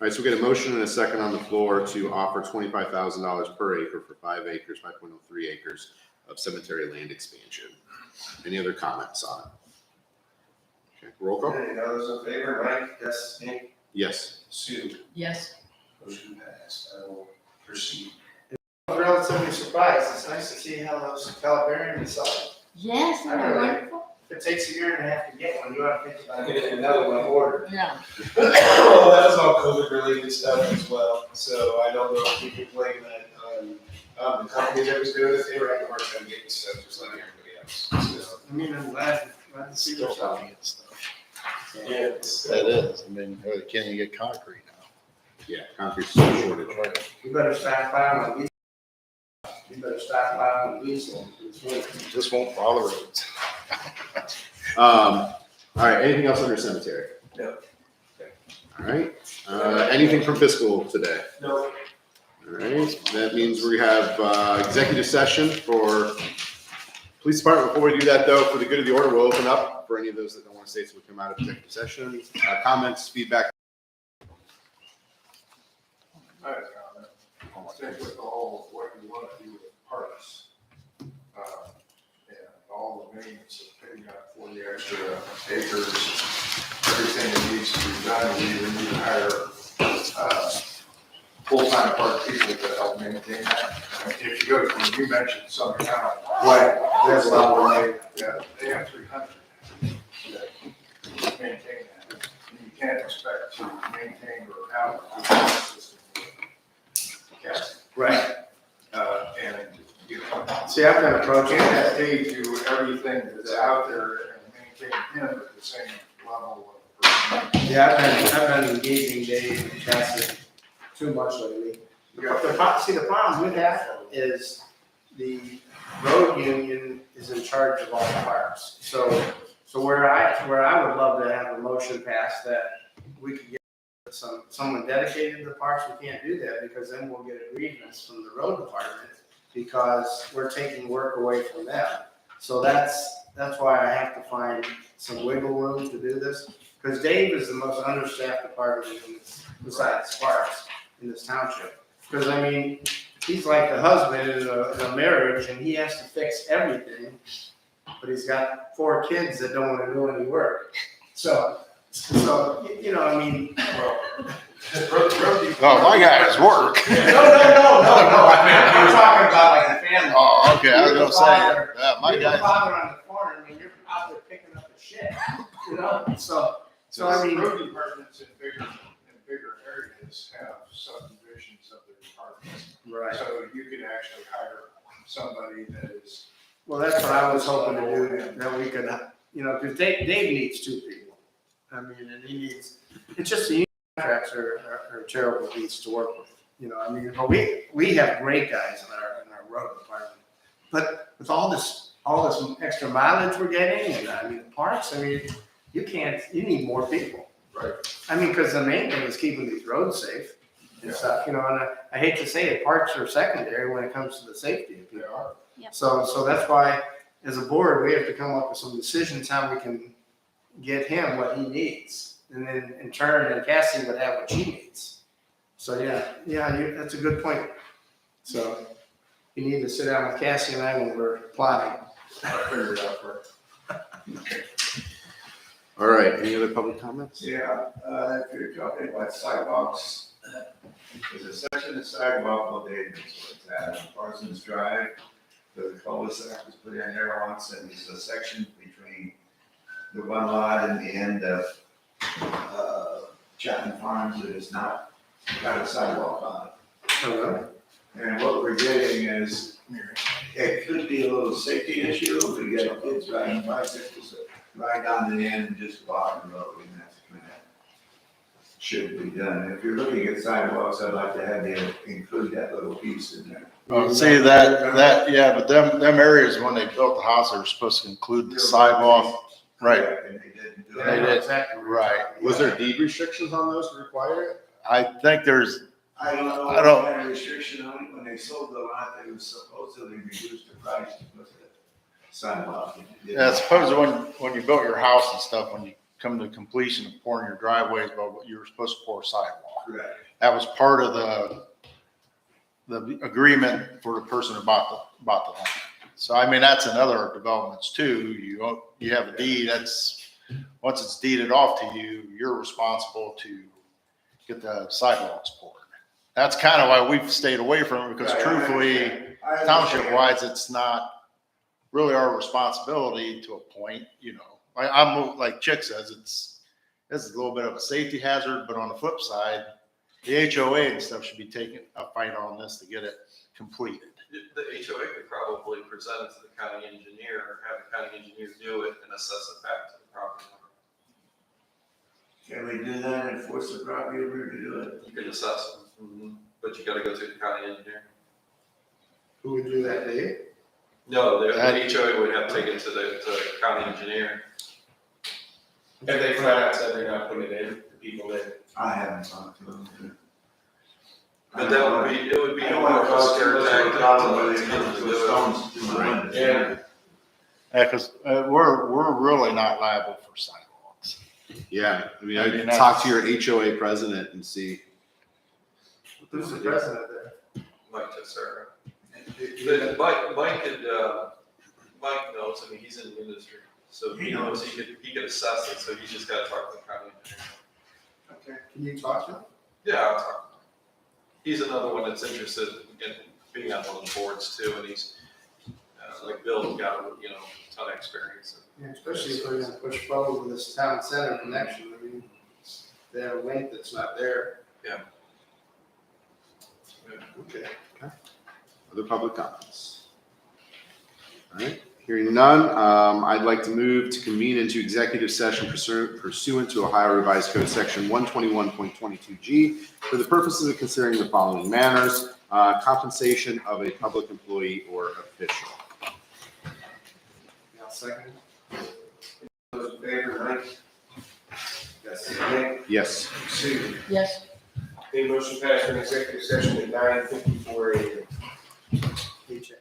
Speaker 5: right, so we get a motion and a second on the floor to offer $25,000 per acre for 5 acres, 5.03 acres of cemetery land expansion. Any other comments on it? Okay, roll call?
Speaker 9: Any others in favor, Mike? Yes. Nick?
Speaker 5: Yes.
Speaker 9: Sue?
Speaker 4: Yes.
Speaker 9: Motion passed. I will proceed.
Speaker 8: I was relatively surprised. It's nice to see how those Calabarian decide.
Speaker 4: Yes,
Speaker 8: I know.
Speaker 4: wonderful.
Speaker 8: If it takes a year and a half to get one, you ought to think about getting another one ordered.
Speaker 4: Yeah.
Speaker 9: Well, that was all COVID related stuff as well, so I don't know if you can blame that on the company that was doing it. They were having a hard time getting stuff just like everybody else. So,
Speaker 8: I mean, I'm glad to see
Speaker 1: Still
Speaker 8: what's
Speaker 1: trying
Speaker 8: up.
Speaker 1: to get stuff.
Speaker 9: yeah, it's,
Speaker 1: That is, I mean, can't even get concrete now.
Speaker 5: Yeah, concrete shortage.
Speaker 8: You better stockpile on diesel. You better stockpile on diesel.
Speaker 1: Just won't follow roads.
Speaker 5: All right, anything else under cemetery?
Speaker 9: No.
Speaker 5: All right, anything from fiscal today?
Speaker 9: no,
Speaker 5: All right, that means we have executive session for police department. Before we do that though, for the good of the order, we'll open up for any of those that don't want to stay, so we come out of executive session. Comments, feedback?
Speaker 7: I have a comment. I think with all of what you want to do with parks, and all the means of picking up 40 extra acres, everything that needs to be done, we even need to hire, full-time park people to help maintain that. I mean, if you go to, you mentioned Southern Town,
Speaker 8: Right.
Speaker 7: that's not where they have 300 that maintain that. And you can't expect to maintain or have a good system. Yes.
Speaker 8: Right.
Speaker 7: And, you know,
Speaker 8: See, I've been approaching
Speaker 7: can't
Speaker 8: that.
Speaker 7: pay to everything that's out there and maintain him at the same level of person.
Speaker 8: Yeah, I've been engaging Dave and Cassie too much lately. The problem with that is the road union is in charge of all the parks. So where I would love to have a motion passed that we could get someone dedicated to the parks, we can't do that because then we'll get a grievance from the road department because we're taking work away from them. So that's why I have to find some wiggle room to do this, because Dave is the most understaffed department in this, besides Sparks, in this township. Because I mean, he's like the husband in a marriage, and he has to fix everything, but he's got 4 kids that don't want to do any work. So you know, I mean,
Speaker 1: Oh, my guys work.
Speaker 8: no. I'm talking about like the family.
Speaker 1: Oh, okay, I was
Speaker 8: You're
Speaker 1: gonna
Speaker 8: the
Speaker 1: say,
Speaker 8: father.
Speaker 1: yeah, my
Speaker 8: You're the
Speaker 1: guys.
Speaker 8: father on the farm, and you're out there picking up the shit, you know? So I mean,
Speaker 7: Road departments in bigger areas have subdivisions of their departments.
Speaker 8: right.
Speaker 7: So you can actually hire somebody that is.
Speaker 8: Well, that's what I was hoping to do, that we could, you know, because Dave needs 2 people. I mean, and he needs, it's just the contracts are terrible beasts to work with, you know, I mean, but we have great guys in our road department. But with all this extra mileage we're getting, and I mean, the parts, I mean, you need more people.
Speaker 7: Right.
Speaker 8: I mean, because the main thing is keeping these roads safe and stuff, you know, and I hate to say it, parks are secondary when it comes to the safety of people.
Speaker 2: Yep.
Speaker 8: So that's why, as a board, we have to come up with some decisions how we can get him what he needs. And then in turn, and Cassie would have what she needs. So that's a good point. So you need to sit down with Cassie and I when we're plotting.
Speaker 7: I figured it out for
Speaker 5: All right, any other public comments?
Speaker 6: Yeah, if you're talking about sidewalks, there's a section of sidewalk located, so it's at Parsons Drive. The cul-de-sac was put in there once, and there's a section between the one lot and the end of, Chapman Farms that is not got a sidewalk on it.
Speaker 8: Hello?
Speaker 6: And what we're getting is, it could be a little safety issue, we get kids riding bicycles, right down the end and just block the road, and that's kind of should be done. If you're looking at sidewalks, I'd like to have you include that little piece in there.
Speaker 1: Oh, see, yeah, but them areas, when they built the house, they were supposed to include the sidewalk. Right,
Speaker 6: And they didn't do
Speaker 1: They
Speaker 6: it.
Speaker 1: did.
Speaker 8: Exactly.
Speaker 1: right.
Speaker 5: Was there deed restrictions on those to require it?
Speaker 1: I think there's,
Speaker 6: I don't know
Speaker 1: I
Speaker 6: what
Speaker 1: don't-
Speaker 6: kind of restriction on it, when they sold the lot, they was supposedly reduced the price to put the sidewalk.
Speaker 1: yeah, suppose when you built your house and stuff, when you come to completion of pouring your driveways, but you were supposed to pour a sidewalk.
Speaker 6: Correct.
Speaker 1: That was part of the agreement for the person who bought the land. So I mean, that's in other developments too. You have a deed, once it's deeded off to you, you're responsible to get the sidewalks poured. That's kind of why we've stayed away from it, because
Speaker 6: Right, I
Speaker 1: truthfully,
Speaker 6: understand. I understand.
Speaker 1: township wise, it's not really our responsibility to a point, you know. Like Chick says, this is a little bit of a safety hazard, but on the flip side, the HOA and stuff should be taking a fight on this to get it completed.
Speaker 10: The HOA could probably present it to the county engineer, or have the county engineer do it and assess it back to the property owner.
Speaker 6: Can we do that and force the property owner to do it?
Speaker 10: You can assess them, but you gotta go through the county engineer.
Speaker 8: Who would do that, Dave?
Speaker 10: No, the HOA would have to take it to the county engineer.
Speaker 11: If they flat out said they're not putting it in, the people that.
Speaker 6: I haven't talked to them.
Speaker 10: But it would be
Speaker 6: I don't
Speaker 10: more
Speaker 6: want
Speaker 10: of
Speaker 6: to
Speaker 10: a
Speaker 6: cause
Speaker 10: scare
Speaker 6: too much of a
Speaker 10: tactic
Speaker 6: problem where
Speaker 10: to
Speaker 6: they
Speaker 10: get them
Speaker 6: come
Speaker 10: to
Speaker 6: to
Speaker 10: do it.
Speaker 6: stones through the window.
Speaker 11: Yeah.
Speaker 1: Yeah, because we're really not liable for sidewalks.
Speaker 5: Yeah, I mean,
Speaker 1: I mean,
Speaker 5: I'd talk to your HOA president and see.
Speaker 8: Who's the president there?
Speaker 10: Mike Tessera. But Mike knows, I mean, he's in the industry, so he knows he could assess it, so he's just gotta talk to the county engineer.
Speaker 8: Okay, can you talk to him?
Speaker 10: Yeah, I'll talk to him. He's another one that's interested in being on one of the boards too, and he's, like Bill's got, a ton of experience.
Speaker 8: Yeah, especially if we're gonna push forward with this town center connection, I mean, they have a link that's not there.
Speaker 5: Okay. Other public comments? All right, hearing none, I'd like to move to convene into executive session pursuant to Ohio Revised Code Section 121.22G for the purposes of considering the following matters: compensation of a public employee or official.
Speaker 8: Now, second.
Speaker 6: Those in favor, Mike?
Speaker 8: Yes.
Speaker 6: Nick?
Speaker 5: Yes.
Speaker 6: Sue?
Speaker 4: Yes.
Speaker 11: The motion passed in executive session at 9:54 a.m.
Speaker 8: Hey, Chad.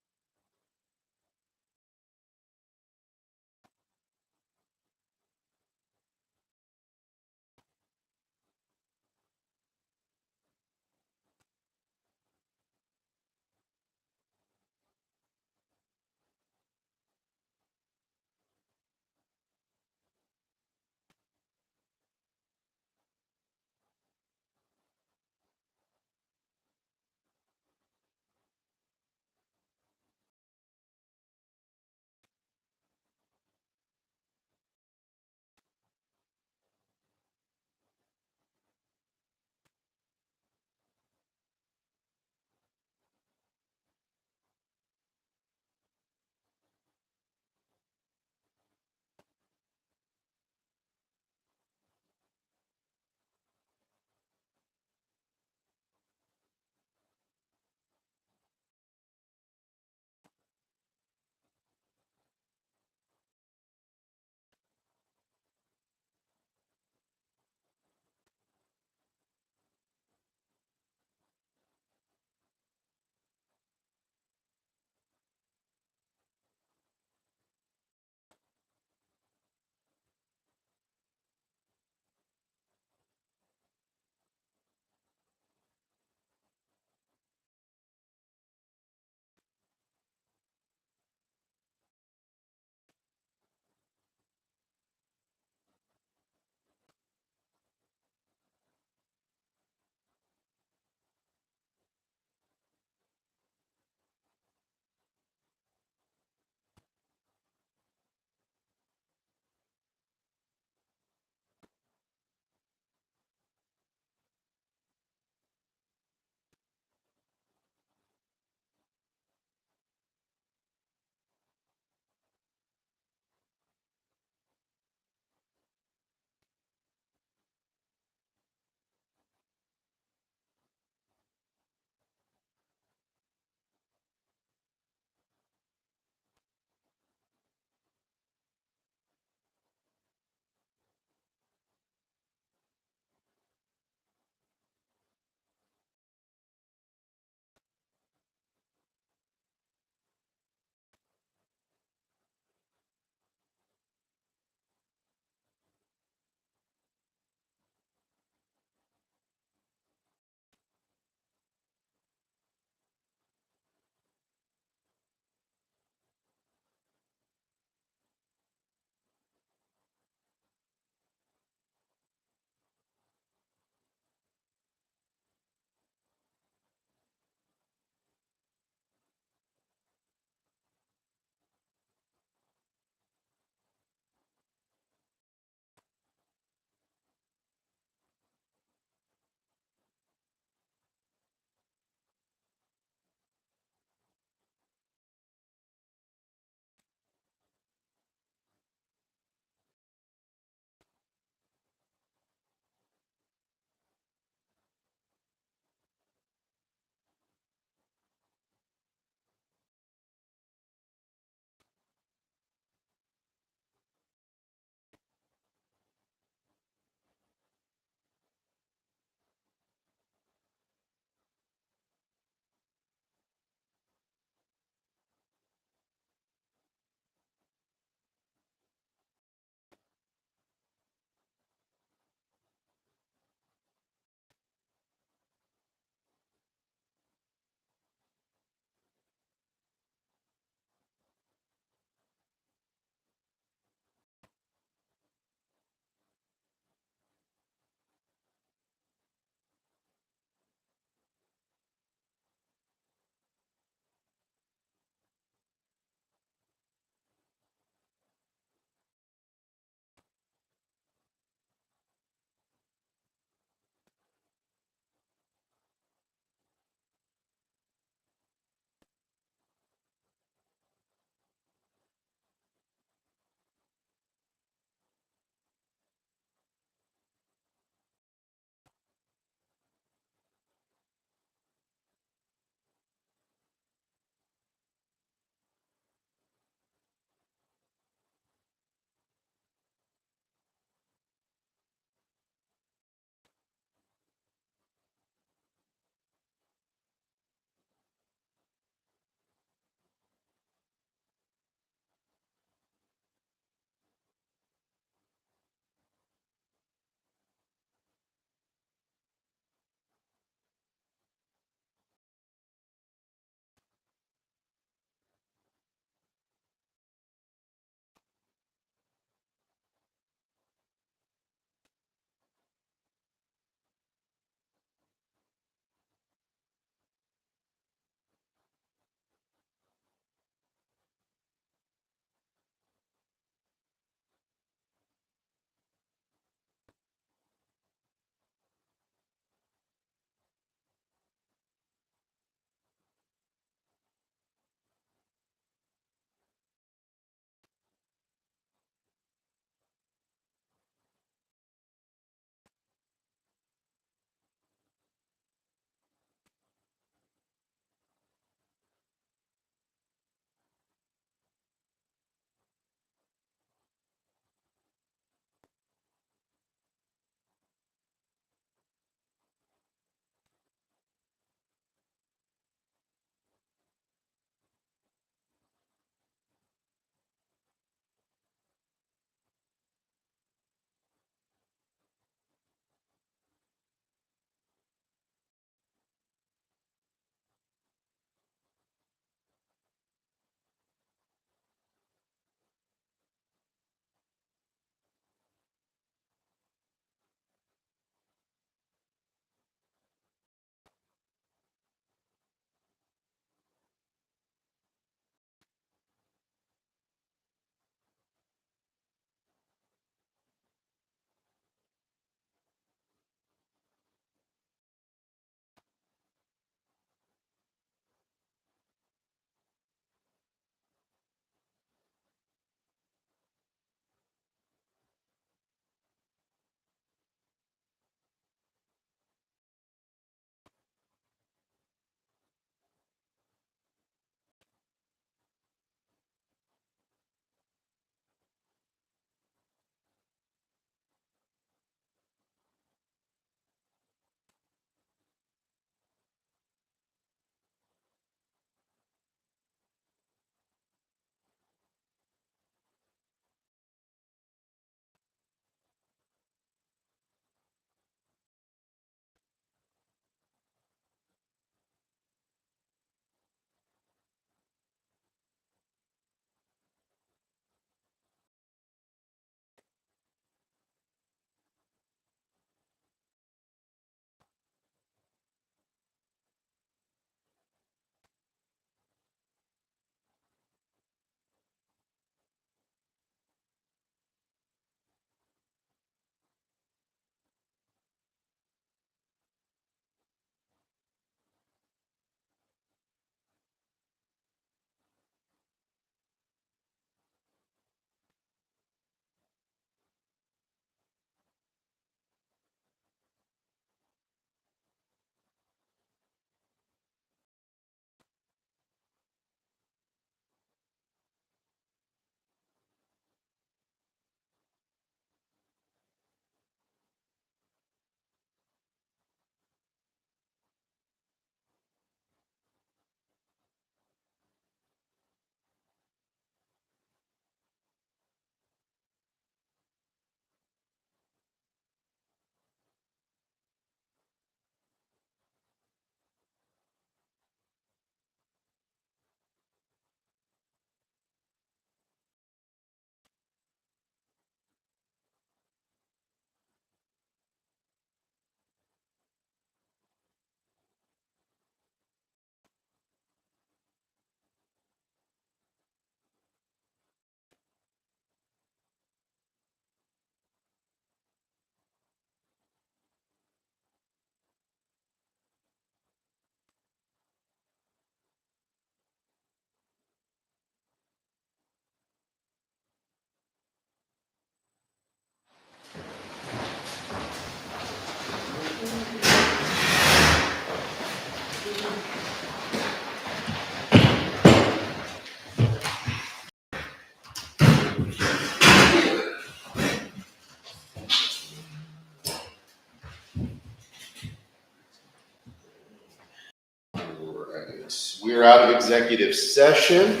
Speaker 5: We are out of executive session.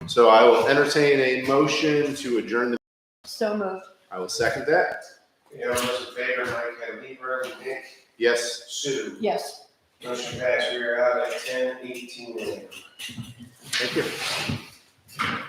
Speaker 5: So I will entertain a motion to adjourn the.
Speaker 4: So moved.
Speaker 5: I will second that.
Speaker 9: You know, those in favor, Mike, Weaver, Nick,
Speaker 5: Yes.
Speaker 9: Sue.
Speaker 4: Yes.
Speaker 9: Motion passed, we are out at 10:18 a.m.
Speaker 5: Thank you.